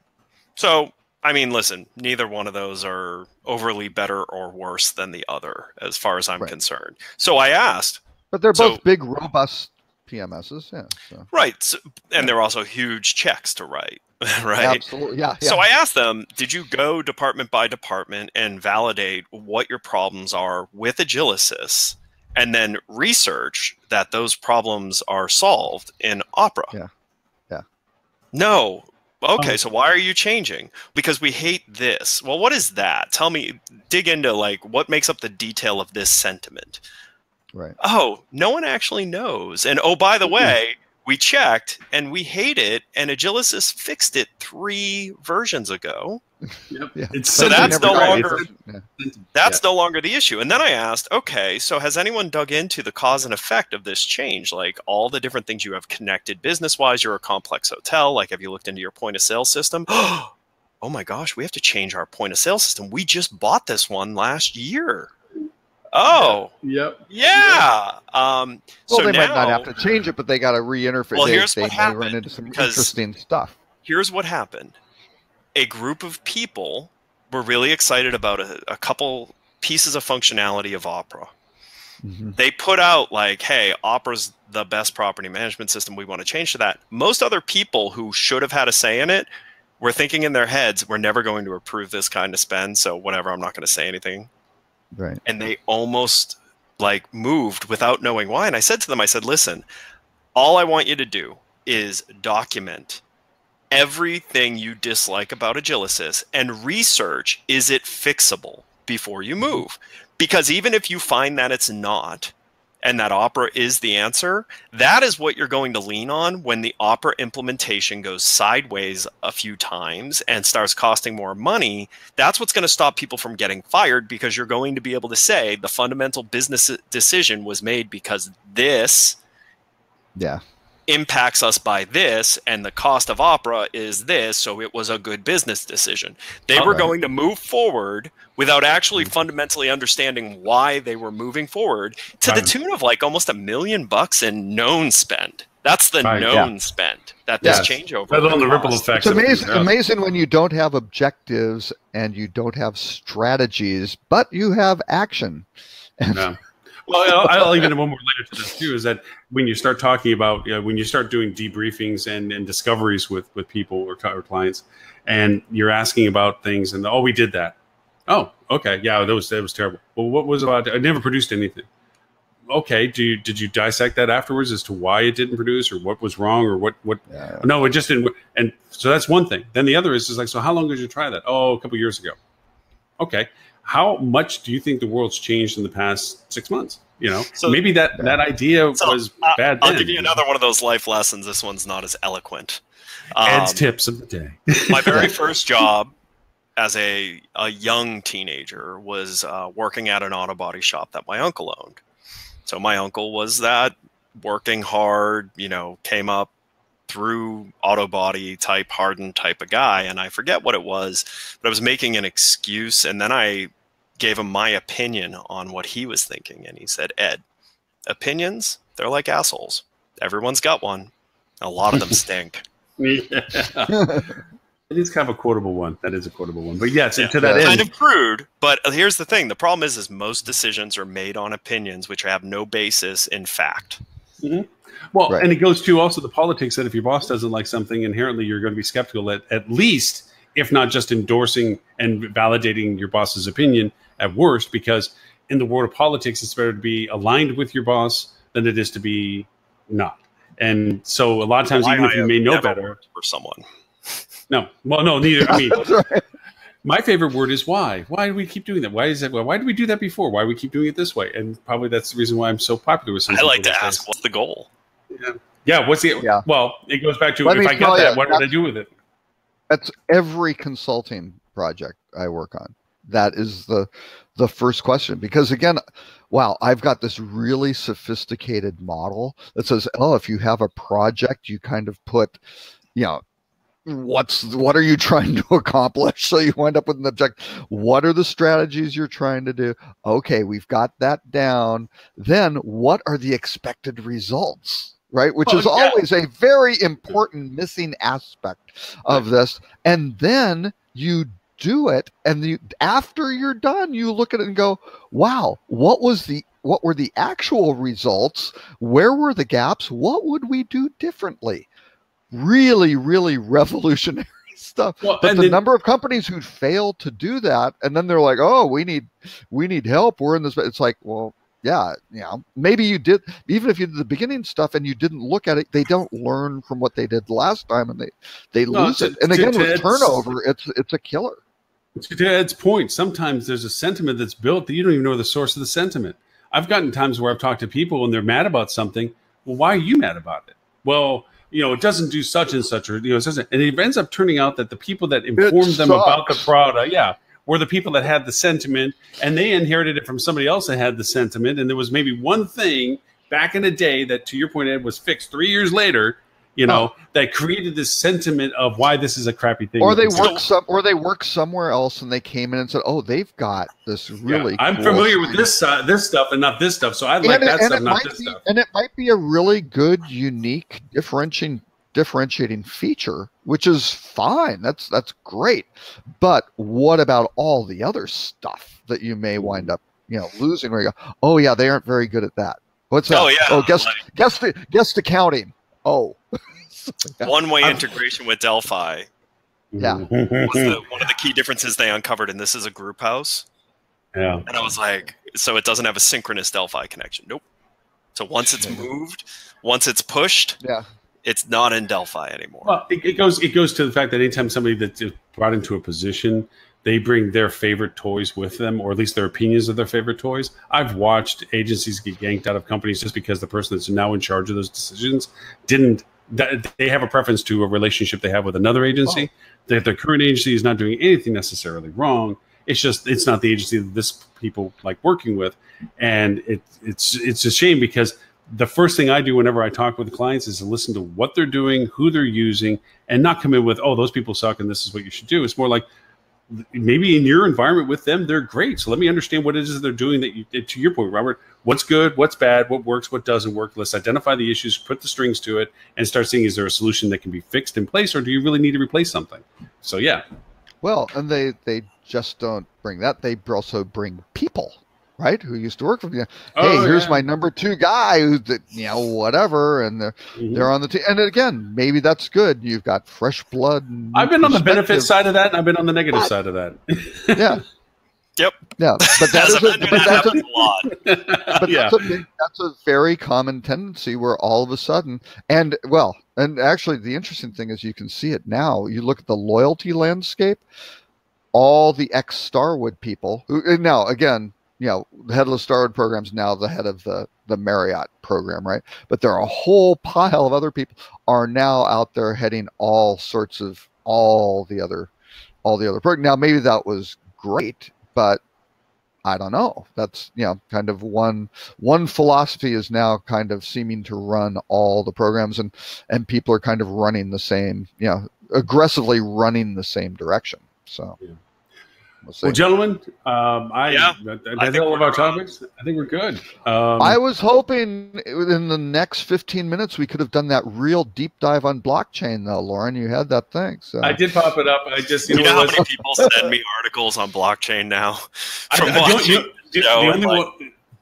Speaker 2: So, I mean, listen, neither one of those are overly better or worse than the other, as far as I'm concerned. So I asked.
Speaker 3: But they're both big, robust PMSs. Yeah. So.
Speaker 2: Right. So, and they're also huge checks to write. Right.
Speaker 3: Absolutely. Yeah.
Speaker 2: So I asked them, did you go department by department and validate what your problems are with Agilysys, and then research that those problems are solved in Opera?
Speaker 3: Yeah. Yeah.
Speaker 2: No. Okay, so why are you changing? Because we hate this. Well, what is that? Tell me, dig into like what makes up the detail of this sentiment.
Speaker 3: Right.
Speaker 2: Oh, no one actually knows. And oh, by the way, We checked and we hate it, and Agilysys fixed it 3 versions ago.
Speaker 1: Yep.
Speaker 3: Yeah.
Speaker 2: So that's no longer
Speaker 3: Yeah.
Speaker 2: no longer the issue. And then I asked, okay, so has anyone dug into the cause and effect of this change? Like all the different things you have connected business-wise, you're a complex hotel. Like, have you looked into your point of sale system? Oh my gosh, we have to change our point of sale system. We just bought this one last year. Oh,
Speaker 1: Yep.
Speaker 2: yeah.
Speaker 3: Well,
Speaker 2: So
Speaker 3: they
Speaker 2: now,
Speaker 3: might not have to change it, but they got to re-interface.
Speaker 2: Well, here's
Speaker 3: they
Speaker 2: what
Speaker 3: may
Speaker 2: happened,
Speaker 3: run into some
Speaker 2: because-
Speaker 3: interesting stuff.
Speaker 2: here's what happened. A group of people were really excited about a couple pieces of functionality of Opera.
Speaker 3: Mhm.
Speaker 2: They put out like, hey, Opera's the best property management system. We want to change to that. Most other people who should have had a say in it were thinking in their heads, we're never going to approve this kind of spend. So whatever, I'm not going to say anything.
Speaker 3: Right.
Speaker 2: And they almost like moved without knowing why. And I said to them, I said, listen, all I want you to do is document everything you dislike about Agilysys and research, is it fixable before you move? Because even if you find that it's not, and that Opera is the answer, that is what you're going to lean on when the Opera implementation goes sideways a few times and starts costing more money. That's what's going to stop people from getting fired, because you're going to be able to say the fundamental business decision was made because this
Speaker 3: Yeah.
Speaker 2: impacts us by this, and the cost of Opera is this, so it was a good business decision. They were
Speaker 3: Right.
Speaker 2: going to move forward without actually fundamentally understanding why they were moving forward, to the
Speaker 1: Right.
Speaker 2: tune of like almost $1 million in known spend. That's the
Speaker 1: Right.
Speaker 2: known spend that this
Speaker 1: Yes.
Speaker 2: changeover.
Speaker 1: Let alone the
Speaker 2: would
Speaker 1: ripple
Speaker 2: cost.
Speaker 1: effects.
Speaker 3: It's
Speaker 1: of it.
Speaker 3: amazing,
Speaker 1: Yeah.
Speaker 3: amazing when you don't have objectives and you don't have strategies, but you have action.
Speaker 1: No. Well, I'll even one more later to this too, is that when you start talking about, when you start doing debriefings and discoveries with people or clients, and you're asking about things, and we did that. Oh, okay, yeah, that was terrible. Well, what was about? I never produced anything. Okay, did you dissect that afterwards as to why it didn't produce, or what was wrong, or what?
Speaker 3: Yeah.
Speaker 1: No, it just didn't. And so that's one thing. Then the other is like, so how long did you try that? Oh, a couple years ago. Okay. How much do you think the world's changed in the past 6 months?
Speaker 2: So-
Speaker 1: Maybe that idea
Speaker 2: So,
Speaker 1: was bad.
Speaker 2: I'll
Speaker 1: then.
Speaker 2: give you another one of those life lessons. This one's not as eloquent.
Speaker 1: Ed's tips of the day.
Speaker 2: My very first job as a young teenager was working at an auto body shop that my uncle owned. So my uncle was that working hard, came up through auto body type, hardened type of guy. And I forget what it was, but I was making an excuse. And then I gave him my opinion on what he was thinking. And he said, Ed, opinions, they're like assholes. Everyone's got one. A lot of them stink.
Speaker 1: Yeah. It is kind of a quotable one. That is a quotable one. But yes,
Speaker 2: Yeah.
Speaker 1: to that
Speaker 2: Kind
Speaker 1: end.
Speaker 2: of crude, but here's the thing. The problem is most decisions are made on opinions which have no basis in fact.
Speaker 1: Well,
Speaker 3: Right.
Speaker 1: and it goes to also the politics that if your boss doesn't like something, inherently you're going to be skeptical at least, if not just endorsing and validating your boss's opinion at worst, because in the world of politics, it's better to be aligned with your boss than it is to be not. And so a lot of times, even if you may know
Speaker 2: Never
Speaker 1: better,
Speaker 2: worked for someone.
Speaker 1: no, well, no, neither. I mean,
Speaker 3: That's right.
Speaker 1: my favorite word is why. Why do we keep doing that? Why is that? Why did we do that before? Why do we keep doing it this way? And probably that's the reason why I'm so popular with some
Speaker 2: I like
Speaker 1: people
Speaker 2: to
Speaker 1: these
Speaker 2: ask,
Speaker 1: days.
Speaker 2: what's the goal?
Speaker 1: Yeah, what's the?
Speaker 3: Yeah.
Speaker 1: Well, it goes back to
Speaker 3: Let
Speaker 1: if
Speaker 3: me
Speaker 1: I get
Speaker 3: tell
Speaker 1: that,
Speaker 3: you,
Speaker 1: what would I do with it?
Speaker 3: That's every consulting project I work on. That is the first question, because again, wow, I've got this really sophisticated model that says, oh, if you have a project, you kind of put, what are you trying to accomplish? So you wind up with an objective. What are the strategies you're trying to do? Okay, we've got that down. Then what are the expected results? Right, which
Speaker 1: Well,
Speaker 3: is
Speaker 1: yeah.
Speaker 3: always a very important missing aspect of this. And then you do it, and after you're done, you look at it and go, wow, what were the actual results? Where were the gaps? What would we do differently? Really, really revolutionary stuff.
Speaker 1: Well,
Speaker 3: But
Speaker 1: and
Speaker 3: the
Speaker 1: then-
Speaker 3: number of companies who fail to do that, and then they're like, oh, we need help. We're in this. It's like, well, yeah, maybe you did, even if you did the beginning stuff and you didn't look at it, they don't learn from what they did last time, and they
Speaker 1: No,
Speaker 3: lose
Speaker 1: to-
Speaker 3: it. And
Speaker 1: to-
Speaker 3: again,
Speaker 1: to
Speaker 3: with
Speaker 1: Ed's-
Speaker 3: turnover, it's a killer.
Speaker 1: To Ed's point, sometimes there's a sentiment that's built that you don't even know the source of the sentiment. I've gotten times where I've talked to people and they're mad about something. Well, why are you mad about it? well, it doesn't do such and such, or it doesn't. And it ends up turning out that the people that informed them about the product, were the people that had the sentiment, and they inherited it from somebody else that had the sentiment. And there was maybe one thing back in the day that, to your point, Ed, was fixed 3 years later. That created this sentiment of why this is a crappy thing.
Speaker 3: Or they work somewhere else, and they came in and said, "Oh, they've got this really."
Speaker 1: I'm familiar with this stuff and not this stuff, so I like that stuff, not this stuff.
Speaker 3: And it might be a really good, unique, differentiating feature, which is fine. That's great. But what about all the other stuff that you may wind up, losing? Where you go, "Oh yeah, they aren't very good at that." What's that?
Speaker 2: Oh yeah.
Speaker 3: Oh, guest accounting. Oh.
Speaker 2: One-way integration with Delphi.
Speaker 3: Yeah.
Speaker 2: Was one of the key differences they uncovered, and this is a group house.
Speaker 1: Yeah.
Speaker 2: And I was like, so it doesn't have a synchronous Delphi connection. Nope. So once it's moved, once it's pushed, it's not in Delphi anymore.
Speaker 1: Well, it goes to the fact that anytime somebody that's brought into a position, they bring their favorite toys with them, or at least their opinions of their favorite toys. I've watched agencies get yanked out of companies just because the person that's now in charge of those decisions they have a preference to a relationship they have with another agency. That their current agency is not doing anything necessarily wrong. It's just it's not the agency that this people like working with, and it's a shame because the first thing I do whenever I talk with clients is to listen to what they're doing, who they're using, and not come in with, "Oh, those people suck and this is what you should do." It's more like, maybe in your environment with them, they're great. So let me understand what it is they're doing to your point, Robert, what's good, what's bad, what works, what doesn't work. Let's identify the issues, put the strings to it, and start seeing, is there a solution that can be fixed in place, or do you really need to replace something? So, yeah.
Speaker 3: Well, and they just don't bring that. They also bring people, right, who used to work for you. Hey, here's my number 2 guy who's whatever, and they're on the team. And again, maybe that's good. You've got fresh blood.
Speaker 1: I've been on the benefit side of that, and I've been on the negative side of that.
Speaker 3: Yeah.
Speaker 2: Yep.
Speaker 3: Yeah, but that's a very common tendency where all of a sudden, and actually the interesting thing is you can see it now. You look at the loyalty landscape, all the ex-Starwood people who now again, the head of the Starwood program is now the head of the Marriott program, right? But there are a whole pile of other people are now out there heading all the other programs. Now maybe that was great, but I don't know. That's kind of one philosophy is now kind of seeming to run all the programs, and people are kind of running the same, aggressively running the same direction. So.
Speaker 1: Yeah. Well, gentlemen, I think all of our topics. I think we're good.
Speaker 3: I was hoping in the next 15 minutes we could have done that real deep dive on blockchain, though, Lauren. You had that thing. So.
Speaker 1: I did pop it up. I just
Speaker 2: you know how many people send me articles on blockchain now?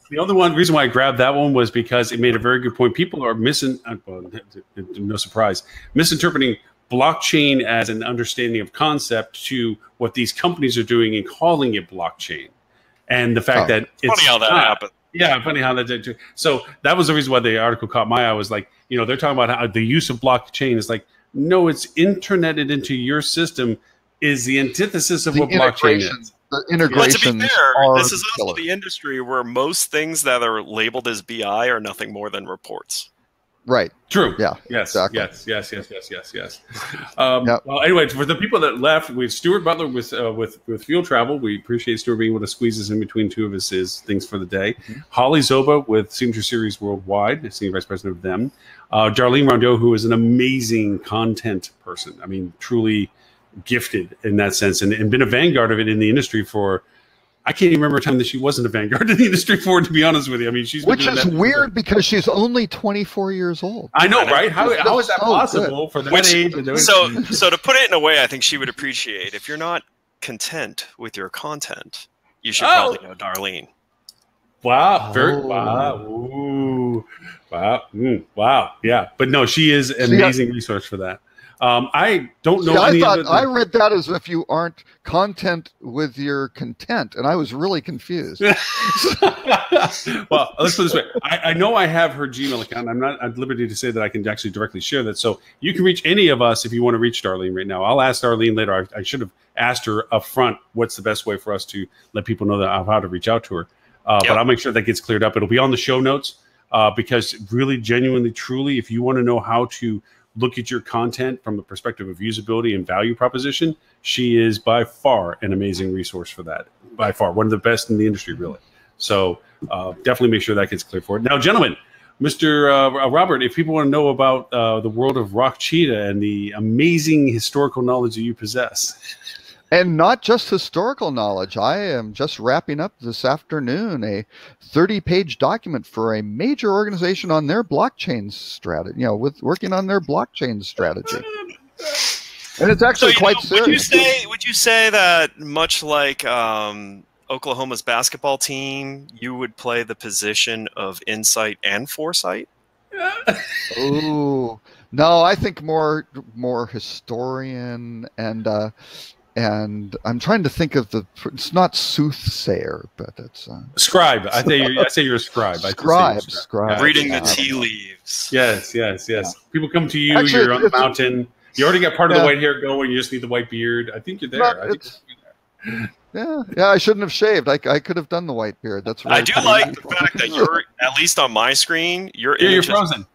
Speaker 1: The only one reason why I grabbed that one was because it made a very good point. People are no surprise, misinterpreting blockchain as an understanding of concept to what these companies are doing and calling it blockchain, and the fact that it's
Speaker 2: funny how that happened.
Speaker 1: Yeah, funny how that did. So that was the reason why the article caught my eye. Was like, they're talking about how the use of blockchain is like, no, it's interneted into your system is the antithesis of what blockchain is.
Speaker 3: The integration.
Speaker 2: Well, to be fair, this is also the industry where most things that are labeled as BI are nothing more than reports.
Speaker 3: Right.
Speaker 1: True.
Speaker 3: Yeah.
Speaker 1: Yes.
Speaker 3: Exactly.
Speaker 1: Yes. Well, anyway, for the people that left, we have Stuart Butler with Field Travel. We appreciate Stuart being able to squeeze us in between two of his things for the day. Mm-hmm. Holly Zoba with Signature Series Worldwide, Senior Vice President of them. Darlene Rondeau, who is an amazing content person. I mean, truly gifted in that sense, and been a vanguard of it in the industry for. I can't even remember a time that she wasn't a vanguard in the industry for, to be honest with you. I mean,
Speaker 3: which is weird because she's only 24 years old.
Speaker 1: I know, right? How is that possible for that age?
Speaker 2: So to put it in a way I think she would appreciate, if you're not content with your content, you should probably know Darlene.
Speaker 1: Wow. Wow. Ooh. Wow. Wow. Yeah. But no, she is an amazing resource for that. I don't know.
Speaker 3: I read that as if you aren't content with your content, and I was really confused.
Speaker 1: Well, let's put it this way. I know I have her Gmail account. I'm not at liberty to say that I can actually directly share that. So you can reach any of us if you want to reach Darlene right now. I'll ask Darlene later. I should have asked her up front what's the best way for us to let people know how to reach out to her. But I'll make sure that gets cleared up. It'll be on the show notes. because really, genuinely, truly, if you want to know how to look at your content from the perspective of usability and value proposition, she is by far an amazing resource for that. By far, one of the best in the industry, really. So definitely make sure that gets clear for it. Now, gentlemen, Mr. Robert, if people want to know about the world of Rock Cheetah and the amazing historical knowledge that you possess.
Speaker 3: And not just historical knowledge. I am just wrapping up this afternoon a 30-page document for a major organization on their blockchain strategy, with working on their blockchain strategy. And it's actually quite serious.
Speaker 2: Would you say that much like Oklahoma's basketball team, you would play the position of insight and foresight?
Speaker 3: Oh, no, I think more historian and I'm trying to think of it's not soothsayer, but it's
Speaker 1: scribe. I say you're a scribe.
Speaker 3: Scribe.
Speaker 2: Reading the tea leaves.
Speaker 1: Yes. People come to you. Actually, you're on the mountain. You already got part of the white hair going. You just need the white beard. I think you're there.
Speaker 3: Yeah. I shouldn't have shaved. I could have done the white beard. That's right.
Speaker 2: I do like the fact that you're, at least on my screen, you're
Speaker 1: frozen.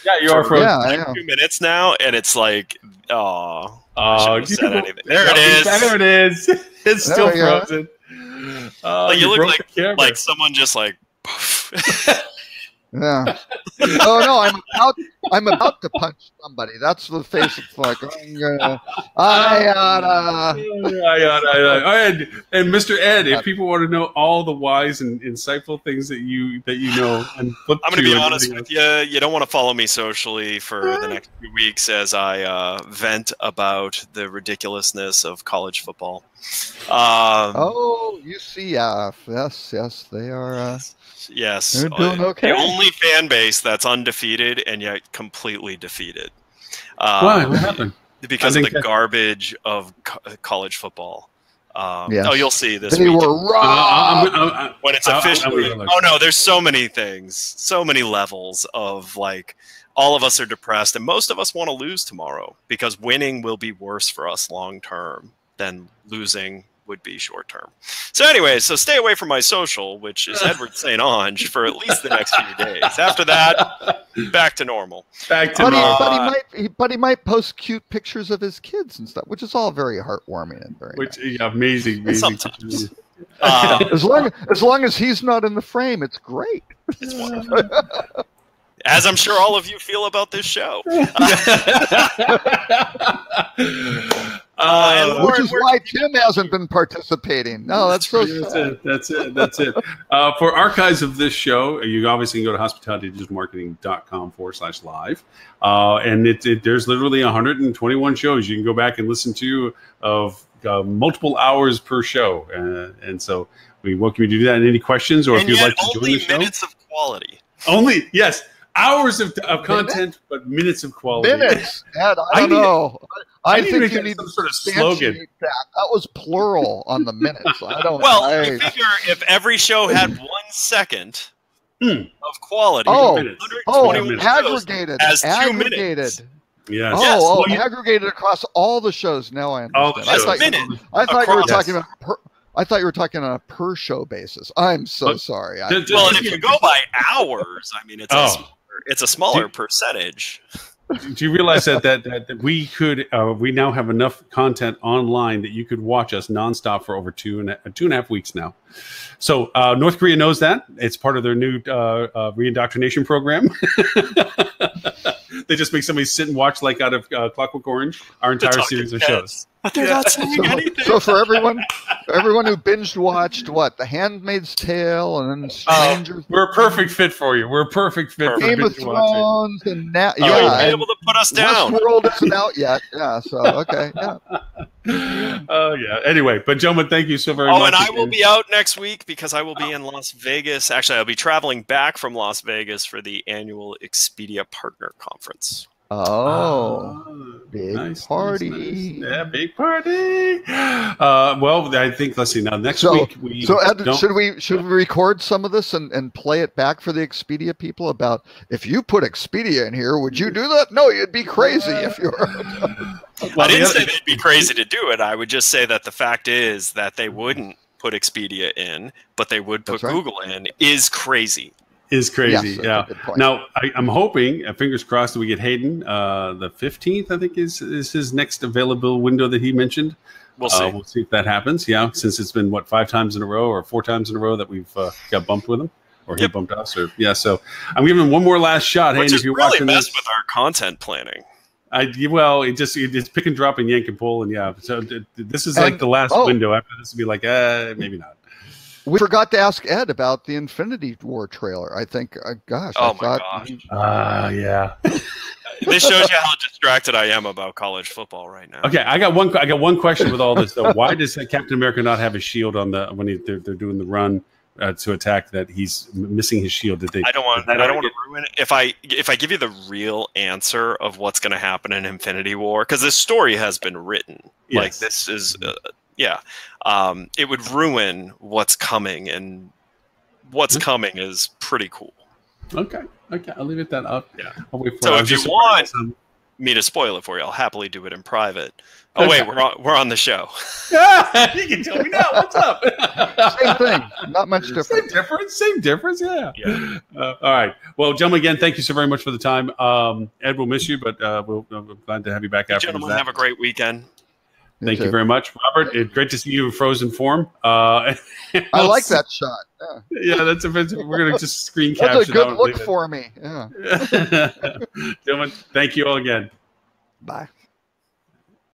Speaker 2: Yeah,
Speaker 1: you are frozen.
Speaker 2: Yeah, 2 minutes now, and it's like, oh, said anything. There it is.
Speaker 1: There it is. It's still frozen.
Speaker 2: You look like someone just like.
Speaker 3: Yeah. Oh no, I'm about to punch somebody. That's the face it's like.
Speaker 1: And Mr. Ed, if people want to know all the wise and insightful things that you know, and
Speaker 2: I'm going to be honest with you. You don't want to follow me socially for the next few weeks as I vent about the ridiculousness of college football.
Speaker 3: UCF. Yes, they are.
Speaker 2: Yes,
Speaker 3: they're doing okay.
Speaker 2: The only fan base that's undefeated and yet completely defeated.
Speaker 1: Why? What happened?
Speaker 2: Because of the garbage of college football.
Speaker 3: Yes.
Speaker 2: Oh, you'll see this.
Speaker 3: They were wrong.
Speaker 2: When it's officially. Oh no, there's so many things, so many levels of like. All of us are depressed, and most of us want to lose tomorrow because winning will be worse for us long term than losing would be short term. So anyway, so stay away from my social, which is Edward St. Ange, for at least the next few days. After that, back to normal.
Speaker 1: But
Speaker 3: he might post cute pictures of his kids and stuff, which is all very heartwarming and very nice.
Speaker 1: Amazing.
Speaker 2: Sometimes.
Speaker 3: As long as he's not in the frame, it's great.
Speaker 2: It's wonderful. As I'm sure all of you feel about this show.
Speaker 3: Which is why Tim hasn't been participating. No, that's sad.
Speaker 1: That's it. For archives of this show, you obviously can go to hospitalitydigitalmarketing.com/live. And there's literally 121 shows you can go back and listen to of multiple hours per show. And so we welcome you to do that. And any questions or if you'd like to join the show.
Speaker 2: Only minutes of quality.
Speaker 1: Only, yes. Hours of content, but minutes of quality.
Speaker 3: Minutes, Ed, I don't know. I think you need
Speaker 1: some sort of slogan.
Speaker 3: That was plural on the minutes. I don't.
Speaker 2: Well, you figure if every show had 1 second of quality,
Speaker 3: aggregated
Speaker 2: as 2
Speaker 3: minutes.
Speaker 1: Yes.
Speaker 3: Aggregated across all the shows. Now I understand. I thought you were talking about. I thought you were talking on a per show basis. I'm so sorry.
Speaker 2: Well, and if you go by hours, I mean, it's a smaller percentage.
Speaker 1: Do you realize that we could we now have enough content online that you could watch us nonstop for over 2.5 weeks now? So North Korea knows that. It's part of their new reindoctrination program. They just make somebody sit and watch like out of Clockwork Orange our entire series of shows.
Speaker 2: But they're not saying anything.
Speaker 3: So for everyone who binge watched The Handmaid's Tale and then Strangers,
Speaker 1: we're a perfect fit for you. We're a perfect fit.
Speaker 3: Game of Thrones and now,
Speaker 2: you'll be able to put us down.
Speaker 3: Westworld isn't out yet. Yeah, so okay, yeah.
Speaker 1: Oh yeah. Anyway, but gentlemen, thank you so very much.
Speaker 2: Oh, and I will be out next week because I will be in Las Vegas. Actually, I'll be traveling back from Las Vegas for the annual Expedia Partner Conference.
Speaker 3: Big party.
Speaker 1: Nice. Yeah, big party. Well, I think, let's see, now next week we
Speaker 3: Ed, should we record some of this and play it back for the Expedia people about if you put Expedia in here, would you do that? No, you'd be crazy if you were.
Speaker 2: I didn't say they'd be crazy to do it. I would just say that the fact is that they wouldn't put Expedia in, but they would put Google in is crazy.
Speaker 1: is crazy.
Speaker 3: Yes, that's
Speaker 1: Yeah.
Speaker 3: a good point.
Speaker 1: Now I'm hoping, fingers crossed, that we get Hayden. The 15th, I think, is his next available window that he mentioned.
Speaker 2: We'll see.
Speaker 1: We'll see if that happens. Yeah, since it's been 5 times in a row or 4 times in a row that we've got bumped with him, or he bumped us, or So I'm giving him one more last shot.
Speaker 2: Which
Speaker 1: Hayden,
Speaker 2: is
Speaker 1: if you're
Speaker 2: really
Speaker 1: watching
Speaker 2: messed
Speaker 1: this,
Speaker 2: with our content planning.
Speaker 1: it's pick and drop and yank and pull, and yeah. So this is like the last window. After this, will be like, maybe not.
Speaker 3: We forgot to ask Ed about the Infinity War trailer. I think, gosh,
Speaker 2: Oh
Speaker 3: I
Speaker 2: my
Speaker 3: thought.
Speaker 2: gosh.
Speaker 1: Yeah.
Speaker 2: This shows you how distracted I am about college football right now.
Speaker 1: Okay, I got one question with all this though. Why does Captain America not have a shield on when they're doing the run to attack? That he's missing his shield. Did they?
Speaker 2: I don't want to ruin it. If I give you the real answer of what's going to happen in Infinity War, because this story has been written.
Speaker 1: Yes.
Speaker 2: Like this is, it would ruin what's coming, and what's coming is pretty cool.
Speaker 1: Okay, I'll leave it that up.
Speaker 2: Yeah.
Speaker 1: I'll wait for
Speaker 2: So
Speaker 1: it.
Speaker 2: if you want me to spoil it for you, I'll happily do it in private. Oh wait, we're on the show.
Speaker 1: You can tell me now. What's up?
Speaker 3: Same thing. Not much different.
Speaker 1: Same difference. Yeah. All right. Well, gentlemen, again, thank you so very much for the time. Ed, we'll miss you, but we're glad to have you back after.
Speaker 2: Gentlemen, have a great weekend.
Speaker 1: Thank you very much, Robert. It's great to see you in frozen form.
Speaker 3: I like that shot.
Speaker 1: Yeah, that's offensive. We're going to just screen capture.
Speaker 3: That's a good look for me. Yeah.
Speaker 1: Gentlemen, thank you all again.
Speaker 3: Bye.